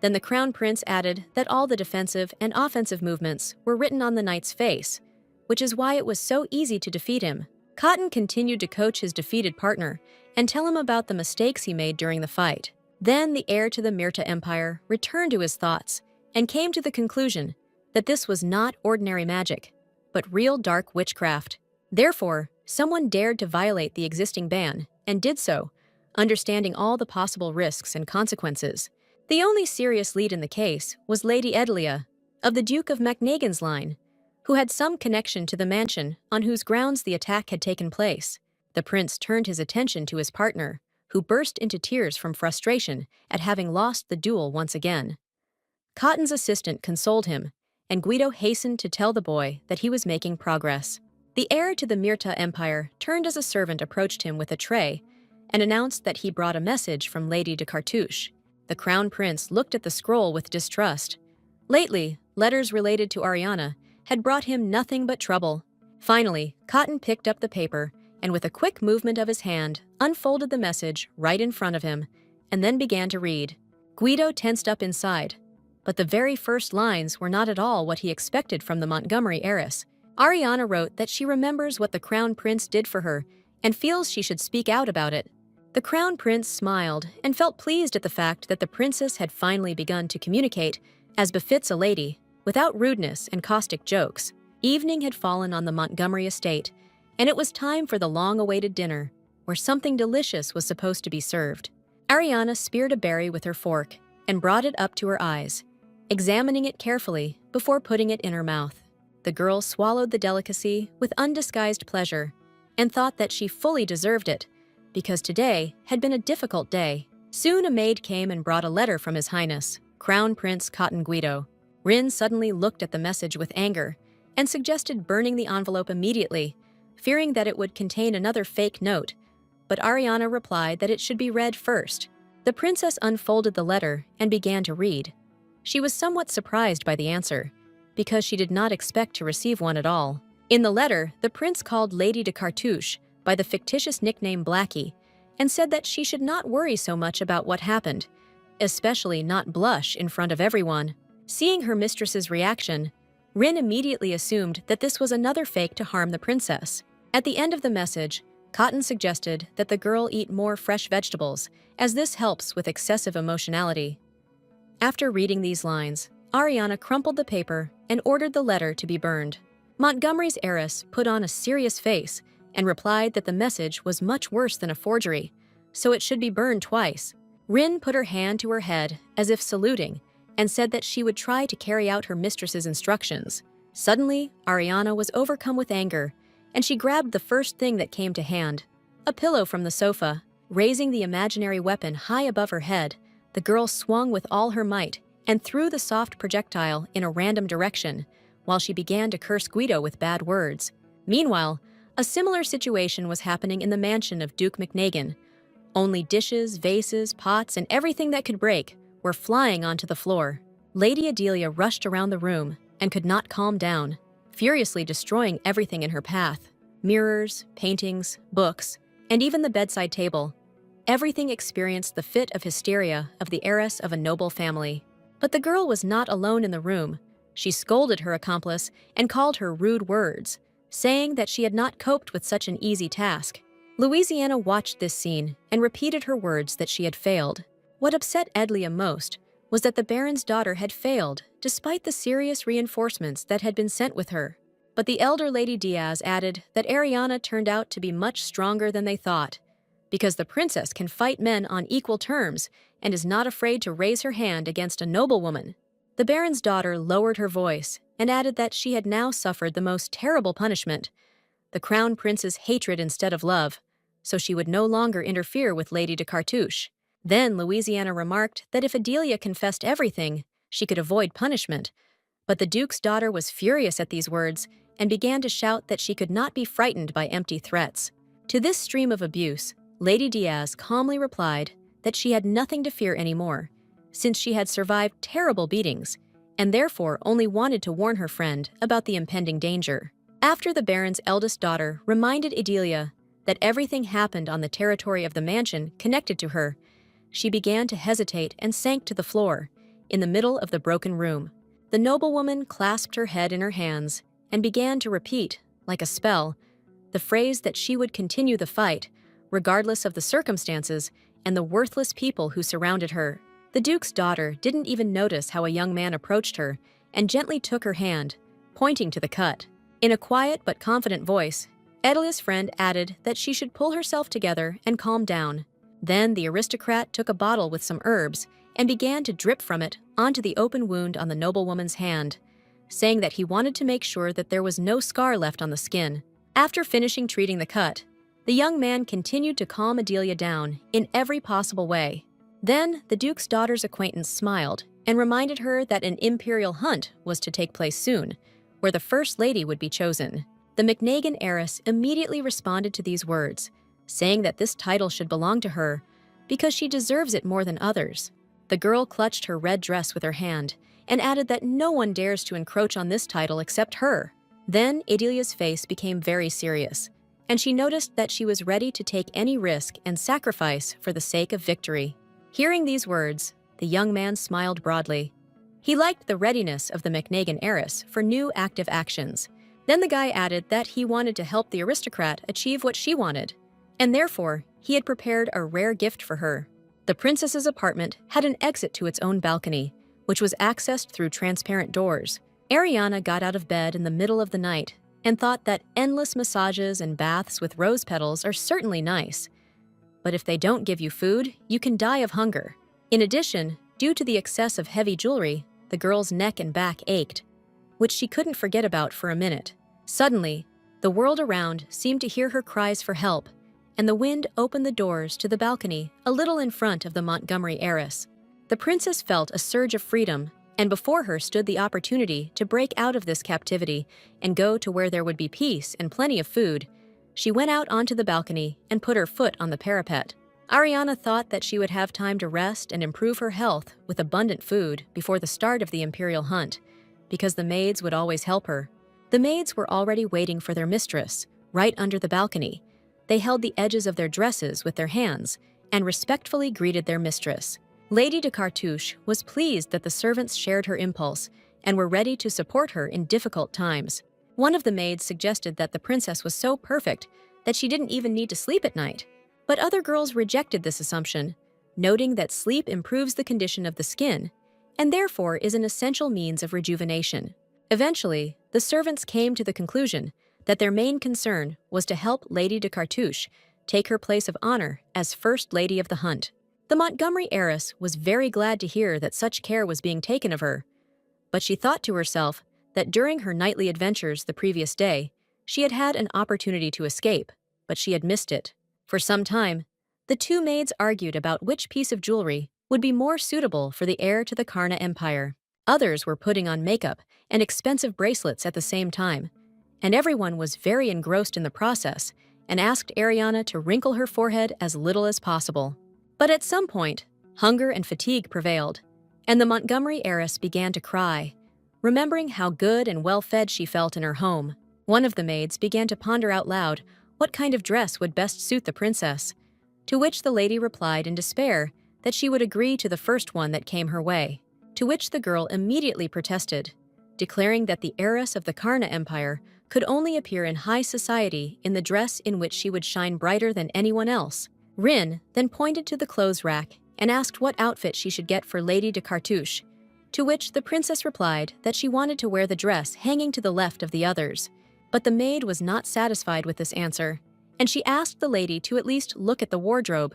Then the crown prince added that all the defensive and offensive movements were written on the knight's face, which is why it was so easy to defeat him. Cotton continued to coach his defeated partner and tell him about the mistakes he made during the fight. Then the heir to the Myrta Empire returned to his thoughts and came to the conclusion that this was not ordinary magic, but real dark witchcraft. Therefore, someone dared to violate the existing ban, and did so, understanding all the possible risks and consequences. The only serious lead in the case was Lady Edelia, of the Duke of Macnagan's line, who had some connection to the mansion on whose grounds the attack had taken place. The prince turned his attention to his partner, who burst into tears from frustration at having lost the duel once again. Cotton's assistant consoled him, and Guido hastened to tell the boy that he was making progress. The heir to the Myrta Empire turned as a servant approached him with a tray and announced that he brought a message from Lady de Cartouche. The crown prince looked at the scroll with distrust. Lately, letters related to Ariana had brought him nothing but trouble. Finally, Cotton picked up the paper and with a quick movement of his hand, unfolded the message right in front of him, and then began to read. Guido tensed up inside, but the very first lines were not at all what he expected from the Montgomery heiress. Ariana wrote that she remembers what the crown prince did for her and feels she should speak out about it. The crown prince smiled and felt pleased at the fact that the princess had finally begun to communicate, as befits a lady, without rudeness and caustic jokes. Evening had fallen on the Montgomery estate, and it was time for the long-awaited dinner, where something delicious was supposed to be served. Ariana speared a berry with her fork and brought it up to her eyes, examining it carefully before putting it in her mouth. The girl swallowed the delicacy with undisguised pleasure and thought that she fully deserved it, because today had been a difficult day. Soon a maid came and brought a letter from His Highness, Crown Prince Cotton Guido. Rin suddenly looked at the message with anger and suggested burning the envelope immediately, fearing that it would contain another fake note, but Ariana replied that it should be read first. The princess unfolded the letter and began to read. She was somewhat surprised by the answer, because she did not expect to receive one at all. In the letter, the prince called Lady de Cartouche by the fictitious nickname Blackie, and said that she should not worry so much about what happened, especially not blush in front of everyone. Seeing her mistress's reaction, Rin immediately assumed that this was another fake to harm the princess. At the end of the message, Cotton suggested that the girl eat more fresh vegetables, as this helps with excessive emotionality. After reading these lines, Ariana crumpled the paper and ordered the letter to be burned. Montgomery's heiress put on a serious face and replied that the message was much worse than a forgery, so it should be burned twice. Rin put her hand to her head as if saluting and said that she would try to carry out her mistress's instructions. Suddenly, Ariana was overcome with anger, and she grabbed the first thing that came to hand, a pillow from the sofa. Raising the imaginary weapon high above her head, the girl swung with all her might and threw the soft projectile in a random direction, while she began to curse Guido with bad words. Meanwhile, a similar situation was happening in the mansion of Duke McNagan. Only dishes, vases, pots, and everything that could break were flying onto the floor. Lady Adelia rushed around the room and could not calm down, furiously destroying everything in her path: mirrors, paintings, books, and even the bedside table. Everything experienced the fit of hysteria of the heiress of a noble family. But the girl was not alone in the room. She scolded her accomplice and called her rude words, saying that she had not coped with such an easy task. Louisiana watched this scene and repeated her words that she had failed. What upset Edlia most was that the Baron's daughter had failed despite the serious reinforcements that had been sent with her. But the elder Lady Diaz added that Ariana turned out to be much stronger than they thought, because the princess can fight men on equal terms and is not afraid to raise her hand against a noblewoman. The Baron's daughter lowered her voice and added that she had now suffered the most terrible punishment, the Crown Prince's hatred instead of love, so she would no longer interfere with Lady de Cartouche. Then Louisiana remarked that if Adelia confessed everything, she could avoid punishment. But the Duke's daughter was furious at these words and began to shout that she could not be frightened by empty threats. To this stream of abuse, Lady Diaz calmly replied that she had nothing to fear anymore, since she had survived terrible beatings, and therefore only wanted to warn her friend about the impending danger. After the Baron's eldest daughter reminded Adelia that everything happened on the territory of the mansion connected to her, she began to hesitate and sank to the floor, in the middle of the broken room. The noblewoman clasped her head in her hands and began to repeat, like a spell, the phrase that she would continue the fight, regardless of the circumstances and the worthless people who surrounded her. The Duke's daughter didn't even notice how a young man approached her and gently took her hand, pointing to the cut. In a quiet but confident voice, Adelia's friend added that she should pull herself together and calm down. Then the aristocrat took a bottle with some herbs and began to drip from it onto the open wound on the noblewoman's hand, saying that he wanted to make sure that there was no scar left on the skin. After finishing treating the cut, the young man continued to calm Adelia down in every possible way. Then the Duke's daughter's acquaintance smiled and reminded her that an imperial hunt was to take place soon, where the First Lady would be chosen. The McNagan heiress immediately responded to these words, saying that this title should belong to her because she deserves it more than others. The girl clutched her red dress with her hand and added that no one dares to encroach on this title except her. Then Adelia's face became very serious, and she noticed that she was ready to take any risk and sacrifice for the sake of victory. Hearing these words, the young man smiled broadly. He liked the readiness of the McNagan heiress for new active actions. Then the guy added that he wanted to help the aristocrat achieve what she wanted, and therefore he had prepared a rare gift for her. The princess's apartment had an exit to its own balcony, which was accessed through transparent doors. Ariana got out of bed in the middle of the night and thought that endless massages and baths with rose petals are certainly nice. But if they don't give you food, you can die of hunger. In addition, due to the excess of heavy jewelry, the girl's neck and back ached, which she couldn't forget about for a minute. Suddenly, the world around seemed to hear her cries for help, and the wind opened the doors to the balcony a little in front of the Montgomery heiress. The princess felt a surge of freedom, and before her stood the opportunity to break out of this captivity and go to where there would be peace and plenty of food. She went out onto the balcony and put her foot on the parapet. Ariana thought that she would have time to rest and improve her health with abundant food before the start of the imperial hunt, because the maids would always help her. The maids were already waiting for their mistress, right under the balcony. They held the edges of their dresses with their hands and respectfully greeted their mistress. Lady de Cartouche was pleased that the servants shared her impulse and were ready to support her in difficult times. One of the maids suggested that the princess was so perfect that she didn't even need to sleep at night. But other girls rejected this assumption, noting that sleep improves the condition of the skin and therefore is an essential means of rejuvenation. Eventually, the servants came to the conclusion that their main concern was to help Lady de Cartouche take her place of honor as First Lady of the Hunt. The Montgomery heiress was very glad to hear that such care was being taken of her, but she thought to herself that during her nightly adventures the previous day, she had had an opportunity to escape, but she had missed it. For some time, the two maids argued about which piece of jewelry would be more suitable for the heir to the Karna Empire. Others were putting on makeup and expensive bracelets at the same time, and everyone was very engrossed in the process and asked Ariana to wrinkle her forehead as little as possible. But at some point, hunger and fatigue prevailed, and the Montgomery heiress began to cry, remembering how good and well-fed she felt in her home. One of the maids began to ponder out loud what kind of dress would best suit the princess, to which the lady replied in despair that she would agree to the first one that came her way, to which the girl immediately protested, declaring that the heiress of the Karna Empire could only appear in high society in the dress in which she would shine brighter than anyone else. Rin then pointed to the clothes rack and asked what outfit she should get for Lady de Cartouche, to which the princess replied that she wanted to wear the dress hanging to the left of the others. But the maid was not satisfied with this answer, and she asked the lady to at least look at the wardrobe.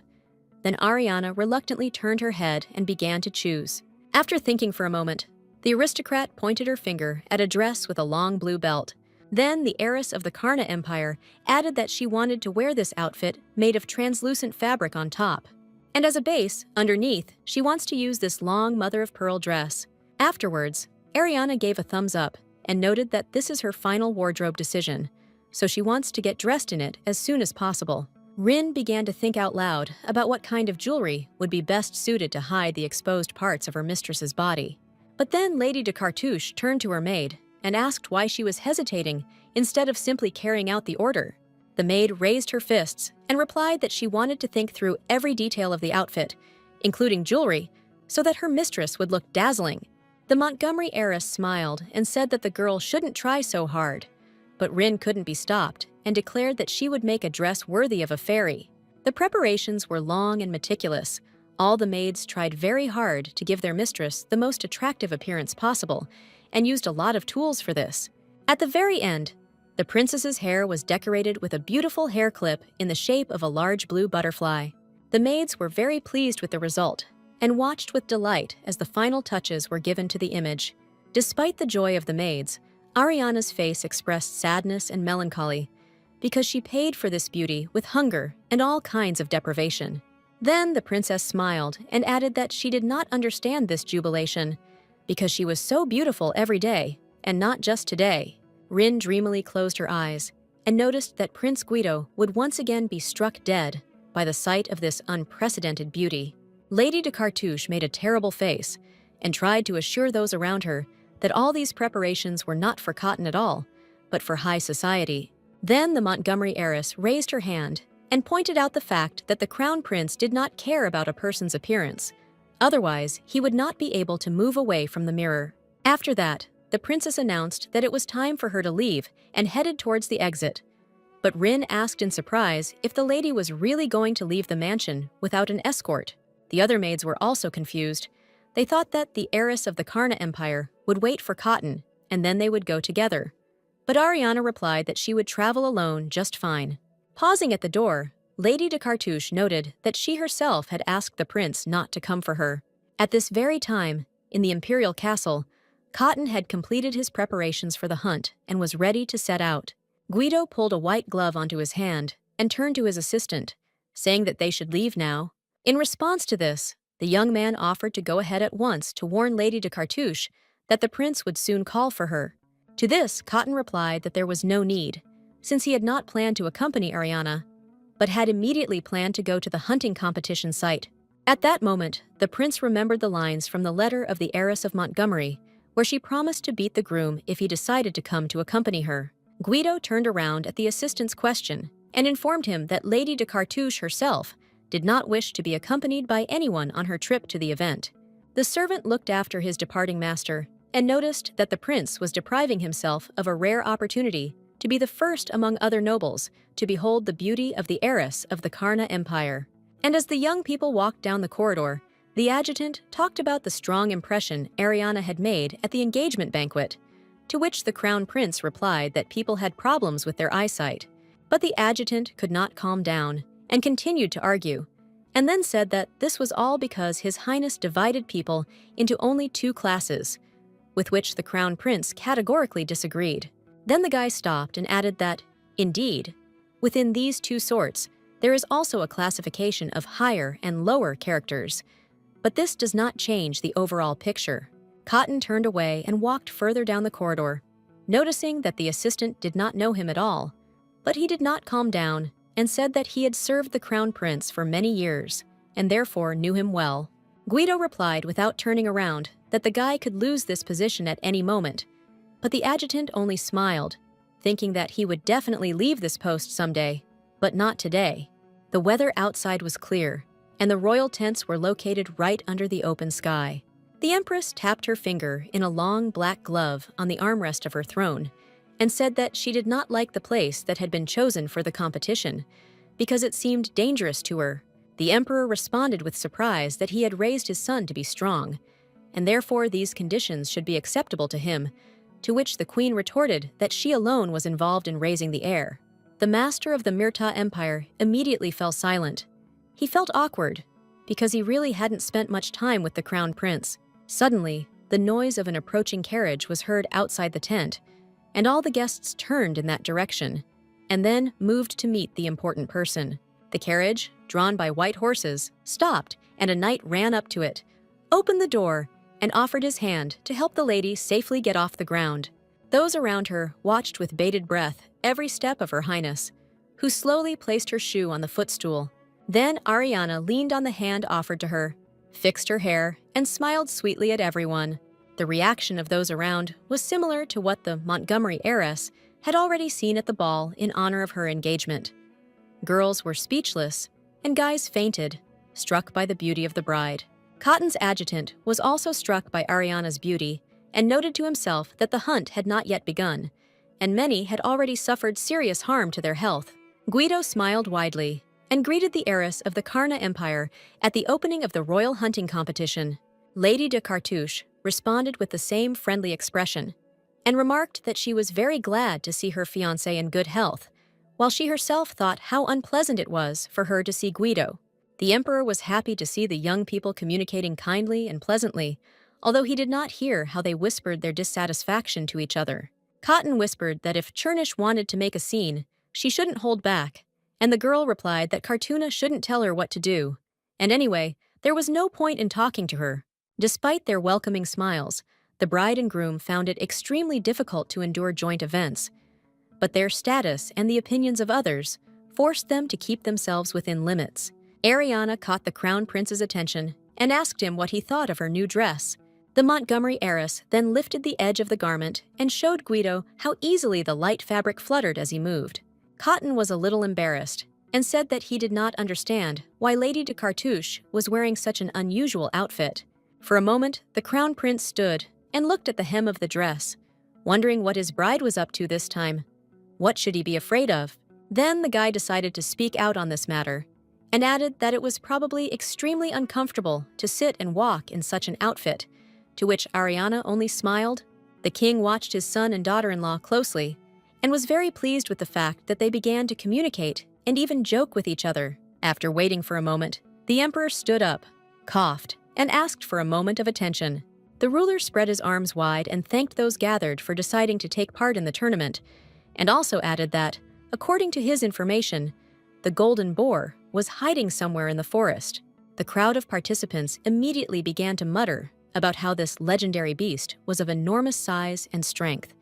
Then Ariana reluctantly turned her head and began to choose. After thinking for a moment, the aristocrat pointed her finger at a dress with a long blue belt. Then the heiress of the Karna Empire added that she wanted to wear this outfit made of translucent fabric on top. And as a base, underneath, she wants to use this long mother-of-pearl dress. Afterwards, Ariana gave a thumbs up and noted that this is her final wardrobe decision, so she wants to get dressed in it as soon as possible. Rin began to think out loud about what kind of jewelry would be best suited to hide the exposed parts of her mistress's body. But then Lady de Cartouche turned to her maid and asked why she was hesitating instead of simply carrying out the order. The maid raised her fists and replied that she wanted to think through every detail of the outfit, including jewelry, so that her mistress would look dazzling. The Montgomery heiress smiled and said that the girl shouldn't try so hard, but Rin couldn't be stopped and declared that she would make a dress worthy of a fairy. The preparations were long and meticulous. All the maids tried very hard to give their mistress the most attractive appearance possible and used a lot of tools for this. At the very end, the princess's hair was decorated with a beautiful hair clip in the shape of a large blue butterfly. The maids were very pleased with the result and watched with delight as the final touches were given to the image. Despite the joy of the maids, Ariana's face expressed sadness and melancholy because she paid for this beauty with hunger and all kinds of deprivation. Then the princess smiled and added that she did not understand this jubilation because she was so beautiful every day, and not just today. Rin dreamily closed her eyes and noticed that Prince Guido would once again be struck dead by the sight of this unprecedented beauty. Lady de Cartouche made a terrible face and tried to assure those around her that all these preparations were not for cotton at all, but for high society. Then the Montgomery heiress raised her hand and pointed out the fact that the crown prince did not care about a person's appearance. Otherwise, he would not be able to move away from the mirror. After that, the princess announced that it was time for her to leave and headed towards the exit. But Rin asked in surprise if the lady was really going to leave the mansion without an escort. The other maids were also confused. They thought that the heiress of the Karna Empire would wait for cotton, and then they would go together. But Ariana replied that she would travel alone just fine. Pausing at the door, Lady de Cartouche noted that she herself had asked the prince not to come for her. At this very time, in the imperial castle, Cotton had completed his preparations for the hunt and was ready to set out. Guido pulled a white glove onto his hand and turned to his assistant, saying that they should leave now. In response to this, the young man offered to go ahead at once to warn Lady de Cartouche that the prince would soon call for her. To this, Cotton replied that there was no need, since he had not planned to accompany Ariana, but had immediately planned to go to the hunting competition site. At that moment, the prince remembered the lines from the letter of the heiress of Montgomery, where she promised to beat the groom if he decided to come to accompany her. Guido turned around at the assistant's question and informed him that Lady de Cartouche herself did not wish to be accompanied by anyone on her trip to the event. The servant looked after his departing master and noticed that the prince was depriving himself of a rare opportunity to be the first among other nobles to behold the beauty of the heiress of the Karna Empire. And as the young people walked down the corridor, the adjutant talked about the strong impression Ariana had made at the engagement banquet, to which the crown prince replied that people had problems with their eyesight. But the adjutant could not calm down and continued to argue, and then said that this was all because His Highness divided people into only two classes, with which the Crown Prince categorically disagreed. Then the guy stopped and added that, indeed, within these two sorts, there is also a classification of higher and lower characters, but this does not change the overall picture. Cotton turned away and walked further down the corridor, noticing that the assistant did not know him at all, but he did not calm down and said that he had served the Crown Prince for many years and therefore knew him well. Guido replied without turning around that the guy could lose this position at any moment, but the adjutant only smiled, thinking that he would definitely leave this post someday, but not today. The weather outside was clear, and the royal tents were located right under the open sky. The Empress tapped her finger in a long black glove on the armrest of her throne and said that she did not like the place that had been chosen for the competition because it seemed dangerous to her. The Emperor responded with surprise that he had raised his son to be strong, and therefore these conditions should be acceptable to him, to which the Queen retorted that she alone was involved in raising the heir. The master of the Myrta Empire immediately fell silent. He felt awkward, because he really hadn't spent much time with the Crown Prince. Suddenly, the noise of an approaching carriage was heard outside the tent, and all the guests turned in that direction, and then moved to meet the important person. The carriage, drawn by white horses, stopped, and a knight ran up to it, opened the door, and offered his hand to help the lady safely get off the ground. Those around her watched with bated breath every step of Her Highness, who slowly placed her shoe on the footstool. Then Ariana leaned on the hand offered to her, fixed her hair, and smiled sweetly at everyone. The reaction of those around was similar to what the Montgomery heiress had already seen at the ball in honor of her engagement. Girls were speechless, and guys fainted, struck by the beauty of the bride. Cotton's adjutant was also struck by Ariana's beauty and noted to himself that the hunt had not yet begun, and many had already suffered serious harm to their health. Guido smiled widely and greeted the heiress of the Karna Empire at the opening of the royal hunting competition. Lady de Cartouche responded with the same friendly expression and remarked that she was very glad to see her fiancé in good health, while she herself thought how unpleasant it was for her to see Guido. The emperor was happy to see the young people communicating kindly and pleasantly, although he did not hear how they whispered their dissatisfaction to each other. Cotton whispered that if Chernish wanted to make a scene, she shouldn't hold back, and the girl replied that Cartuna shouldn't tell her what to do. And anyway, there was no point in talking to her. Despite their welcoming smiles, the bride and groom found it extremely difficult to endure joint events, but their status and the opinions of others forced them to keep themselves within limits. Ariana caught the crown prince's attention and asked him what he thought of her new dress. The Montgomery heiress then lifted the edge of the garment and showed Guido how easily the light fabric fluttered as he moved. Cotton was a little embarrassed and said that he did not understand why Lady de Cartouche was wearing such an unusual outfit. For a moment, the crown prince stood and looked at the hem of the dress, wondering what his bride was up to this time. What should he be afraid of? Then the guy decided to speak out on this matter and added that it was probably extremely uncomfortable to sit and walk in such an outfit, to which Ariana only smiled. The king watched his son and daughter-in-law closely and was very pleased with the fact that they began to communicate and even joke with each other. After waiting for a moment, the emperor stood up, coughed, and asked for a moment of attention. The ruler spread his arms wide and thanked those gathered for deciding to take part in the tournament, and also added that, according to his information, the golden boar was hiding somewhere in the forest. The crowd of participants immediately began to mutter about how this legendary beast was of enormous size and strength,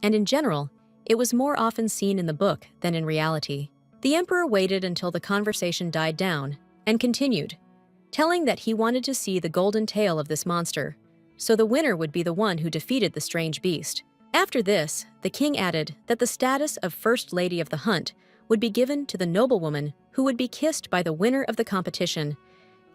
and in general, it was more often seen in the book than in reality. The emperor waited until the conversation died down and continued, telling that he wanted to see the golden tail of this monster, so the winner would be the one who defeated the strange beast. After this, the king added that the status of First Lady of the Hunt would be given to the noblewoman who would be kissed by the winner of the competition,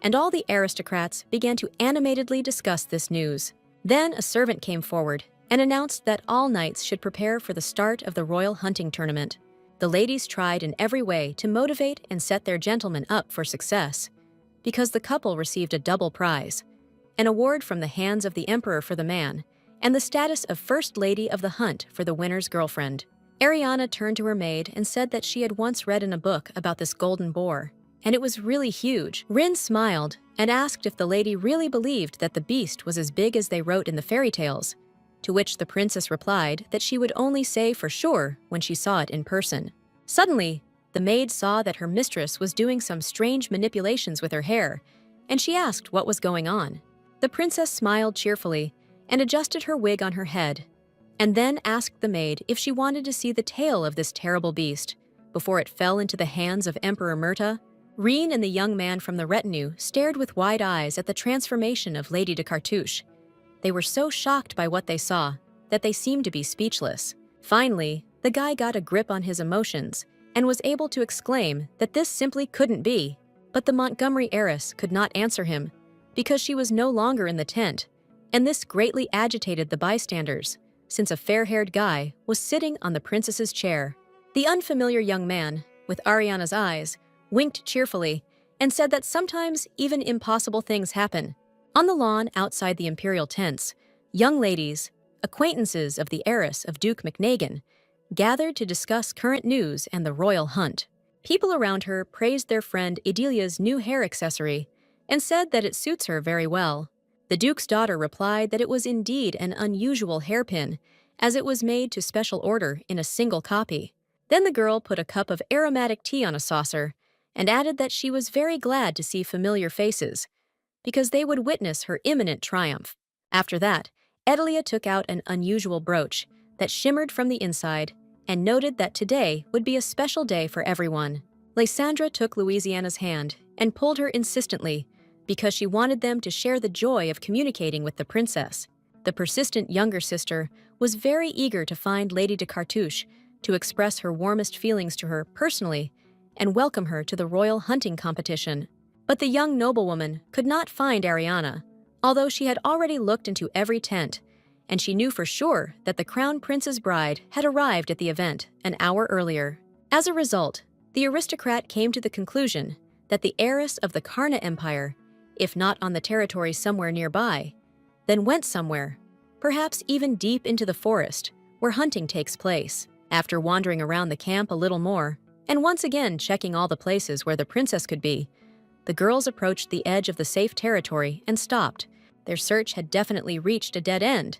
and all the aristocrats began to animatedly discuss this news. Then a servant came forward and announced that all knights should prepare for the start of the royal hunting tournament. The ladies tried in every way to motivate and set their gentlemen up for success, because the couple received a double prize, an award from the hands of the emperor for the man, and the status of First Lady of the Hunt for the winner's girlfriend. Ariana turned to her maid and said that she had once read in a book about this golden boar, and it was really huge. Rin smiled and asked if the lady really believed that the beast was as big as they wrote in the fairy tales, to which the princess replied that she would only say for sure when she saw it in person. Suddenly, the maid saw that her mistress was doing some strange manipulations with her hair, and she asked what was going on. The princess smiled cheerfully and adjusted her wig on her head, and then asked the maid if she wanted to see the tail of this terrible beast before it fell into the hands of Emperor Murta. Reen and the young man from the retinue stared with wide eyes at the transformation of Lady de Cartouche. They were so shocked by what they saw that they seemed to be speechless. Finally, the guy got a grip on his emotions and was able to exclaim that this simply couldn't be. But the Montgomery heiress could not answer him because she was no longer in the tent, and this greatly agitated the bystanders, since a fair-haired guy was sitting on the princess's chair. The unfamiliar young man, with Ariana's eyes, winked cheerfully and said that sometimes even impossible things happen. On the lawn outside the imperial tents, young ladies, acquaintances of the heiress of Duke McNagan, gathered to discuss current news and the royal hunt. People around her praised their friend Idelia's new hair accessory and said that it suits her very well. The duke's daughter replied that it was indeed an unusual hairpin, as it was made to special order in a single copy. Then the girl put a cup of aromatic tea on a saucer and added that she was very glad to see familiar faces, because they would witness her imminent triumph. After that, Edelia took out an unusual brooch that shimmered from the inside and noted that today would be a special day for everyone. Lysandra took Louisiana's hand and pulled her insistently because she wanted them to share the joy of communicating with the princess. The persistent younger sister was very eager to find Lady de Cartouche to express her warmest feelings to her personally and welcome her to the royal hunting competition. But the young noblewoman could not find Ariana, although she had already looked into every tent, and she knew for sure that the crown prince's bride had arrived at the event an hour earlier. As a result, the aristocrat came to the conclusion that the heiress of the Karna Empire, if not on the territory somewhere nearby, then went somewhere, perhaps even deep into the forest, where hunting takes place. After wandering around the camp a little more, and once again checking all the places where the princess could be, the girls approached the edge of the safe territory and stopped. Their search had definitely reached a dead end.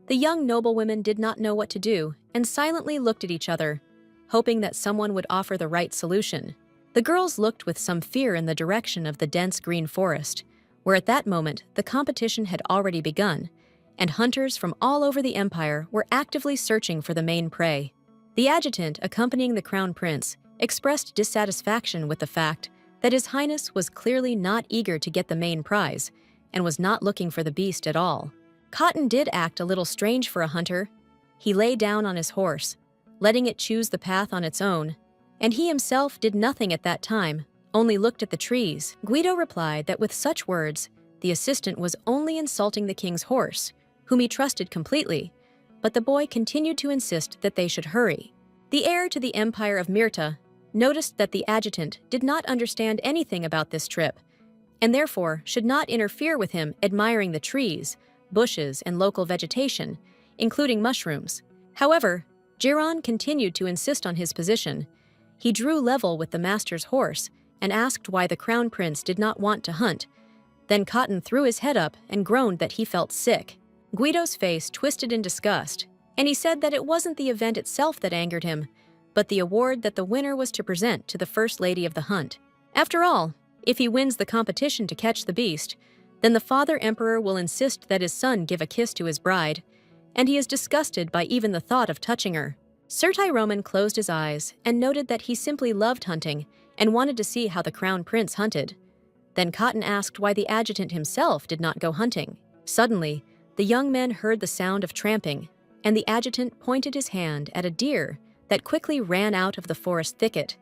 The young noblewomen did not know what to do and silently looked at each other, hoping that someone would offer the right solution. The girls looked with some fear in the direction of the dense green forest, where at that moment the competition had already begun, and hunters from all over the empire were actively searching for the main prey. The adjutant accompanying the crown prince expressed dissatisfaction with the fact that His Highness was clearly not eager to get the main prize and was not looking for the beast at all. Cotton did act a little strange for a hunter. He lay down on his horse, letting it choose the path on its own, and he himself did nothing at that time, only looked at the trees. Guido replied that with such words, the assistant was only insulting the king's horse, whom he trusted completely, but the boy continued to insist that they should hurry. The heir to the Empire of Myrta noticed that the adjutant did not understand anything about this trip, and therefore should not interfere with him admiring the trees, bushes, and local vegetation, including mushrooms. However, Giron continued to insist on his position. He drew level with the master's horse and asked why the crown prince did not want to hunt. Then Cotton threw his head up and groaned that he felt sick. Guido's face twisted in disgust, and he said that it wasn't the event itself that angered him, but the award that the winner was to present to the first lady of the hunt. After all, if he wins the competition to catch the beast, then the father emperor will insist that his son give a kiss to his bride, and he is disgusted by even the thought of touching her. Sir Tyroman closed his eyes and noted that he simply loved hunting and wanted to see how the crown prince hunted. Then Cotton asked why the adjutant himself did not go hunting. Suddenly, the young men heard the sound of tramping, and the adjutant pointed his hand at a deer that quickly ran out of the forest thicket.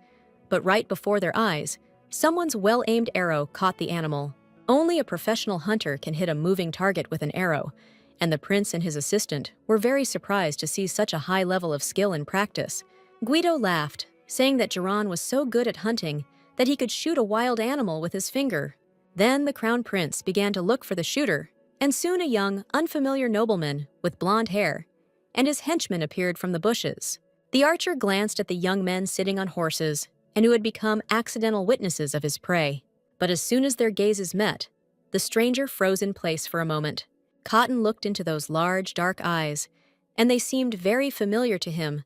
But right before their eyes, someone's well-aimed arrow caught the animal. Only a professional hunter can hit a moving target with an arrow, and the prince and his assistant were very surprised to see such a high level of skill and practice. Guido laughed, saying that Giron was so good at hunting that he could shoot a wild animal with his finger. Then the crown prince began to look for the shooter, and soon a young, unfamiliar nobleman with blonde hair and his henchman appeared from the bushes. The archer glanced at the young men sitting on horses and who had become accidental witnesses of his prey. But as soon as their gazes met, the stranger froze in place for a moment. Cotton looked into those large, dark eyes, and they seemed very familiar to him,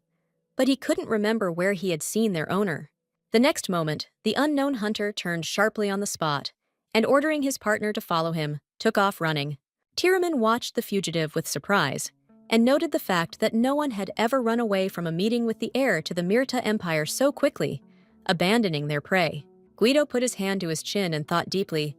but he couldn't remember where he had seen their owner. The next moment, the unknown hunter turned sharply on the spot, and ordering his partner to follow him, took off running. Tiraman watched the fugitive with surprise, and noted the fact that no one had ever run away from a meeting with the heir to the Mirta Empire so quickly, abandoning their prey. Guido put his hand to his chin and thought deeply.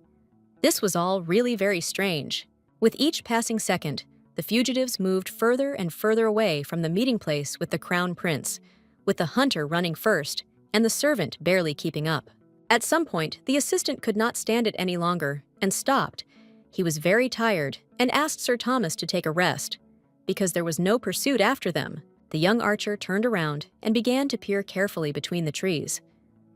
This was all really very strange. With each passing second, the fugitives moved further and further away from the meeting place with the crown prince, with the hunter running first and the servant barely keeping up. At some point, the assistant could not stand it any longer and stopped. He was very tired and asked Sir Thomas to take a rest. Because there was no pursuit after them, the young archer turned around and began to peer carefully between the trees.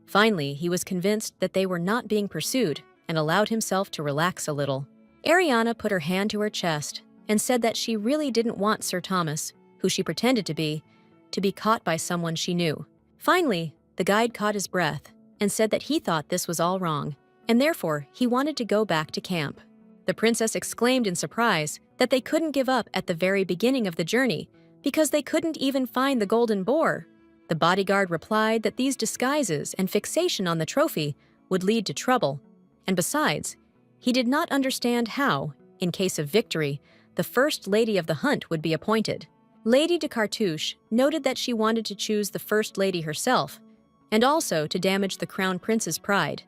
Finally, he was convinced that they were not being pursued and allowed himself to relax a little. Ariana put her hand to her chest and said that she really didn't want Sir Thomas, who she pretended to be caught by someone she knew. Finally, the guide caught his breath and said that he thought this was all wrong, and therefore he wanted to go back to camp. The princess exclaimed in surprise that they couldn't give up at the very beginning of the journey because they couldn't even find the golden boar. The bodyguard replied that these disguises and fixation on the trophy would lead to trouble, and besides, he did not understand how, in case of victory, the first lady of the hunt would be appointed. Lady de Cartouche noted that she wanted to choose the first lady herself, and also to damage the crown prince's pride,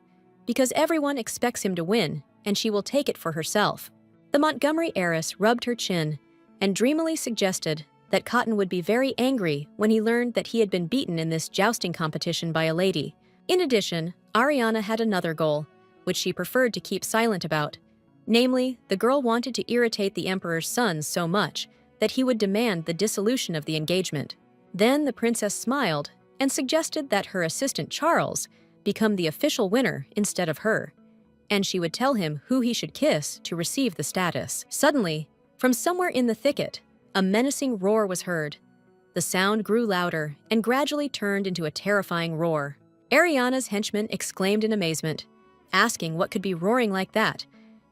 because everyone expects him to win, and she will take it for herself. The Montgomery heiress rubbed her chin and dreamily suggested that Cotton would be very angry when he learned that he had been beaten in this jousting competition by a lady. In addition, Ariana had another goal, which she preferred to keep silent about. Namely, the girl wanted to irritate the emperor's sons so much that he would demand the dissolution of the engagement. Then the princess smiled and suggested that her assistant Charles become the official winner instead of her, and she would tell him who he should kiss to receive the status. Suddenly, from somewhere in the thicket, a menacing roar was heard. The sound grew louder and gradually turned into a terrifying roar. Ariana's henchman exclaimed in amazement, asking what could be roaring like that,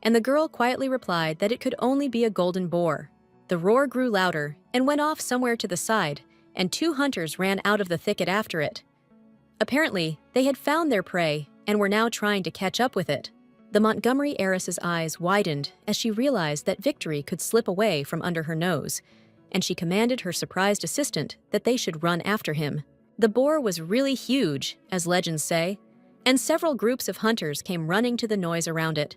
and the girl quietly replied that it could only be a golden boar. The roar grew louder and went off somewhere to the side, and two hunters ran out of the thicket after it. Apparently, they had found their prey and were now trying to catch up with it. The Montgomery heiress's eyes widened as she realized that victory could slip away from under her nose, and she commanded her surprised assistant that they should run after him. The boar was really huge, as legends say, and several groups of hunters came running to the noise around it,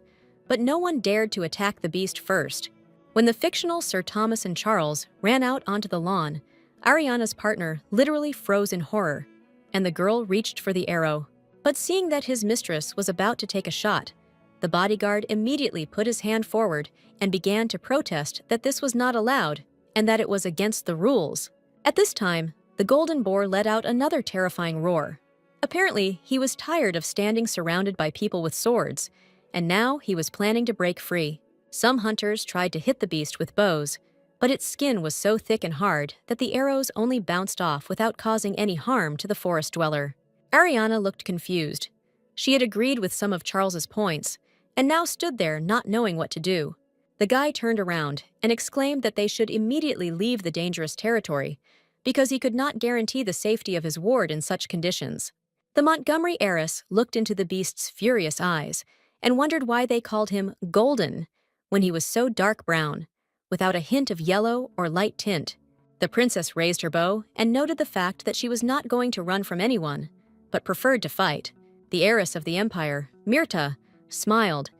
but no one dared to attack the beast first. When the fictional Sir Thomas and Charles ran out onto the lawn, Ariana's partner literally froze in horror, and the girl reached for the arrow. But seeing that his mistress was about to take a shot, the bodyguard immediately put his hand forward and began to protest that this was not allowed and that it was against the rules. At this time, the golden boar let out another terrifying roar. Apparently, he was tired of standing surrounded by people with swords, and now he was planning to break free. Some hunters tried to hit the beast with bows, but its skin was so thick and hard that the arrows only bounced off without causing any harm to the forest dweller. Ariana looked confused. She had agreed with some of Charles's points, and now stood there not knowing what to do. The guy turned around and exclaimed that they should immediately leave the dangerous territory, because he could not guarantee the safety of his ward in such conditions. The Montgomery heiress looked into the beast's furious eyes and wondered why they called him golden when he was so dark brown, without a hint of yellow or light tint. The princess raised her bow and noted the fact that she was not going to run from anyone, but preferred to fight. The heiress of the empire, Mirta, smiled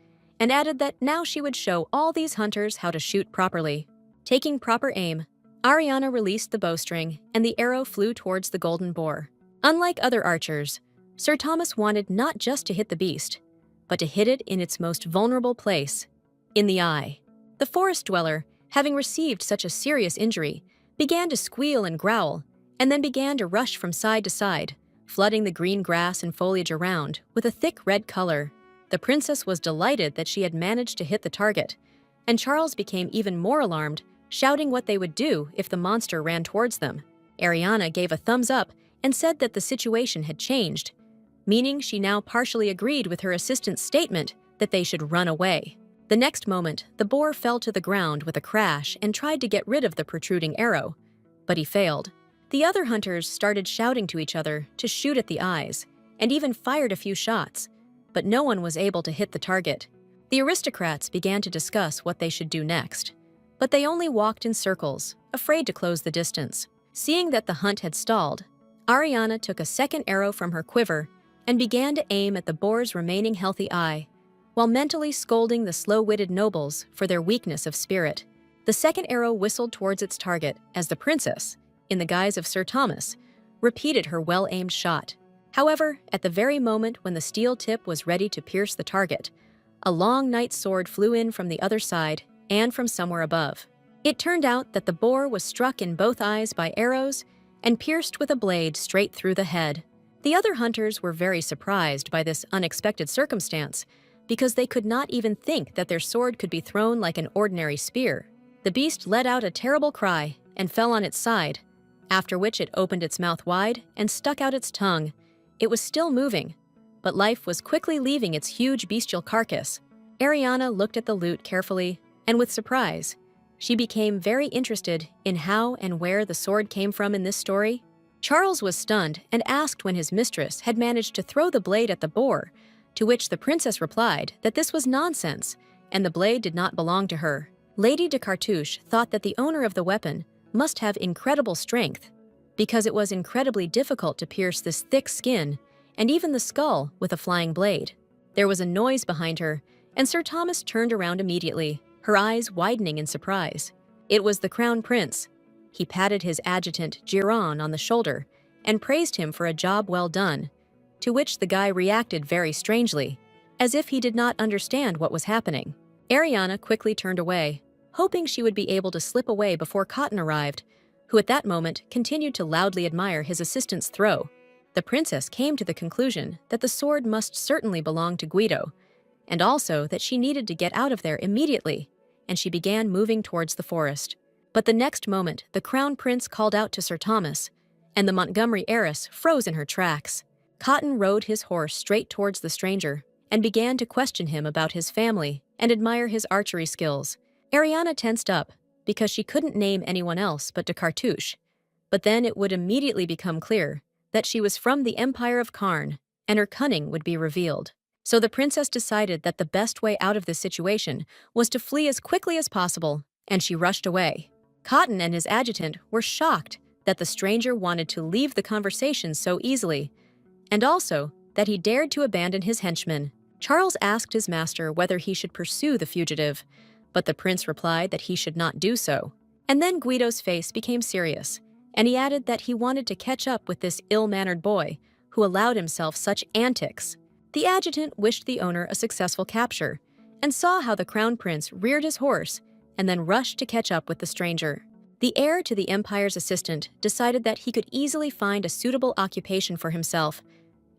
and added that now she would show all these hunters how to shoot properly. Taking proper aim, Ariana released the bowstring and the arrow flew towards the golden boar. Unlike other archers, Sir Thomas wanted not just to hit the beast, but to hit it in its most vulnerable place, in the eye. The forest dweller, having received such a serious injury, began to squeal and growl, and then began to rush from side to side, flooding the green grass and foliage around with a thick red color. The princess was delighted that she had managed to hit the target, and Charles became even more alarmed, shouting what they would do if the monster ran towards them. Ariana gave a thumbs up and said that the situation had changed. meaning she now partially agreed with her assistant's statement that they should run away. The next moment, the boar fell to the ground with a crash and tried to get rid of the protruding arrow, but he failed. The other hunters started shouting to each other to shoot at the eyes, and even fired a few shots, but no one was able to hit the target. The aristocrats began to discuss what they should do next, but they only walked in circles, afraid to close the distance. Seeing that the hunt had stalled, Ariana took a second arrow from her quiver and began to aim at the boar's remaining healthy eye, while mentally scolding the slow-witted nobles for their weakness of spirit. The second arrow whistled towards its target as the princess, in the guise of Sir Thomas, repeated her well-aimed shot. However, at the very moment when the steel tip was ready to pierce the target, a long knight's sword flew in from the other side and from somewhere above. It turned out that the boar was struck in both eyes by arrows and pierced with a blade straight through the head. The other hunters were very surprised by this unexpected circumstance because they could not even think that their sword could be thrown like an ordinary spear. The beast let out a terrible cry and fell on its side, after which it opened its mouth wide and stuck out its tongue. It was still moving, but life was quickly leaving its huge bestial carcass. Ariana looked at the loot carefully, and with surprise, she became very interested in how and where the sword came from in this story. Charles was stunned and asked when his mistress had managed to throw the blade at the boar, to which the princess replied that this was nonsense and the blade did not belong to her. Lady de Cartouche thought that the owner of the weapon must have incredible strength, because it was incredibly difficult to pierce this thick skin and even the skull with a flying blade. There was a noise behind her, and Sir Thomas turned around immediately, her eyes widening in surprise. It was the Crown Prince. He patted his adjutant, Giron, on the shoulder and praised him for a job well done, to which the guy reacted very strangely, as if he did not understand what was happening. Ariana quickly turned away, hoping she would be able to slip away before Cotton arrived, who at that moment continued to loudly admire his assistant's throw. The princess came to the conclusion that the sword must certainly belong to Guido, and also that she needed to get out of there immediately, and she began moving towards the forest. But the next moment, the Crown Prince called out to Sir Thomas, and the Montgomery heiress froze in her tracks. Cotton rode his horse straight towards the stranger and began to question him about his family and admire his archery skills. Ariana tensed up because she couldn't name anyone else but de Cartouche, but then it would immediately become clear that she was from the Empire of Karn, and her cunning would be revealed. So the princess decided that the best way out of this situation was to flee as quickly as possible, and she rushed away. Cotton and his adjutant were shocked that the stranger wanted to leave the conversation so easily, and also that he dared to abandon his henchmen. Charles asked his master whether he should pursue the fugitive, but the prince replied that he should not do so. And then Guido's face became serious, and he added that he wanted to catch up with this ill-mannered boy who allowed himself such antics. The adjutant wished the owner a successful capture, and saw how the Crown Prince reared his horse and then rushed to catch up with the stranger. The heir to the Empire's assistant decided that he could easily find a suitable occupation for himself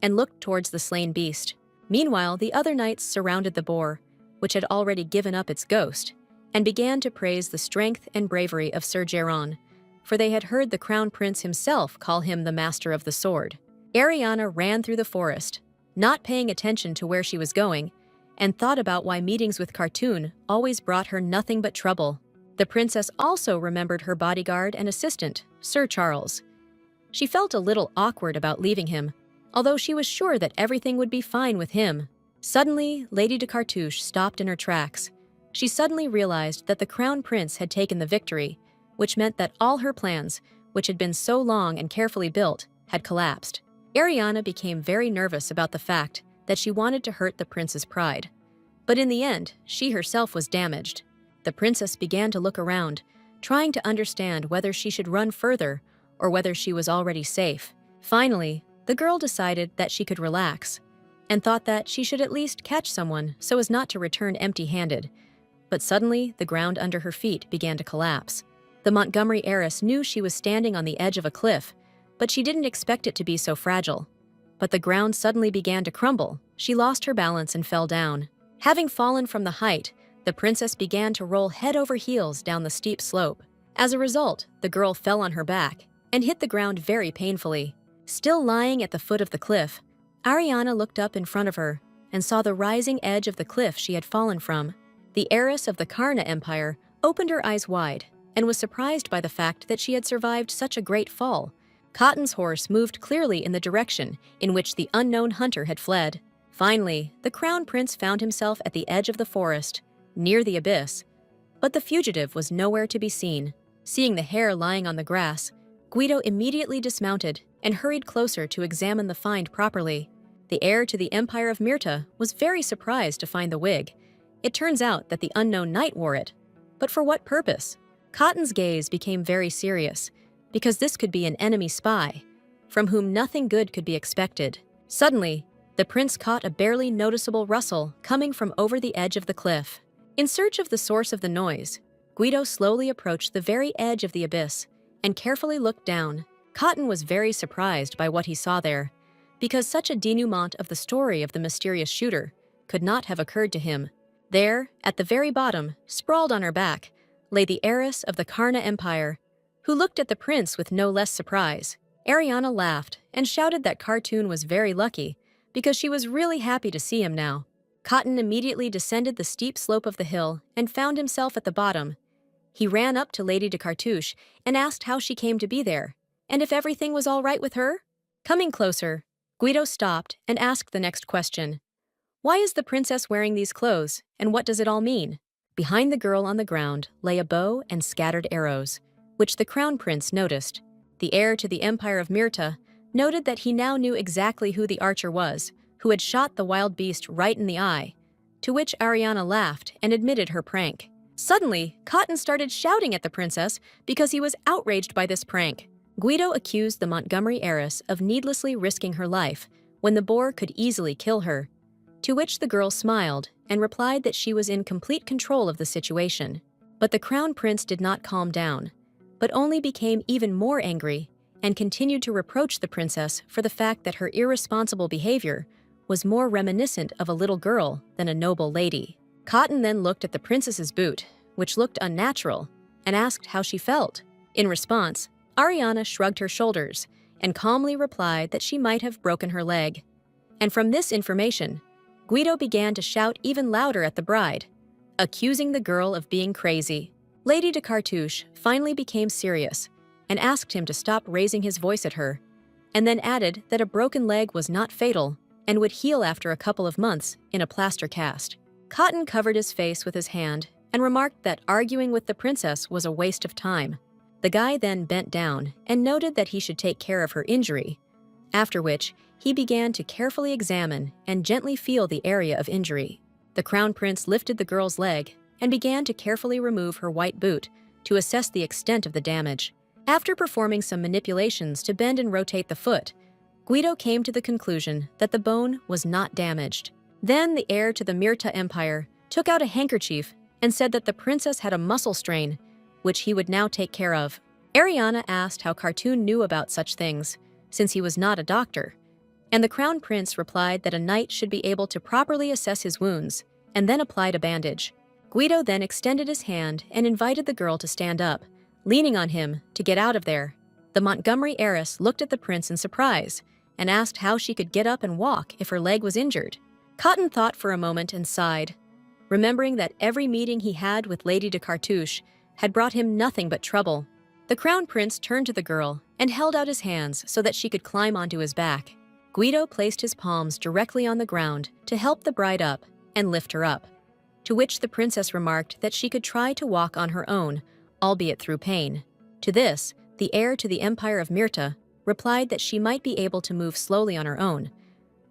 and looked towards the slain beast. Meanwhile, the other knights surrounded the boar, which had already given up its ghost, and began to praise the strength and bravery of Sir Giron, for they had heard the Crown Prince himself call him the master of the sword. Ariana ran through the forest, not paying attention to where she was going, and thought about why meetings with Cartoon always brought her nothing but trouble. The princess also remembered her bodyguard and assistant, Sir Charles. She felt a little awkward about leaving him, although she was sure that everything would be fine with him. Suddenly, Lady de Cartouche stopped in her tracks. She suddenly realized that the Crown Prince had taken the victory, which meant that all her plans, which had been so long and carefully built, had collapsed. Ariana became very nervous about the fact that she wanted to hurt the prince's pride. But in the end, she herself was damaged. The princess began to look around, trying to understand whether she should run further or whether she was already safe. Finally, the girl decided that she could relax, and thought that she should at least catch someone so as not to return empty-handed. But suddenly, the ground under her feet began to collapse. The Montgomery heiress knew she was standing on the edge of a cliff, but she didn't expect it to be so fragile. But the ground suddenly began to crumble. She lost her balance and fell down. Having fallen from the height, the princess began to roll head over heels down the steep slope. As a result, the girl fell on her back and hit the ground very painfully. Still lying at the foot of the cliff, Ariana looked up in front of her and saw the rising edge of the cliff she had fallen from. The heiress of the Karna Empire opened her eyes wide and was surprised by the fact that she had survived such a great fall. Cotton's horse moved clearly in the direction in which the unknown hunter had fled. Finally, the crown prince found himself at the edge of the forest, near the abyss. But the fugitive was nowhere to be seen. Seeing the hare lying on the grass, Guido immediately dismounted and hurried closer to examine the find properly. The heir to the Empire of Myrta was very surprised to find the wig. It turns out that the unknown knight wore it. But for what purpose? Cotton's gaze became very serious, because this could be an enemy spy, from whom nothing good could be expected. Suddenly, the prince caught a barely noticeable rustle coming from over the edge of the cliff. In search of the source of the noise, Guido slowly approached the very edge of the abyss and carefully looked down. Cotton was very surprised by what he saw there, because such a denouement of the story of the mysterious shooter could not have occurred to him. There, at the very bottom, sprawled on her back, lay the heiress of the Karna Empire, who looked at the prince with no less surprise. Ariana laughed and shouted that Cartoon was very lucky, because she was really happy to see him now. Cotton immediately descended the steep slope of the hill and found himself at the bottom. He ran up to Lady de Cartouche and asked how she came to be there, and if everything was all right with her. Coming closer, Guido stopped and asked the next question. Why is the princess wearing these clothes, and what does it all mean? Behind the girl on the ground lay a bow and scattered arrows, which the crown prince noticed. The heir to the Empire of Myrta noted that he now knew exactly who the archer was, who had shot the wild beast right in the eye, to which Ariana laughed and admitted her prank. Suddenly, Cotton started shouting at the princess because he was outraged by this prank. Guido accused the Montgomery heiress of needlessly risking her life when the boar could easily kill her, to which the girl smiled and replied that she was in complete control of the situation. But the crown prince did not calm down, but only became even more angry and continued to reproach the princess for the fact that her irresponsible behavior was more reminiscent of a little girl than a noble lady. Cotton then looked at the princess's boot, which looked unnatural, and asked how she felt. In response, Ariana shrugged her shoulders and calmly replied that she might have broken her leg. And from this information, Guido began to shout even louder at the bride, accusing the girl of being crazy. Lady de Cartouche finally became serious and asked him to stop raising his voice at her, and then added that a broken leg was not fatal and would heal after a couple of months in a plaster cast. Cotton covered his face with his hand and remarked that arguing with the princess was a waste of time. The guy then bent down and noted that he should take care of her injury, after which he began to carefully examine and gently feel the area of injury. The crown prince lifted the girl's leg and began to carefully remove her white boot to assess the extent of the damage. After performing some manipulations to bend and rotate the foot, Guido came to the conclusion that the bone was not damaged. Then the heir to the Myrta Empire took out a handkerchief and said that the princess had a muscle strain, which he would now take care of. Ariana asked how Cartoon knew about such things, since he was not a doctor, and the crown prince replied that a knight should be able to properly assess his wounds and then applied a bandage. Guido then extended his hand and invited the girl to stand up, leaning on him to get out of there. The Montgomery heiress looked at the prince in surprise and asked how she could get up and walk if her leg was injured. Cotton thought for a moment and sighed, remembering that every meeting he had with Lady de Cartouche had brought him nothing but trouble. The crown prince turned to the girl and held out his hands so that she could climb onto his back. Guido placed his palms directly on the ground to help the bride up and lift her up, to which the princess remarked that she could try to walk on her own, albeit through pain. To this, the heir to the Empire of Myrta replied that she might be able to move slowly on her own,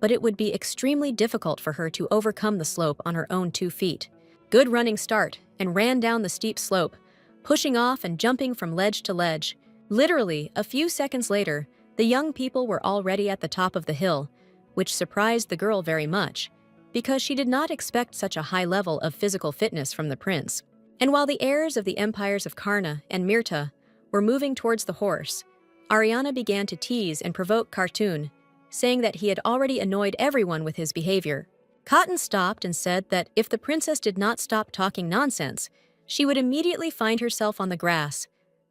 but it would be extremely difficult for her to overcome the slope on her own 2 feet. Good running start, and ran down the steep slope, pushing off and jumping from ledge to ledge. Literally, a few seconds later, the young people were already at the top of the hill, which surprised the girl very much, because she did not expect such a high level of physical fitness from the prince. And while the heirs of the empires of Karna and Myrta were moving towards the horse, Ariana began to tease and provoke Cartoon, saying that he had already annoyed everyone with his behavior. Cotton stopped and said that if the princess did not stop talking nonsense, she would immediately find herself on the grass,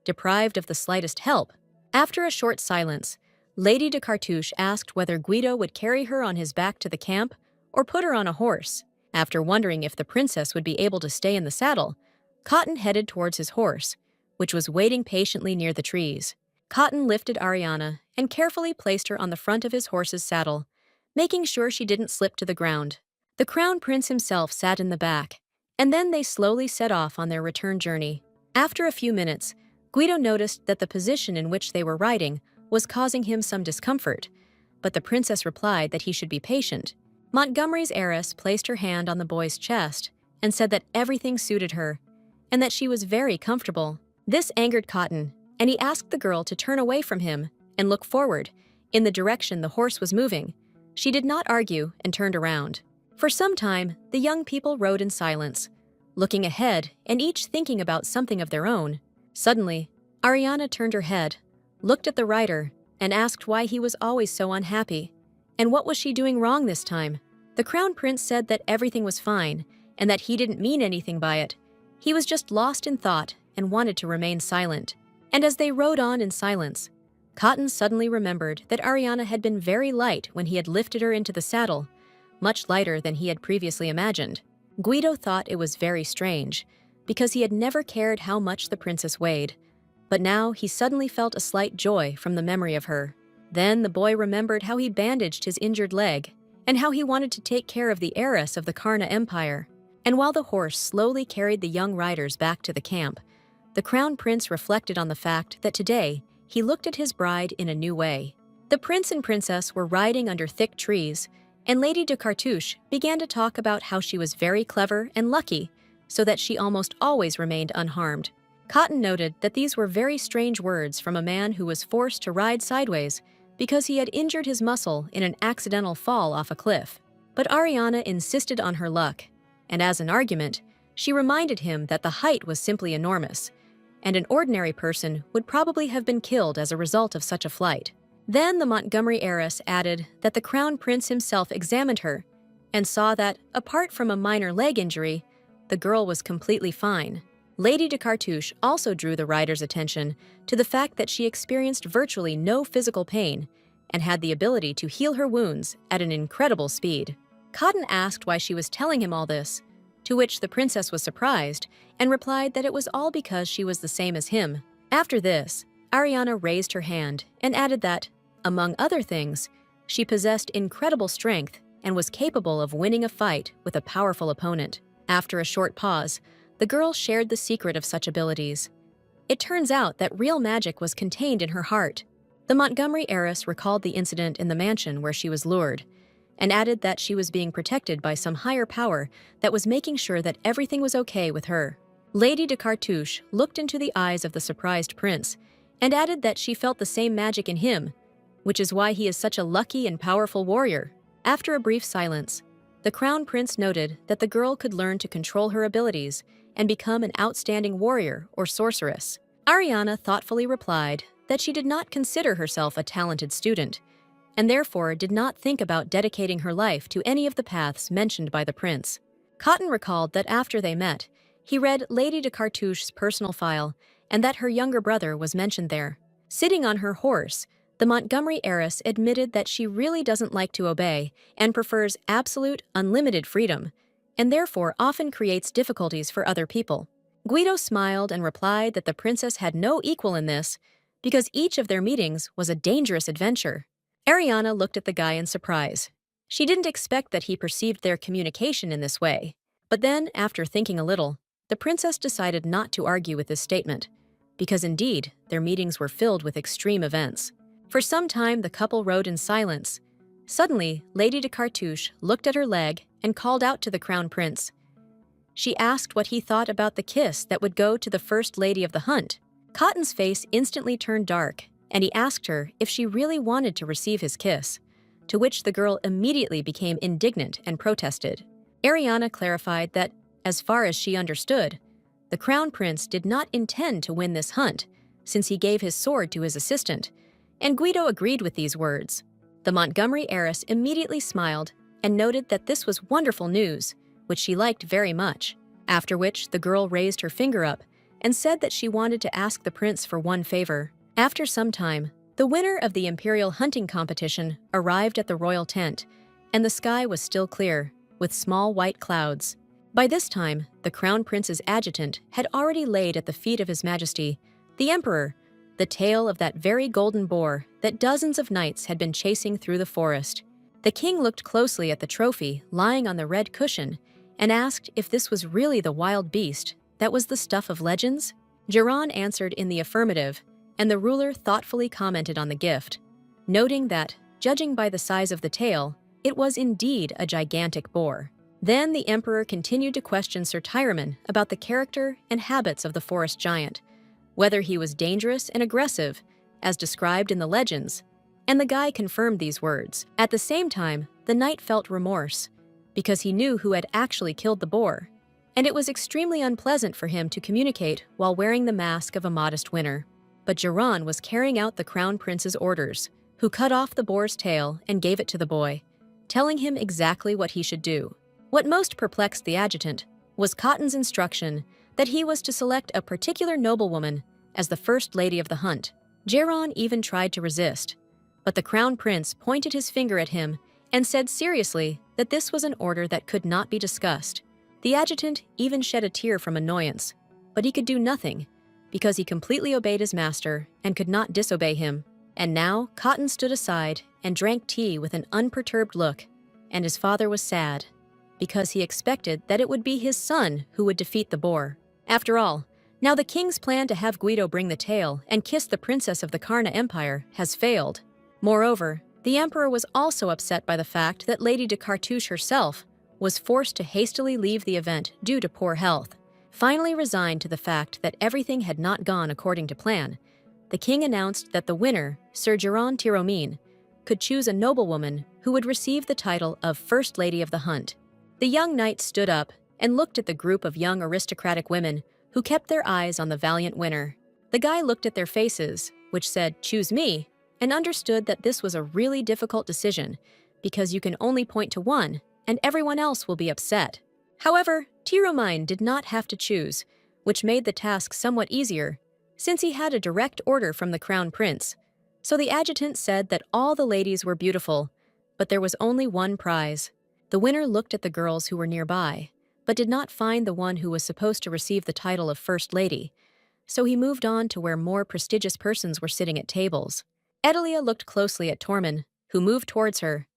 deprived of the slightest help. After a short silence, Lady de Cartouche asked whether Guido would carry her on his back to the camp or put her on a horse. After wondering if the princess would be able to stay in the saddle, Cotton headed towards his horse, which was waiting patiently near the trees. Cotton lifted Ariana and carefully placed her on the front of his horse's saddle, making sure she didn't slip to the ground. The crown prince himself sat in the back, and then they slowly set off on their return journey. After a few minutes, Guido noticed that the position in which they were riding was causing him some discomfort, but the princess replied that he should be patient. Montgomery's heiress placed her hand on the boy's chest and said that everything suited her, and that she was very comfortable. This angered Cotton, and he asked the girl to turn away from him and look forward, in the direction the horse was moving. She did not argue and turned around. For some time, the young people rode in silence, looking ahead and each thinking about something of their own. Suddenly, Ariana turned her head, looked at the rider, and asked why he was always so unhappy, and what was she doing wrong this time. The crown prince said that everything was fine, and that he didn't mean anything by it. He was just lost in thought and wanted to remain silent. And as they rode on in silence, Cotton suddenly remembered that Ariana had been very light when he had lifted her into the saddle, much lighter than he had previously imagined. Guido thought it was very strange, because he had never cared how much the princess weighed, but now he suddenly felt a slight joy from the memory of her. Then the boy remembered how he bandaged his injured leg, and how he wanted to take care of the heiress of the Karna Empire. And while the horse slowly carried the young riders back to the camp, the crown prince reflected on the fact that today he looked at his bride in a new way. The prince and princess were riding under thick trees, and Lady de Cartouche began to talk about how she was very clever and lucky, so that she almost always remained unharmed. Cotton noted that these were very strange words from a man who was forced to ride sideways because he had injured his muscle in an accidental fall off a cliff. But Ariana insisted on her luck, and as an argument, she reminded him that the height was simply enormous, and an ordinary person would probably have been killed as a result of such a flight. Then the Montgomery heiress added that the crown prince himself examined her and saw that, apart from a minor leg injury, the girl was completely fine. Lady de Cartouche also drew the rider's attention to the fact that she experienced virtually no physical pain and had the ability to heal her wounds at an incredible speed. Cotton asked why she was telling him all this, to which the princess was surprised and replied that it was all because she was the same as him. After this, Ariana raised her hand and added that, among other things, she possessed incredible strength and was capable of winning a fight with a powerful opponent. After a short pause, the girl shared the secret of such abilities. It turns out that real magic was contained in her heart. The Montgomery heiress recalled the incident in the mansion where she was lured, and added that she was being protected by some higher power that was making sure that everything was okay with her. Lady de Cartouche looked into the eyes of the surprised prince and added that she felt the same magic in him, which is why he is such a lucky and powerful warrior. After a brief silence, the crown prince noted that the girl could learn to control her abilities and become an outstanding warrior or sorceress. Ariana thoughtfully replied that she did not consider herself a talented student, and therefore did not think about dedicating her life to any of the paths mentioned by the prince. Cotton recalled that after they met, he read Lady de Cartouche's personal file and that her younger brother was mentioned there. Sitting on her horse, the Montgomery heiress admitted that she really doesn't like to obey and prefers absolute, unlimited freedom, and therefore often creates difficulties for other people. Guido smiled and replied that the princess had no equal in this, because each of their meetings was a dangerous adventure. Ariana looked at the guy in surprise. She didn't expect that he perceived their communication in this way. But then, after thinking a little, the princess decided not to argue with this statement, because indeed, their meetings were filled with extreme events. For some time, the couple rode in silence. Suddenly, Lady de Cartouche looked at her leg and called out to the crown prince. She asked what he thought about the kiss that would go to the first lady of the hunt. Cotton's face instantly turned dark, and he asked her if she really wanted to receive his kiss, to which the girl immediately became indignant and protested. Ariana clarified that, as far as she understood, the crown prince did not intend to win this hunt, since he gave his sword to his assistant, and Guido agreed with these words. The Montgomery heiress immediately smiled and noted that this was wonderful news, which she liked very much, after which the girl raised her finger up and said that she wanted to ask the prince for one favor. After some time, The winner of the imperial hunting competition arrived at the royal tent, and the sky was still clear, with small white clouds. By this time, the crown prince's adjutant had already laid at the feet of His Majesty, the Emperor, the tail of that very golden boar that dozens of knights had been chasing through the forest. The king looked closely at the trophy lying on the red cushion and asked if this was really the wild beast that was the stuff of legends. Jiran answered in the affirmative, and the ruler thoughtfully commented on the gift, noting that, judging by the size of the tail, it was indeed a gigantic boar. Then the emperor continued to question Sir Tyraman about the character and habits of the forest giant, whether he was dangerous and aggressive, as described in the legends, and the guy confirmed these words. At the same time, the knight felt remorse, because he knew who had actually killed the boar, and it was extremely unpleasant for him to communicate while wearing the mask of a modest winner. But Jiran was carrying out the crown prince's orders, who cut off the boar's tail and gave it to the boy, telling him exactly what he should do. What most perplexed the adjutant was Cotton's instruction that he was to select a particular noblewoman as the first lady of the hunt. Jiran even tried to resist, but the crown prince pointed his finger at him and said seriously that this was an order that could not be discussed. The adjutant even shed a tear from annoyance, but he could do nothing, because he completely obeyed his master and could not disobey him. And now Cotton stood aside and drank tea with an unperturbed look, and his father was sad, because he expected that it would be his son who would defeat the boar. After all, now the king's plan to have Guido bring the tail and kiss the princess of the Karna Empire has failed. Moreover, the emperor was also upset by the fact that Lady de Cartouche herself was forced to hastily leave the event due to poor health. Finally resigned to the fact that everything had not gone according to plan, the king announced that the winner, Sir Jiran Tiromine, could choose a noblewoman who would receive the title of First Lady of the Hunt. The young knight stood up and looked at the group of young aristocratic women who kept their eyes on the valiant winner. The guy looked at their faces, which said, "Choose me," and understood that this was a really difficult decision because you can only point to one and everyone else will be upset. However, Tiromine did not have to choose, which made the task somewhat easier, since he had a direct order from the crown prince. So the adjutant said that all the ladies were beautiful, but there was only one prize. The winner looked at the girls who were nearby, but did not find the one who was supposed to receive the title of First Lady, so he moved on to where more prestigious persons were sitting at tables. Edelia looked closely at Tormund, who moved towards her.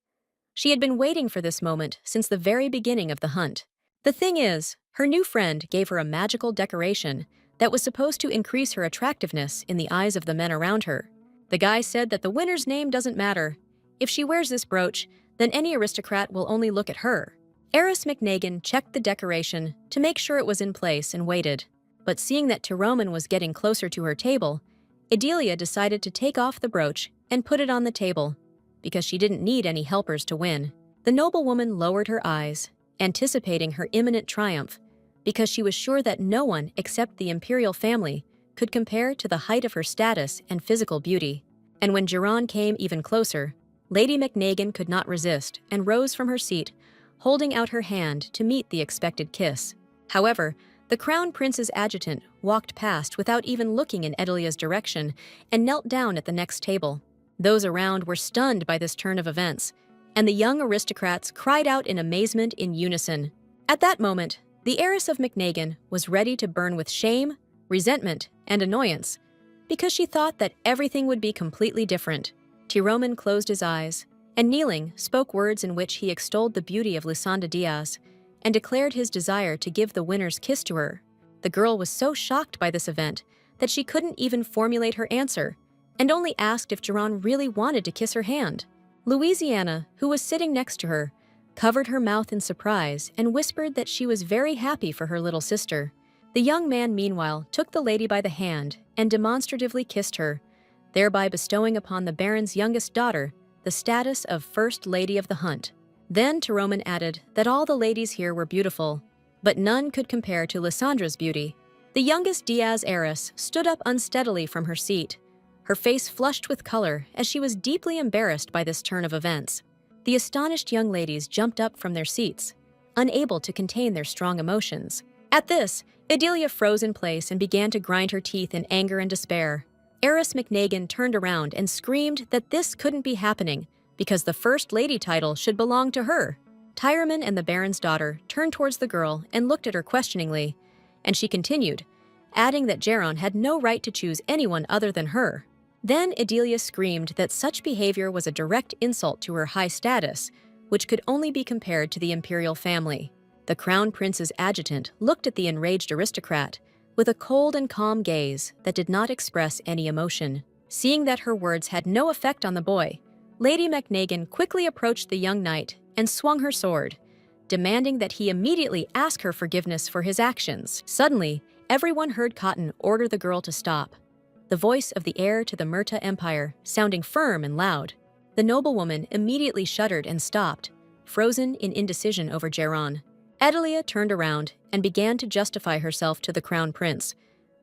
She had been waiting for this moment since the very beginning of the hunt. The thing is, her new friend gave her a magical decoration that was supposed to increase her attractiveness in the eyes of the men around her. The guy said that the winner's name doesn't matter. If she wears this brooch, then any aristocrat will only look at her. Eris McNagan checked the decoration to make sure it was in place and waited. But seeing that Tiromine was getting closer to her table, Edelia decided to take off the brooch and put it on the table, because she didn't need any helpers to win. The noblewoman lowered her eyes, anticipating her imminent triumph, because she was sure that no one except the imperial family could compare to the height of her status and physical beauty. And when Jiran came even closer, Lady McNagan could not resist and rose from her seat, holding out her hand to meet the expected kiss. However, the crown prince's adjutant walked past without even looking in Edelia's direction and knelt down at the next table. Those around were stunned by this turn of events, and the young aristocrats cried out in amazement in unison. At that moment, the heiress of McNagan was ready to burn with shame, resentment, and annoyance, because she thought that everything would be completely different. Tiromine closed his eyes, and kneeling, spoke words in which he extolled the beauty of Lysanda Diaz, and declared his desire to give the winner's kiss to her. The girl was so shocked by this event that she couldn't even formulate her answer, and only asked if Jiran really wanted to kiss her hand. Louisiana, who was sitting next to her, covered her mouth in surprise and whispered that she was very happy for her little sister. The young man, meanwhile, took the lady by the hand and demonstratively kissed her, thereby bestowing upon the Baron's youngest daughter the status of First Lady of the Hunt. Then Tiromine added that all the ladies here were beautiful, but none could compare to Lysandra's beauty. The youngest Diaz heiress stood up unsteadily from her seat, her face flushed with color as she was deeply embarrassed by this turn of events. The astonished young ladies jumped up from their seats, unable to contain their strong emotions. At this, Edelia froze in place and began to grind her teeth in anger and despair. Heiress McNagan turned around and screamed that this couldn't be happening because the First Lady title should belong to her. Tyreman and the Baron's daughter turned towards the girl and looked at her questioningly, and she continued, adding that Geron had no right to choose anyone other than her. Then Adelia screamed that such behavior was a direct insult to her high status, which could only be compared to the imperial family. The Crown Prince's adjutant looked at the enraged aristocrat with a cold and calm gaze that did not express any emotion. Seeing that her words had no effect on the boy, Lady McNagan quickly approached the young knight and swung her sword, demanding that he immediately ask her forgiveness for his actions. Suddenly, everyone heard Cotton order the girl to stop, the voice of the heir to the Murta Empire sounding firm and loud. The noblewoman immediately shuddered and stopped, frozen in indecision over Geron. Adelia turned around and began to justify herself to the Crown Prince,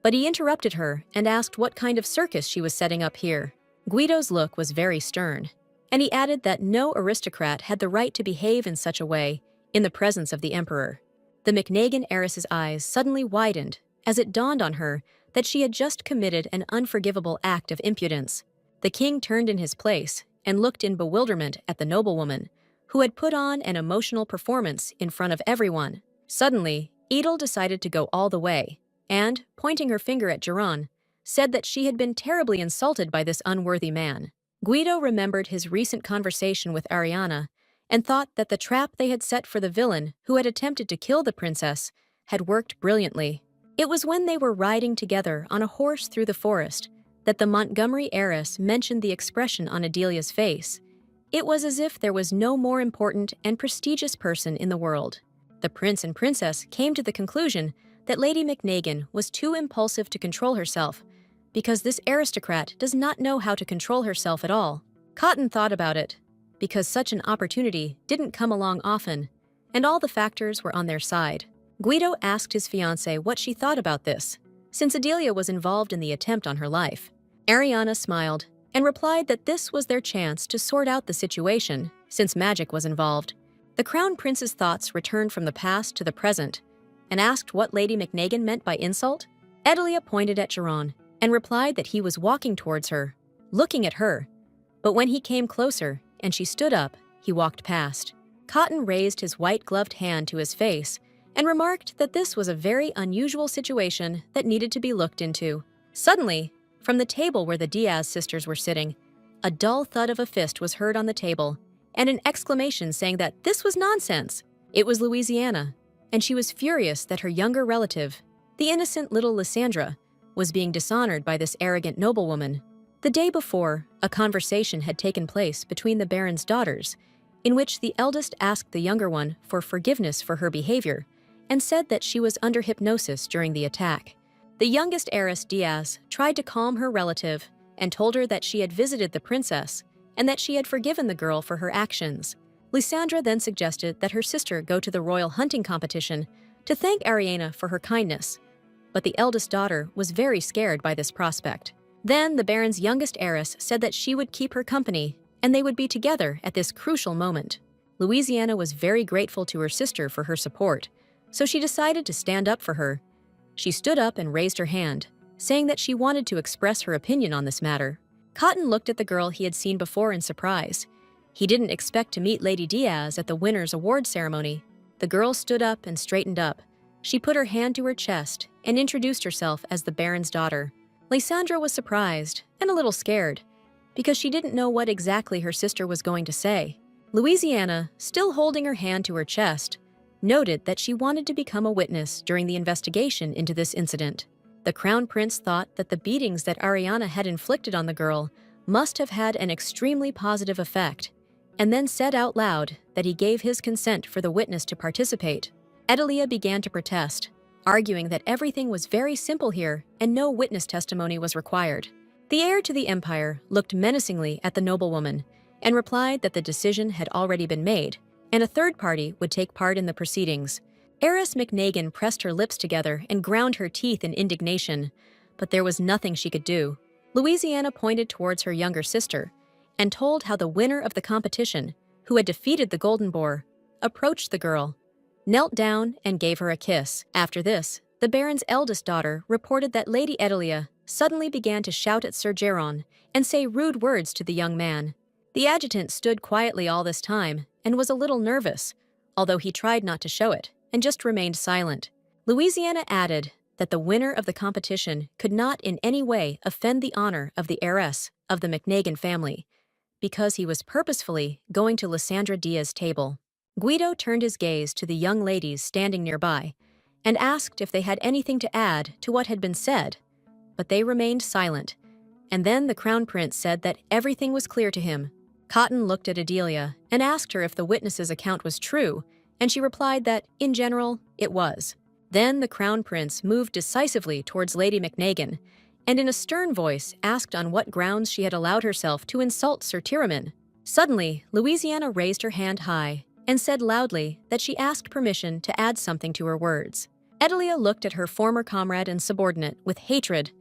but he interrupted her and asked what kind of circus she was setting up here. Guido's look was very stern, and he added that no aristocrat had the right to behave in such a way in the presence of the Emperor. The McNagan heiress's eyes suddenly widened as it dawned on her that she had just committed an unforgivable act of impudence. The king turned in his place and looked in bewilderment at the noblewoman, who had put on an emotional performance in front of everyone. Suddenly, Edel decided to go all the way, and, pointing her finger at Geron, said that she had been terribly insulted by this unworthy man. Guido remembered his recent conversation with Ariana and thought that the trap they had set for the villain who had attempted to kill the princess had worked brilliantly. It was when they were riding together on a horse through the forest that the Montgomery heiress mentioned the expression on Adelia's face. It was as if there was no more important and prestigious person in the world. The prince and princess came to the conclusion that Lady McNagan was too impulsive to control herself, because this aristocrat does not know how to control herself at all. Cotton thought about it, because such an opportunity didn't come along often, and all the factors were on their side. Guido asked his fiancée what she thought about this, since Adelia was involved in the attempt on her life. Ariana smiled and replied that this was their chance to sort out the situation, since magic was involved. The Crown Prince's thoughts returned from the past to the present and asked what Lady McNagan meant by insult. Adelia pointed at Geron and replied that he was walking towards her, looking at her, but when he came closer and she stood up, he walked past. Cotton raised his white-gloved hand to his face and remarked that this was a very unusual situation that needed to be looked into. Suddenly, from the table where the Diaz sisters were sitting, a dull thud of a fist was heard on the table, and an exclamation saying that this was nonsense. It was Louisiana, and she was furious that her younger relative, the innocent little Lysandra, was being dishonored by this arrogant noblewoman. The day before, a conversation had taken place between the Baron's daughters, in which the eldest asked the younger one for forgiveness for her behavior, and said that she was under hypnosis during the attack. The youngest heiress, Diaz, tried to calm her relative and told her that she had visited the princess and that she had forgiven the girl for her actions. Lysandra then suggested that her sister go to the royal hunting competition to thank Ariana for her kindness, but the eldest daughter was very scared by this prospect. Then the Baron's youngest heiress said that she would keep her company and they would be together at this crucial moment. Louisiana was very grateful to her sister for her support, so she decided to stand up for her. She stood up and raised her hand, saying that she wanted to express her opinion on this matter. Cotton looked at the girl he had seen before in surprise. He didn't expect to meet Lady Diaz at the winner's award ceremony. The girl stood up and straightened up. She put her hand to her chest and introduced herself as the Baron's daughter. Lysandra was surprised and a little scared, because she didn't know what exactly her sister was going to say. Louisiana, still holding her hand to her chest, noted that she wanted to become a witness during the investigation into this incident. The Crown Prince thought that the beatings that Ariana had inflicted on the girl must have had an extremely positive effect, and then said out loud that he gave his consent for the witness to participate. Adelia began to protest, arguing that everything was very simple here and no witness testimony was required. The heir to the empire looked menacingly at the noblewoman and replied that the decision had already been made, and a third party would take part in the proceedings. Heiress McNagan pressed her lips together and ground her teeth in indignation, but there was nothing she could do. Louisiana pointed towards her younger sister and told how the winner of the competition, who had defeated the Golden Boar, approached the girl, knelt down, and gave her a kiss. After this, the Baron's eldest daughter reported that Lady Adelia suddenly began to shout at Sir Geron and say rude words to the young man. The adjutant stood quietly all this time and was a little nervous, although he tried not to show it and just remained silent. Louisiana added that the winner of the competition could not in any way offend the honor of the heiress of the McNagan family, because he was purposefully going to Lysandra Diaz's table. Guido turned his gaze to the young ladies standing nearby and asked if they had anything to add to what had been said, but they remained silent, and then the Crown Prince said that everything was clear to him. Cotton looked at Adelia and asked her if the witness's account was true, and she replied that, in general, it was. Then the Crown Prince moved decisively towards Lady McNagan, and in a stern voice asked on what grounds she had allowed herself to insult Sir Tyriman. Suddenly, Louisiana raised her hand high and said loudly that she asked permission to add something to her words. Adelia looked at her former comrade and subordinate with hatred,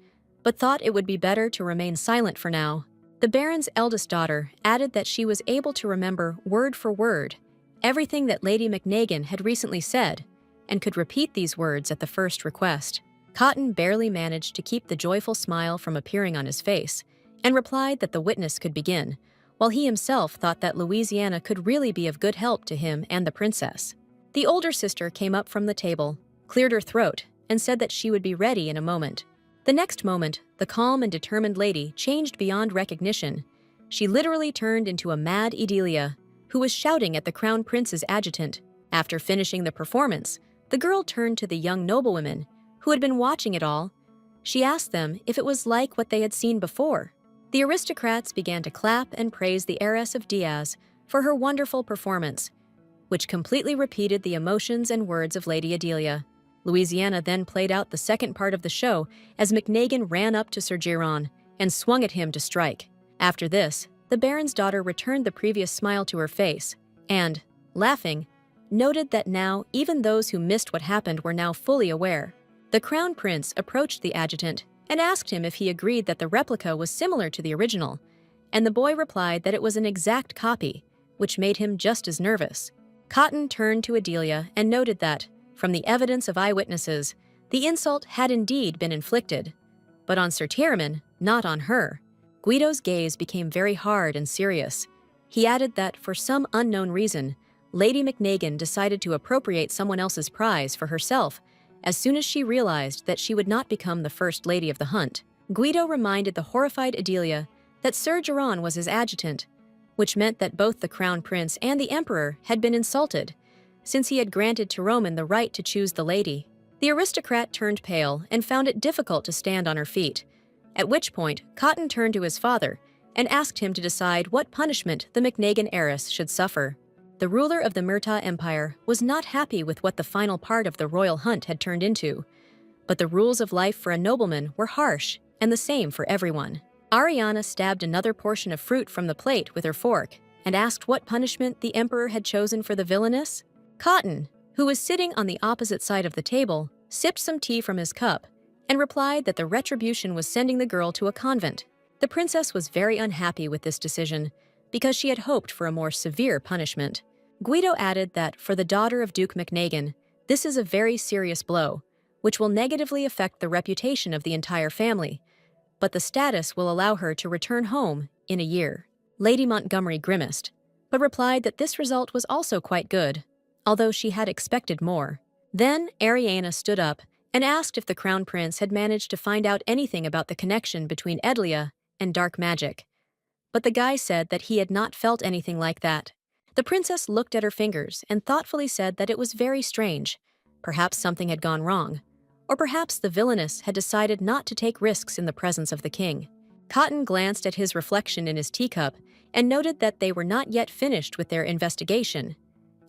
but thought it would be better to remain silent for now. The Baron's eldest daughter added that she was able to remember word for word everything that Lady McNagan had recently said, and could repeat these words at the first request. Cotton barely managed to keep the joyful smile from appearing on his face, and replied that the witness could begin, while he himself thought that Louisiana could really be of good help to him and the princess. The older sister came up from the table, cleared her throat, and said that she would be ready in a moment. The next moment, the calm and determined lady changed beyond recognition. She literally turned into a mad Adelia, who was shouting at the Crown Prince's adjutant. After finishing the performance, the girl turned to the young noblewomen, who had been watching it all. She asked them if it was like what they had seen before. The aristocrats began to clap and praise the heiress of Diaz for her wonderful performance, which completely repeated the emotions and words of Lady Adelia. Louisiana then played out the second part of the show as McNagan ran up to Sir Geron and swung at him to strike. After this, the Baron's daughter returned the previous smile to her face and, laughing, noted that now even those who missed what happened were now fully aware. The Crown Prince approached the adjutant and asked him if he agreed that the replica was similar to the original, and the boy replied that it was an exact copy, which made him just as nervous. Cotton turned to Adelia and noted that, from the evidence of eyewitnesses, the insult had indeed been inflicted, but on Sir Tyriman, not on her. Guido's gaze became very hard and serious. He added that, for some unknown reason, Lady McNagan decided to appropriate someone else's prize for herself as soon as she realized that she would not become the first lady of the hunt. Guido reminded the horrified Adelia that Sir Geron was his adjutant, which meant that both the Crown Prince and the Emperor had been insulted, since he had granted to Roman the right to choose the lady. The aristocrat turned pale and found it difficult to stand on her feet, at which point Cotton turned to his father and asked him to decide what punishment the McNagan heiress should suffer. The ruler of the Murtaugh Empire was not happy with what the final part of the royal hunt had turned into, but the rules of life for a nobleman were harsh and the same for everyone. Ariana stabbed another portion of fruit from the plate with her fork and asked what punishment the emperor had chosen for the villainess. Cotton, who was sitting on the opposite side of the table, sipped some tea from his cup and replied that the retribution was sending the girl to a convent. The princess was very unhappy with this decision because she had hoped for a more severe punishment. Guido added that, for the daughter of Duke McNagan, this is a very serious blow, which will negatively affect the reputation of the entire family, but the status will allow her to return home in a year. Lady Montgomery grimaced, but replied that this result was also quite good, although she had expected more. Then Ariana stood up and asked if the Crown Prince had managed to find out anything about the connection between Edlia and dark magic, but the guy said that he had not felt anything like that. The princess looked at her fingers and thoughtfully said that it was very strange. Perhaps something had gone wrong, or perhaps the villainess had decided not to take risks in the presence of the king. Cotton glanced at his reflection in his teacup and noted that they were not yet finished with their investigation,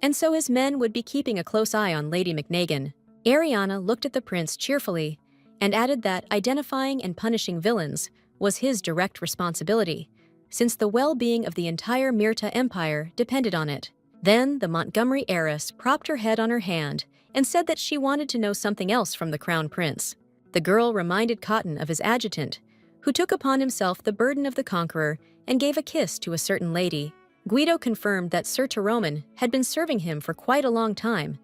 and so his men would be keeping a close eye on Lady McNagan. Ariana looked at the prince cheerfully and added that identifying and punishing villains was his direct responsibility, since the well-being of the entire Myrta Empire depended on it. Then the Montgomery heiress propped her head on her hand and said that she wanted to know something else from the Crown Prince. The girl reminded Cotton of his adjutant, who took upon himself the burden of the conqueror and gave a kiss to a certain lady. Guido confirmed that Sir Tyroman had been serving him for quite a long time,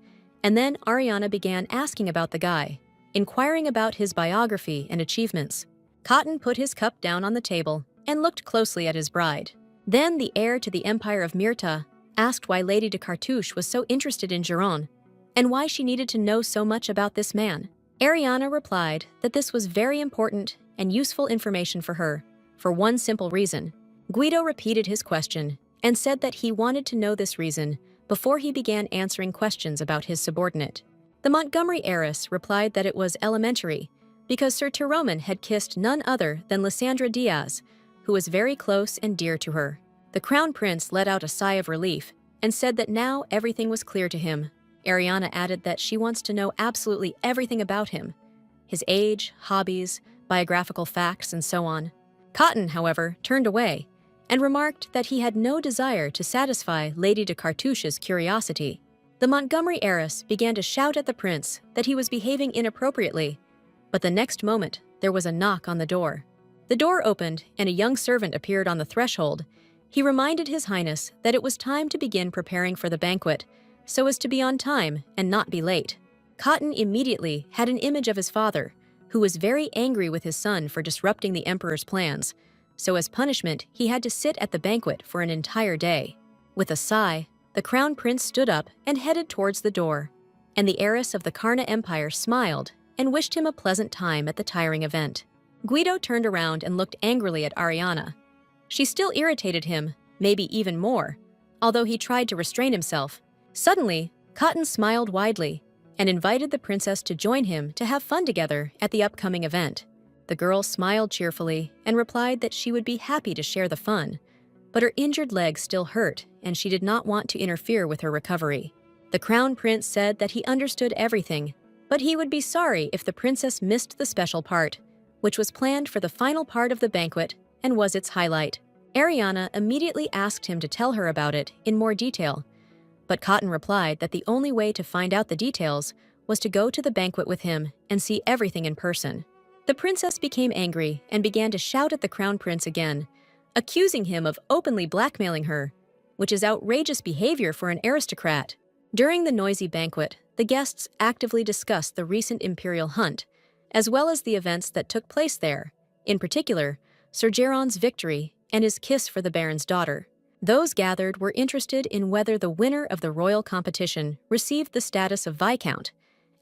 and then Ariana began asking about the guy, inquiring about his biography and achievements. Cotton put his cup down on the table and looked closely at his bride. Then the heir to the Empire of Myrta asked why Lady de Cartouche was so interested in Giron and why she needed to know so much about this man. Ariana replied that this was very important and useful information for her, for one simple reason. Guido repeated his question and said that he wanted to know this reason before he began answering questions about his subordinate. The Montgomery heiress replied that it was elementary because Sir Tyroman had kissed none other than Lysandra Diaz, who was very close and dear to her. The Crown Prince let out a sigh of relief and said that now everything was clear to him. Ariana added that she wants to know absolutely everything about him, his age, hobbies, biographical facts, and so on. Cotton, however, turned away and remarked that he had no desire to satisfy Lady de Cartouche's curiosity. The Montgomery heiress began to shout at the prince that he was behaving inappropriately, but the next moment there was a knock on the door. The door opened and a young servant appeared on the threshold. He reminded His Highness that it was time to begin preparing for the banquet, so as to be on time and not be late. Cotton immediately had an image of his father, who was very angry with his son for disrupting the emperor's plans, so as punishment he had to sit at the banquet for an entire day. With a sigh, the crown prince stood up and headed towards the door, and the heiress of the Karna Empire smiled and wished him a pleasant time at the tiring event. Guido turned around and looked angrily at Ariana. She still irritated him, maybe even more, although he tried to restrain himself. Suddenly, Cotton smiled widely and invited the princess to join him to have fun together at the upcoming event. The girl smiled cheerfully and replied that she would be happy to share the fun, but her injured leg still hurt and she did not want to interfere with her recovery. The crown prince said that he understood everything, but he would be sorry if the princess missed the special part, which was planned for the final part of the banquet and was its highlight. Ariana immediately asked him to tell her about it in more detail, but Cotton replied that the only way to find out the details was to go to the banquet with him and see everything in person. The princess became angry and began to shout at the crown prince again, accusing him of openly blackmailing her, which is outrageous behavior for an aristocrat. During the noisy banquet, the guests actively discussed the recent imperial hunt, as well as the events that took place there, in particular, Sir Geron's victory and his kiss for the baron's daughter. Those gathered were interested in whether the winner of the royal competition received the status of Viscount,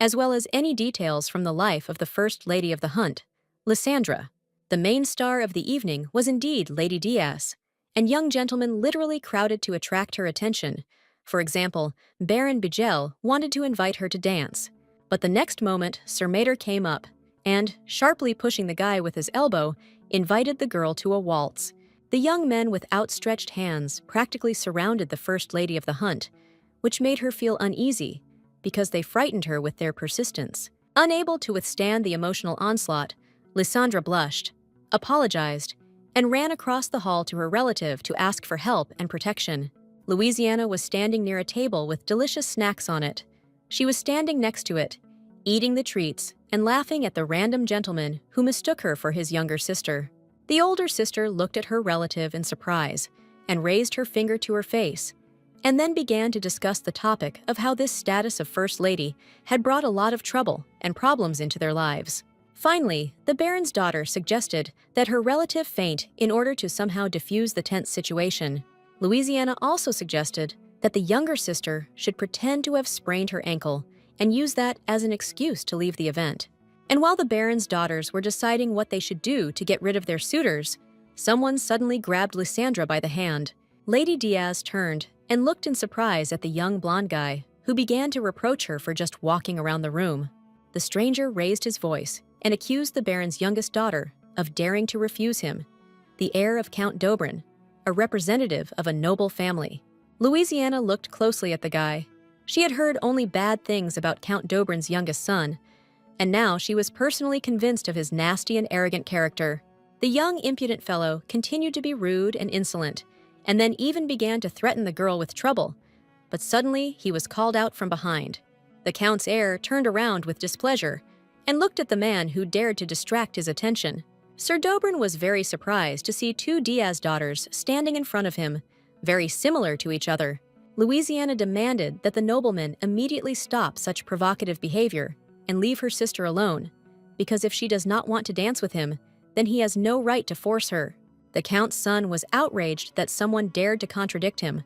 as well as any details from the life of the first lady of the hunt, Lysandra. The main star of the evening was indeed Lady Diaz, and young gentlemen literally crowded to attract her attention. For example, Baron Bigel wanted to invite her to dance, but the next moment Sir Mater came up and, sharply pushing the guy with his elbow, invited the girl to a waltz. The young men with outstretched hands practically surrounded the first lady of the hunt, which made her feel uneasy because they frightened her with their persistence. Unable to withstand the emotional onslaught, Lysandra blushed, apologized, and ran across the hall to her relative to ask for help and protection. Louisiana was standing near a table with delicious snacks on it. She was standing next to it, eating the treats and laughing at the random gentleman who mistook her for his younger sister. The older sister looked at her relative in surprise and raised her finger to her face, and then began to discuss the topic of how this status of First Lady had brought a lot of trouble and problems into their lives. Finally, the Baron's daughter suggested that her relative faint in order to somehow diffuse the tense situation. Louisiana also suggested that the younger sister should pretend to have sprained her ankle and use that as an excuse to leave the event. And while the Baron's daughters were deciding what they should do to get rid of their suitors, someone suddenly grabbed Lysandra by the hand. Lady Diaz turned and looked in surprise at the young blonde guy, who began to reproach her for just walking around the room. The stranger raised his voice and accused the Baron's youngest daughter of daring to refuse him, the heir of Count Dobrin, a representative of a noble family. Louisiana looked closely at the guy. She had heard only bad things about Count Dobrin's youngest son, and now she was personally convinced of his nasty and arrogant character. The young, impudent fellow continued to be rude and insolent, and then even began to threaten the girl with trouble. But suddenly, he was called out from behind. The Count's heir turned around with displeasure and looked at the man who dared to distract his attention. Sir Dobrin was very surprised to see two Diaz daughters standing in front of him, very similar to each other. Louisiana demanded that the nobleman immediately stop such provocative behavior and leave her sister alone, because if she does not want to dance with him, then he has no right to force her. The Count's son was outraged that someone dared to contradict him,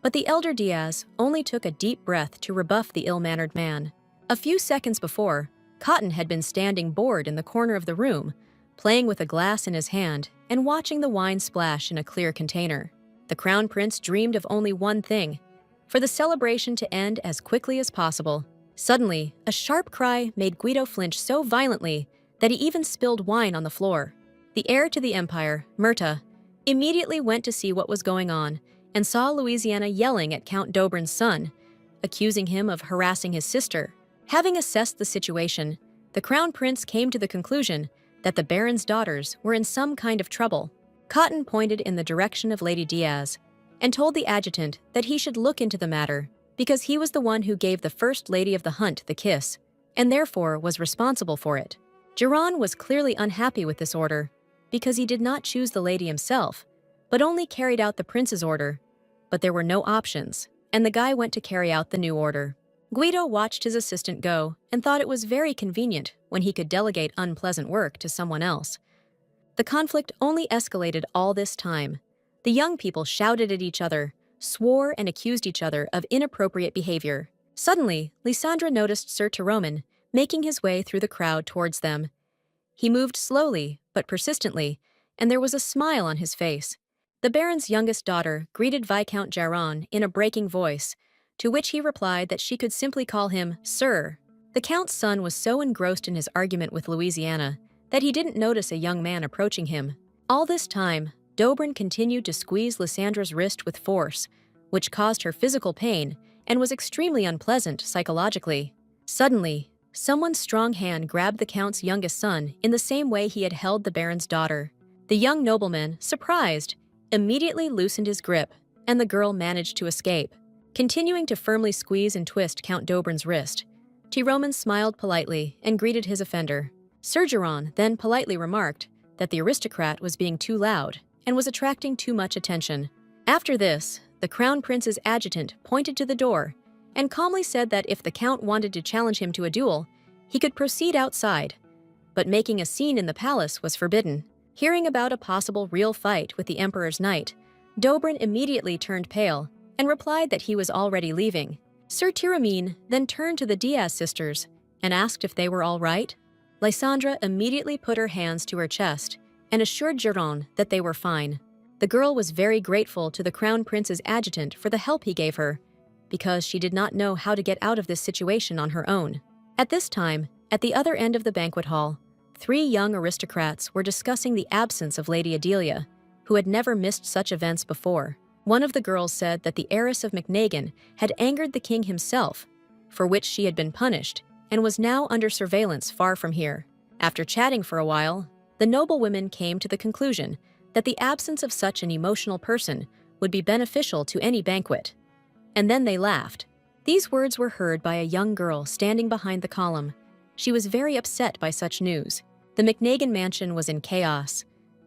but the elder Diaz only took a deep breath to rebuff the ill-mannered man. A few seconds before, Cotton had been standing bored in the corner of the room, playing with a glass in his hand and watching the wine splash in a clear container. The Crown Prince dreamed of only one thing: for the celebration to end as quickly as possible. Suddenly, a sharp cry made Guido flinch so violently that he even spilled wine on the floor. The heir to the empire, Murta, immediately went to see what was going on and saw Louisiana yelling at Count Dobrin's son, accusing him of harassing his sister. Having assessed the situation, the Crown Prince came to the conclusion that the Baron's daughters were in some kind of trouble. Cotton pointed in the direction of Lady Diaz and told the adjutant that he should look into the matter because he was the one who gave the First Lady of the Hunt the kiss, and therefore was responsible for it. Geron was clearly unhappy with this order because he did not choose the lady himself, but only carried out the prince's order. But there were no options, and the guy went to carry out the new order. Guido watched his assistant go and thought it was very convenient when he could delegate unpleasant work to someone else. The conflict only escalated all this time. The young people shouted at each other, swore and accused each other of inappropriate behavior. Suddenly, Lysandra noticed Sir Tyroman making his way through the crowd towards them. He moved slowly, but persistently, and there was a smile on his face. The Baron's youngest daughter greeted Viscount Jaron in a breaking voice, to which he replied that she could simply call him Sir. The Count's son was so engrossed in his argument with Louisiana that he didn't notice a young man approaching him. All this time, Dobrin continued to squeeze Lysandra's wrist with force, which caused her physical pain and was extremely unpleasant psychologically. Suddenly, someone's strong hand grabbed the Count's youngest son in the same way he had held the Baron's daughter. The young nobleman, surprised, immediately loosened his grip, and the girl managed to escape. Continuing to firmly squeeze and twist Count Dobrin's wrist, Tyroman smiled politely and greeted his offender. Sir Geron then politely remarked that the aristocrat was being too loud and was attracting too much attention. After this, the Crown Prince's adjutant pointed to the door and calmly said that if the Count wanted to challenge him to a duel, he could proceed outside, but making a scene in the palace was forbidden. Hearing about a possible real fight with the Emperor's knight, Dobrin immediately turned pale and replied that he was already leaving. Sir Tyroman then turned to the Diaz sisters and asked if they were all right. Lysandra immediately put her hands to her chest and assured Geron that they were fine. The girl was very grateful to the Crown Prince's adjutant for the help he gave her, because she did not know how to get out of this situation on her own. At this time, at the other end of the banquet hall, 3 young aristocrats were discussing the absence of Lady Adelia, who had never missed such events before. One of the girls said that the heiress of McNagan had angered the king himself, for which she had been punished, and was now under surveillance far from here. After chatting for a while, the noblewomen came to the conclusion that the absence of such an emotional person would be beneficial to any banquet. And then they laughed. These words were heard by a young girl standing behind the column. She was very upset by such news. The McNagan mansion was in chaos.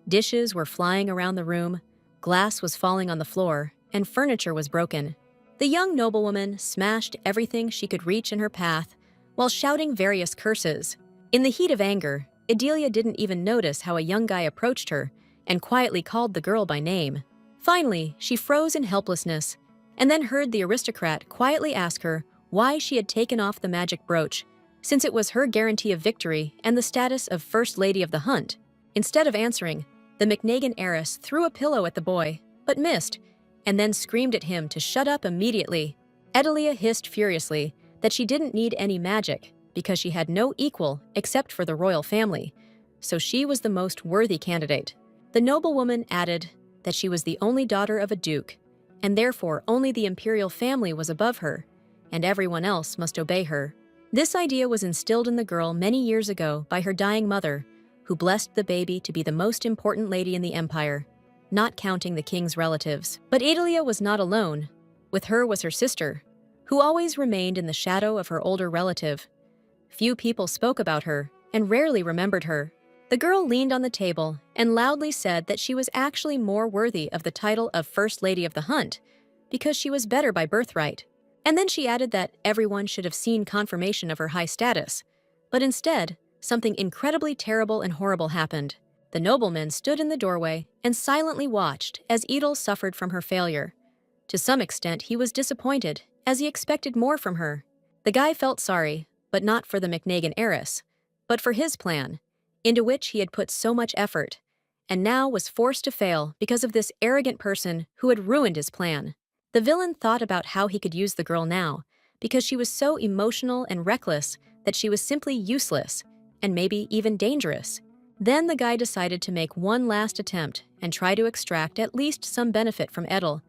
Dishes were flying around the room, glass was falling on the floor, and furniture was broken. The young noblewoman smashed everything she could reach in her path while shouting various curses. In the heat of anger, Adelia didn't even notice how a young guy approached her and quietly called the girl by name. Finally, she froze in helplessness and then heard the aristocrat quietly ask her why she had taken off the magic brooch, since it was her guarantee of victory and the status of First Lady of the Hunt. Instead of answering, the McNagan heiress threw a pillow at the boy, but missed, and then screamed at him to shut up immediately. Adelia hissed furiously that she didn't need any magic because she had no equal except for the royal family, so she was the most worthy candidate. The noblewoman added that she was the only daughter of a duke, and therefore only the imperial family was above her, and everyone else must obey her. This idea was instilled in the girl many years ago by her dying mother, who blessed the baby to be the most important lady in the empire, not counting the king's relatives. But Adelia was not alone. With her was her sister, who always remained in the shadow of her older relative. Few people spoke about her and rarely remembered her. The girl leaned on the table and loudly said that she was actually more worthy of the title of First Lady of the Hunt because she was better by birthright. And then she added that everyone should have seen confirmation of her high status. But instead, something incredibly terrible and horrible happened. The nobleman stood in the doorway and silently watched as Edel suffered from her failure. To some extent, he was disappointed, as he expected more from her. The guy felt sorry, but not for the McNagan heiress, but for his plan, into which he had put so much effort, and now was forced to fail because of this arrogant person who had ruined his plan. The villain thought about how he could use the girl now, because she was so emotional and reckless that she was simply useless, and maybe even dangerous. Then the guy decided to make one last attempt and try to extract at least some benefit from Edel,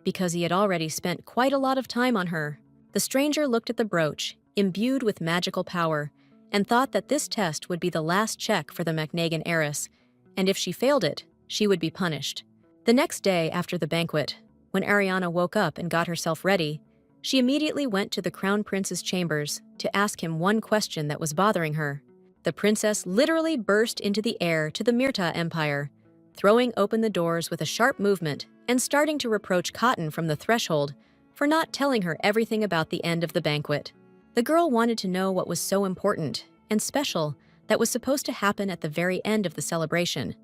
because he had already spent quite a lot of time on her. The stranger looked at the brooch, imbued with magical power, and thought that this test would be the last check for the McNagan heiress, and if she failed it, she would be punished. The next day after the banquet, when Ariana woke up and got herself ready, she immediately went to the Crown Prince's chambers to ask him one question that was bothering her. The princess literally burst into the air to the Myrta Empire, throwing open the doors with a sharp movement and starting to reproach Cotton from the threshold for not telling her everything about the end of the banquet. The girl wanted to know what was so important and special that was supposed to happen at the very end of the celebration.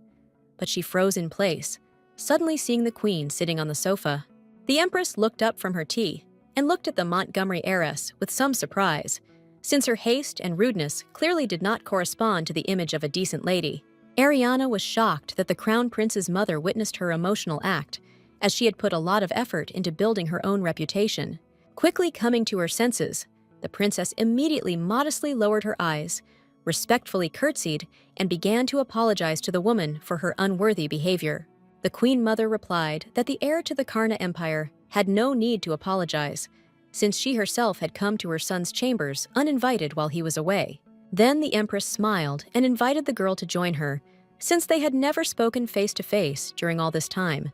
But she froze in place, suddenly seeing the queen sitting on the sofa. The empress looked up from her tea and looked at the Montgomery heiress with some surprise, since her haste and rudeness clearly did not correspond to the image of a decent lady. Ariana was shocked that the Crown Prince's mother witnessed her emotional act, as she had put a lot of effort into building her own reputation. Quickly coming to her senses, the princess immediately modestly lowered her eyes, respectfully curtsied, and began to apologize to the woman for her unworthy behavior. The Queen Mother replied that the heir to the Karna Empire had no need to apologize, since she herself had come to her son's chambers uninvited while he was away. Then the Empress smiled and invited the girl to join her, since they had never spoken face-to-face during all this time,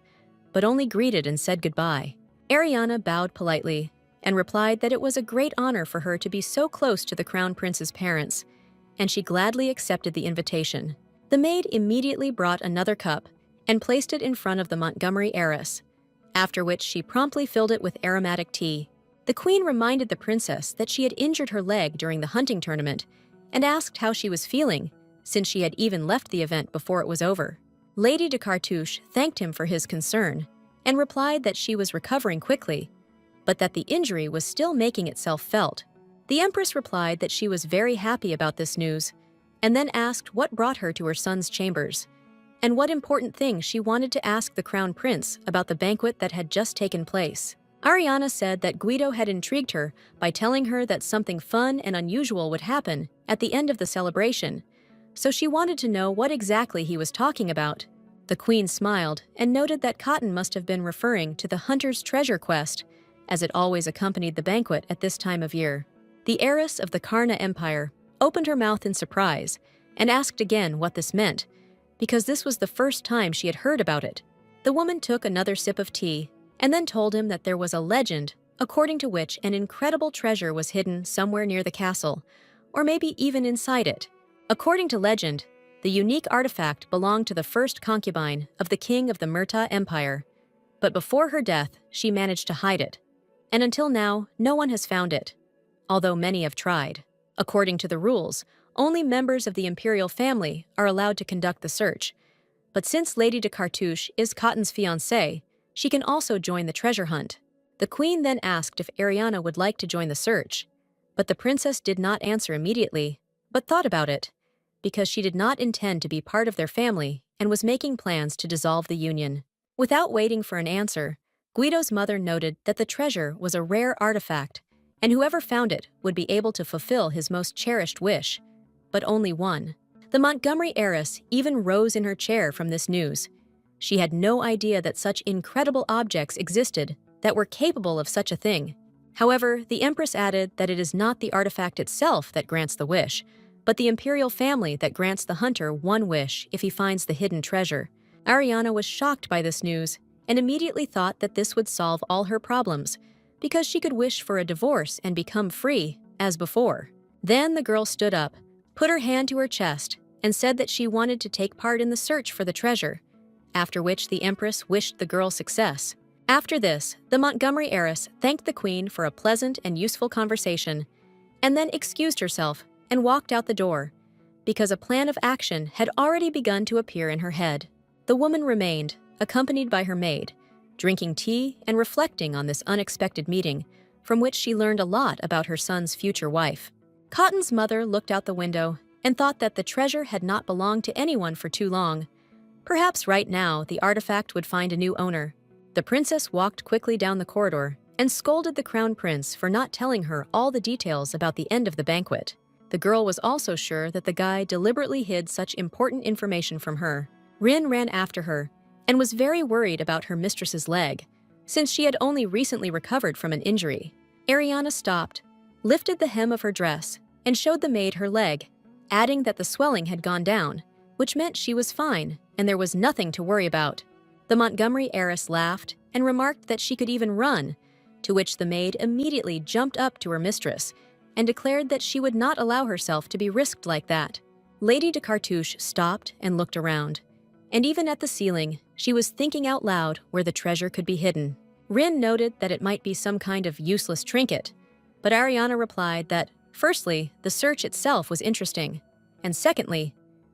but only greeted and said goodbye. Ariana bowed politely and replied that it was a great honor for her to be so close to the Crown Prince's parents, and she gladly accepted the invitation. The maid immediately brought another cup and placed it in front of the Montgomery heiress, after which she promptly filled it with aromatic tea. The queen reminded the princess that she had injured her leg during the hunting tournament and asked how she was feeling, since she had even left the event before it was over. Lady de Cartouche thanked him for his concern and replied that she was recovering quickly, but that the injury was still making itself felt. The Empress replied that she was very happy about this news, and then asked what brought her to her son's chambers, and what important thing she wanted to ask the Crown Prince about the banquet that had just taken place. Ariana said that Guido had intrigued her by telling her that something fun and unusual would happen at the end of the celebration, so she wanted to know what exactly he was talking about. The queen smiled and noted that Cotton must have been referring to the hunter's treasure quest, as it always accompanied the banquet at this time of year. The heiress of the Karna Empire opened her mouth in surprise and asked again what this meant, because this was the first time she had heard about it. The woman took another sip of tea and then told him that there was a legend according to which an incredible treasure was hidden somewhere near the castle, or maybe even inside it. According to legend, the unique artifact belonged to the first concubine of the king of the Myrta Empire, but before her death, she managed to hide it, and until now, no one has found it, although many have tried. According to the rules, only members of the imperial family are allowed to conduct the search, but since Lady de Cartouche is Cotton's fiancée, she can also join the treasure hunt. The queen then asked if Ariana would like to join the search, but the princess did not answer immediately, but thought about it, because she did not intend to be part of their family and was making plans to dissolve the union. Without waiting for an answer, Guido's mother noted that the treasure was a rare artifact, and whoever found it would be able to fulfill his most cherished wish, but only one. The Montgomery heiress even rose in her chair from this news. She had no idea that such incredible objects existed that were capable of such a thing. However, the Empress added that it is not the artifact itself that grants the wish, but the imperial family that grants the hunter one wish if he finds the hidden treasure. Ariana was shocked by this news and immediately thought that this would solve all her problems, because she could wish for a divorce and become free, as before. Then the girl stood up, put her hand to her chest, and said that she wanted to take part in the search for the treasure, after which the Empress wished the girl success. After this, the Montgomery heiress thanked the queen for a pleasant and useful conversation, and then excused herself and walked out the door, because a plan of action had already begun to appear in her head. The woman remained, accompanied by her maid, drinking tea and reflecting on this unexpected meeting, from which she learned a lot about her son's future wife. Cotton's mother looked out the window and thought that the treasure had not belonged to anyone for too long. Perhaps right now the artifact would find a new owner. The princess walked quickly down the corridor and scolded the crown prince for not telling her all the details about the end of the banquet. The girl was also sure that the guy deliberately hid such important information from her. Rin ran after her and was very worried about her mistress's leg, since she had only recently recovered from an injury. Ariana stopped, lifted the hem of her dress, and showed the maid her leg, adding that the swelling had gone down, which meant she was fine and there was nothing to worry about. The Montgomery heiress laughed and remarked that she could even run, to which the maid immediately jumped up to her mistress and declared that she would not allow herself to be risked like that. Lady de Cartouche stopped and looked around, and even at the ceiling, she was thinking out loud where the treasure could be hidden. Rin noted that it might be some kind of useless trinket, but Ariana replied that, firstly, the search itself was interesting, and secondly,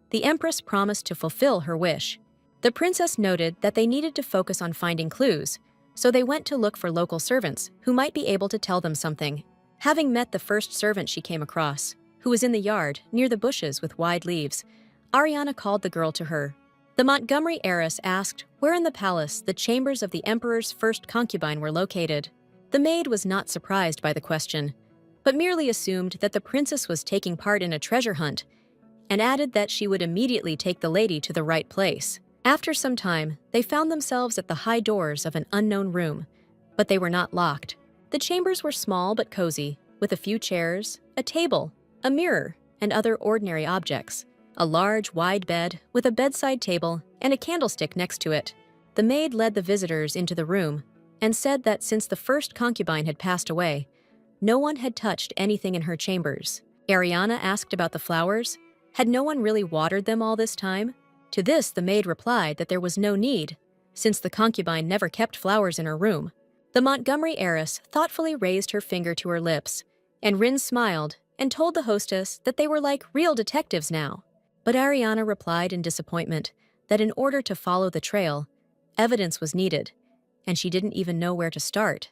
the Empress promised to fulfill her wish. The princess noted that they needed to focus on finding clues, so they went to look for local servants who might be able to tell them something. Having met the first servant she came across, who was in the yard near the bushes with wide leaves, Ariana called the girl to her. The Montgomery heiress asked where in the palace the chambers of the emperor's first concubine were located. The maid was not surprised by the question, but merely assumed that the princess was taking part in a treasure hunt, and added that she would immediately take the lady to the right place. After some time, they found themselves at the high doors of an unknown room, but they were not locked. The chambers were small but cozy, with a few chairs, a table, a mirror, and other ordinary objects. A large, wide bed with a bedside table and a candlestick next to it. The maid led the visitors into the room and said that since the first concubine had passed away, no one had touched anything in her chambers. Ariana asked about the flowers. Had no one really watered them all this time? To this, the maid replied that there was no need, since the concubine never kept flowers in her room. The Montgomery heiress thoughtfully raised her finger to her lips, and Rin smiled and told the hostess that they were like real detectives now. But Ariana replied in disappointment that in order to follow the trail, evidence was needed, and she didn't even know where to start,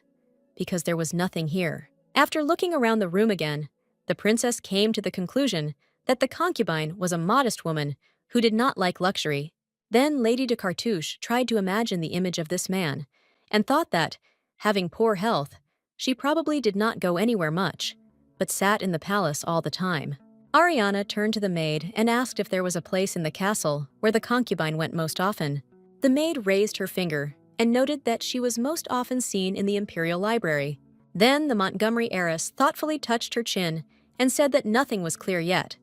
because there was nothing here. After looking around the room again, the princess came to the conclusion that the concubine was a modest woman who did not like luxury. Then Lady de Cartouche tried to imagine the image of this man, and thought that, having poor health, she probably did not go anywhere much, but sat in the palace all the time. Ariana turned to the maid and asked if there was a place in the castle where the concubine went most often. The maid raised her finger and noted that she was most often seen in the Imperial Library. Then the Montgomery heiress thoughtfully touched her chin and said that nothing was clear yet,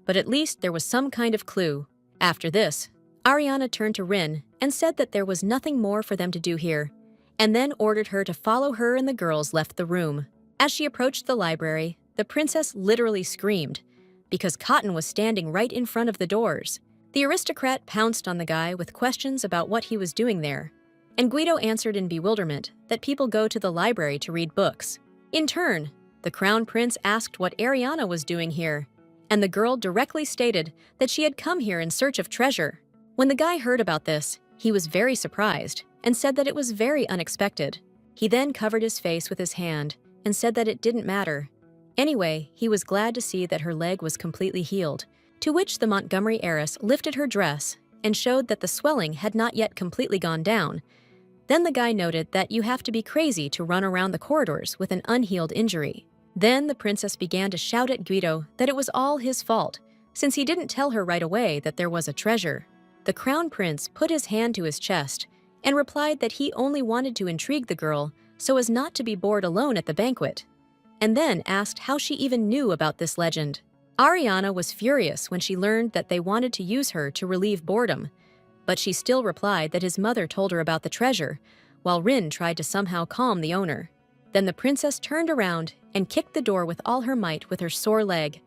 but at least there was some kind of clue. After this, Ariana turned to Rin and said that there was nothing more for them to do here, and then ordered her to follow her, and the girls left the room. As she approached the library, the princess literally screamed, because Cotton was standing right in front of the doors. The aristocrat pounced on the guy with questions about what he was doing there, and Guido answered in bewilderment that people go to the library to read books. In turn, the crown prince asked what Ariana was doing here, and the girl directly stated that she had come here in search of treasure. When the guy heard about this, he was very surprised and said that it was very unexpected. He then covered his face with his hand and said that it didn't matter. Anyway, he was glad to see that her leg was completely healed, to which the Montgomery heiress lifted her dress and showed that the swelling had not yet completely gone down. Then the guy noted that you have to be crazy to run around the corridors with an unhealed injury. Then the princess began to shout at Guido that it was all his fault, since he didn't tell her right away that there was a treasure. The crown prince put his hand to his chest and replied that he only wanted to intrigue the girl so as not to be bored alone at the banquet, and then asked how she even knew about this legend. Ariana was furious when she learned that they wanted to use her to relieve boredom, but she still replied that his mother told her about the treasure, while Rin tried to somehow calm the owner. Then the princess turned around and kicked the door with all her might with her sore leg,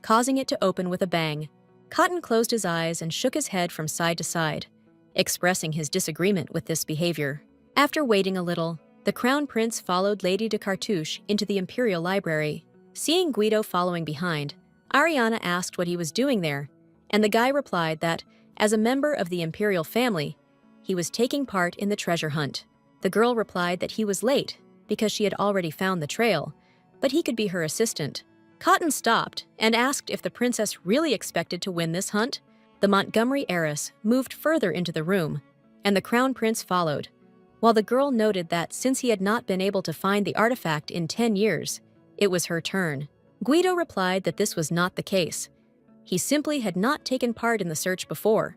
causing it to open with a bang. Cotton closed his eyes and shook his head from side to side, expressing his disagreement with this behavior. After waiting a little, the crown prince followed Lady de Cartouche into the Imperial Library. Seeing Guido following behind, Ariana asked what he was doing there, and the guy replied that, as a member of the imperial family, he was taking part in the treasure hunt. The girl replied that he was late because she had already found the trail, but he could be her assistant. Cotton stopped and asked if the princess really expected to win this hunt. The Montgomery heiress moved further into the room, and the crown prince followed, while the girl noted that since he had not been able to find the artifact in 10 years, it was her turn. Guido replied that this was not the case. He simply had not taken part in the search before,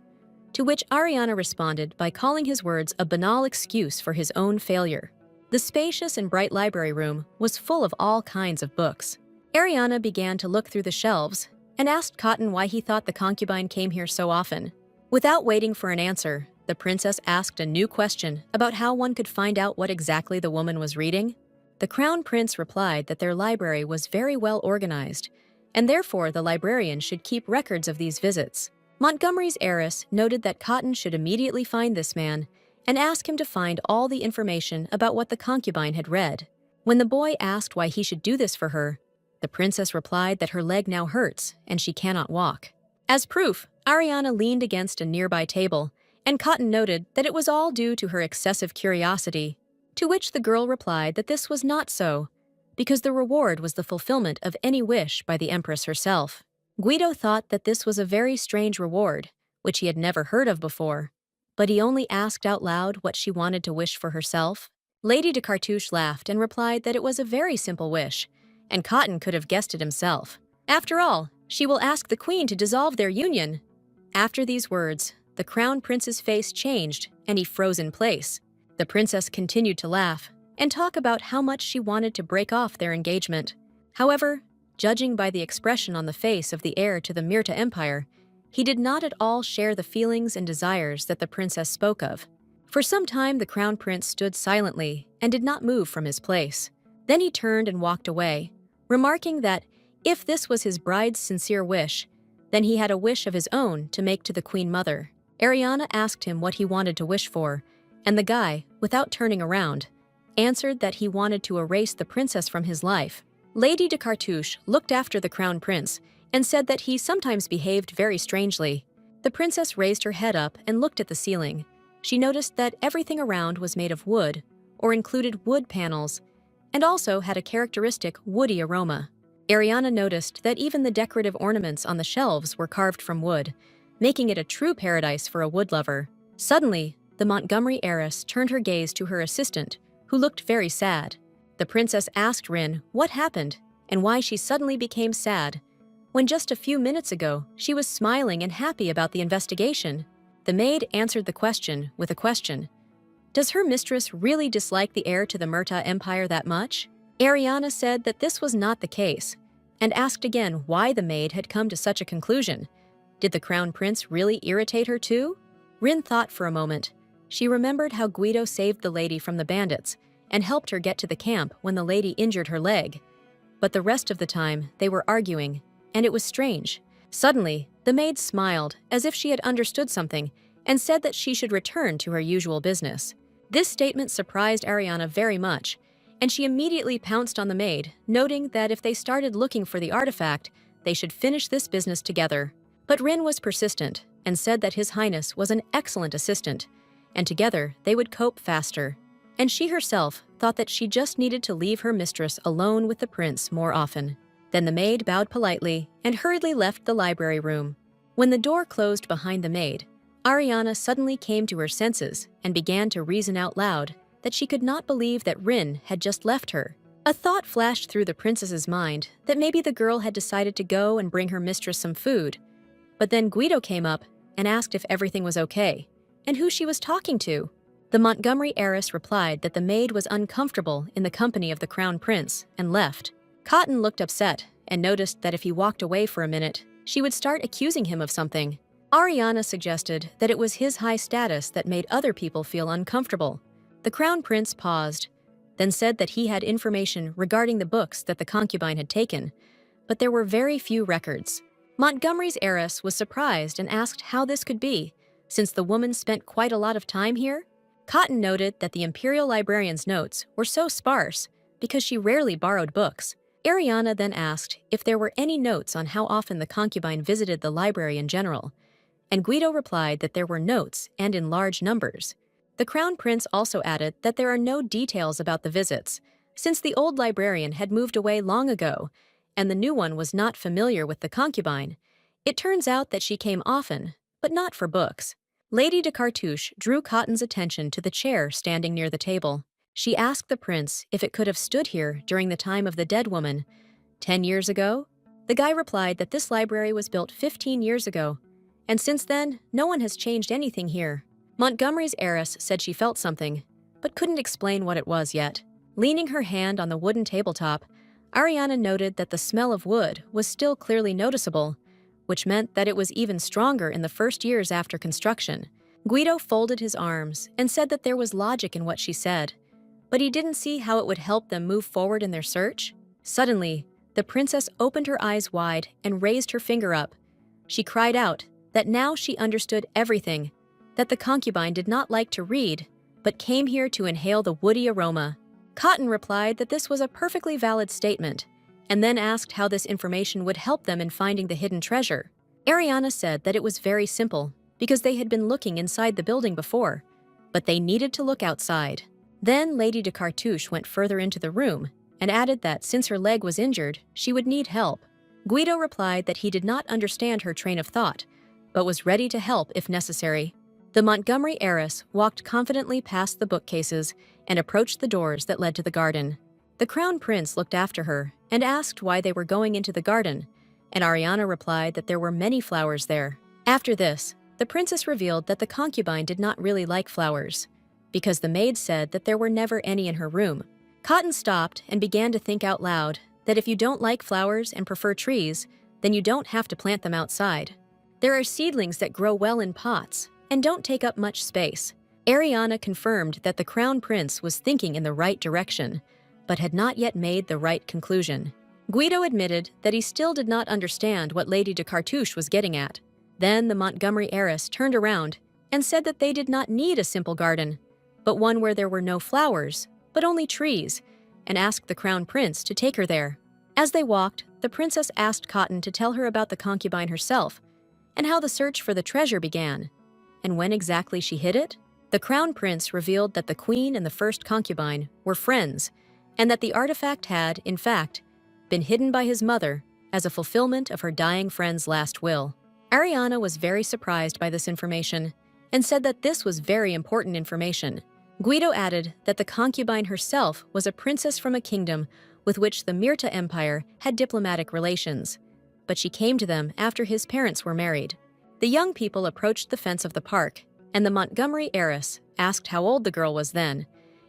to which Ariana responded by calling his words a banal excuse for his own failure. The spacious and bright library room was full of all kinds of books. Ariana began to look through the shelves and asked Cotton why he thought the concubine came here so often. Without waiting for an answer, the princess asked a new question about how one could find out what exactly the woman was reading. The crown prince replied that their library was very well organized, and therefore the librarian should keep records of these visits. Montgomery's heiress noted that Cotton should immediately find this man and ask him to find all the information about what the concubine had read. When the boy asked why he should do this for her, the princess replied that her leg now hurts and she cannot walk. As proof, Ariana leaned against a nearby table, and Cotton noted that it was all due to her excessive curiosity, to which the girl replied that this was not so, because the reward was the fulfillment of any wish by the empress herself. Guido thought that this was a very strange reward, which he had never heard of before, but he only asked out loud what she wanted to wish for herself. Lady de Cartouche laughed and replied that it was a very simple wish, and Cotton could have guessed it himself. After all, she will ask the queen to dissolve their union. After these words, the crown prince's face changed and he froze in place. The princess continued to laugh and talk about how much she wanted to break off their engagement. However, judging by the expression on the face of the heir to the Myrta Empire, he did not at all share the feelings and desires that the princess spoke of. For some time, the crown prince stood silently and did not move from his place. Then he turned and walked away, remarking that if this was his bride's sincere wish, then he had a wish of his own to make to the queen mother. Ariana asked him what he wanted to wish for, and the guy, without turning around, answered that he wanted to erase the princess from his life. Lady de Cartouche looked after the crown prince and said that he sometimes behaved very strangely. The princess raised her head up and looked at the ceiling. She noticed that everything around was made of wood, or included wood panels, and also had a characteristic woody aroma. Ariana noticed that even the decorative ornaments on the shelves were carved from wood, making it a true paradise for a wood lover. Suddenly, the Montgomery heiress turned her gaze to her assistant, who looked very sad. The princess asked Rin what happened and why she suddenly became sad, when just a few minutes ago she was smiling and happy about the investigation. The maid answered the question with a question. Does her mistress really dislike the heir to the Myrta Empire that much? Ariana said that this was not the case, and asked again why the maid had come to such a conclusion. Did the crown prince really irritate her too? Rin thought for a moment. She remembered how Guido saved the lady from the bandits and helped her get to the camp when the lady injured her leg. But the rest of the time, they were arguing, and it was strange. Suddenly, the maid smiled as if she had understood something and said that she should return to her usual business. This statement surprised Ariana very much, and she immediately pounced on the maid, noting that if they started looking for the artifact, they should finish this business together. But Rin was persistent and said that His Highness was an excellent assistant, and together they would cope faster. And she herself thought that she just needed to leave her mistress alone with the prince more often. Then the maid bowed politely and hurriedly left the library room. When the door closed behind the maid, Ariana suddenly came to her senses and began to reason out loud that she could not believe that Rin had just left her. A thought flashed through the princess's mind that maybe the girl had decided to go and bring her mistress some food. But then Guido came up and asked if everything was okay, and who she was talking to. The Montgomery heiress replied that the maid was uncomfortable in the company of the crown prince and left. Cotton looked upset and noticed that if he walked away for a minute, she would start accusing him of something. Ariana suggested that it was his high status that made other people feel uncomfortable. The crown prince paused, then said that he had information regarding the books that the concubine had taken, but there were very few records. Montgomery's heiress was surprised and asked how this could be, since the woman spent quite a lot of time here. Cotton noted that the imperial librarian's notes were so sparse because she rarely borrowed books. Ariana then asked if there were any notes on how often the concubine visited the library in general, and Guido replied that there were notes and in large numbers. The Crown Prince also added that there are no details about the visits, since the old librarian had moved away long ago, and the new one was not familiar with the concubine. It turns out that she came often, but not for books. Lady de Cartouche drew Cotton's attention to the chair standing near the table. She asked the prince if it could have stood here during the time of the dead woman. 10 years ago? The guy replied that this library was built 15 years ago, and since then, no one has changed anything here. Montgomery's heiress said she felt something, but couldn't explain what it was yet. Leaning her hand on the wooden tabletop, Ariana noted that the smell of wood was still clearly noticeable, which meant that it was even stronger in the first years after construction. Guido folded his arms and said that there was logic in what she said, but he didn't see how it would help them move forward in their search. Suddenly, the princess opened her eyes wide and raised her finger up. She cried out that now she understood everything, that the concubine did not like to read, but came here to inhale the woody aroma. Cotton replied that this was a perfectly valid statement, and then asked how this information would help them in finding the hidden treasure. Ariana said that it was very simple, because they had been looking inside the building before, but they needed to look outside. Then Lady de Cartouche went further into the room and added that since her leg was injured, she would need help. Guido replied that he did not understand her train of thought, but was ready to help if necessary. The Montgomery heiress walked confidently past the bookcases and approached the doors that led to the garden. The Crown Prince looked after her and asked why they were going into the garden, and Ariana replied that there were many flowers there. After this, the princess revealed that the concubine did not really like flowers, because the maid said that there were never any in her room. Cotton stopped and began to think out loud that if you don't like flowers and prefer trees, then you don't have to plant them outside. There are seedlings that grow well in pots and don't take up much space. Ariana confirmed that the Crown Prince was thinking in the right direction, but had not yet made the right conclusion. Guido admitted that he still did not understand what Lady de Cartouche was getting at. Then the Montgomery heiress turned around and said that they did not need a simple garden, but one where there were no flowers, but only trees, and asked the Crown Prince to take her there. As they walked, the princess asked Cotton to tell her about the concubine herself, and how the search for the treasure began, and when exactly she hid it. The Crown Prince revealed that the queen and the first concubine were friends, and that the artifact had, in fact, been hidden by his mother as a fulfillment of her dying friend's last will. Ariana was very surprised by this information and said that this was very important information. Guido added that the concubine herself was a princess from a kingdom with which the Myrta Empire had diplomatic relations, but she came to them after his parents were married. The young people approached the fence of the park, and the Montgomery heiress asked how old the girl was then,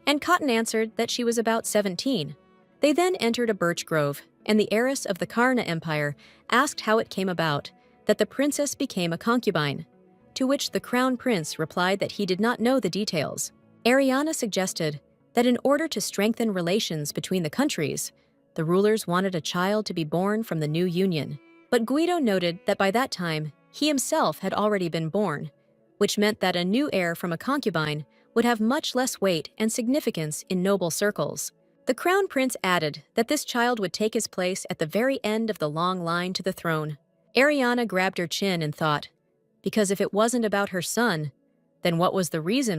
and Cotton answered that she was about 17. They then entered a birch grove, and the heiress of the Karna Empire asked how it came about that the princess became a concubine, to which the Crown Prince replied that he did not know the details. Ariana suggested that in order to strengthen relations between the countries, the rulers wanted a child to be born from the new union. But Guido noted that by that time, he himself had already been born, which meant that a new heir from a concubine would have much less weight and significance in noble circles. The Crown Prince added that this child would take his place at the very end of the long line to the throne. Ariana grabbed her chin and thought, because if it wasn't about her son, then what was the reason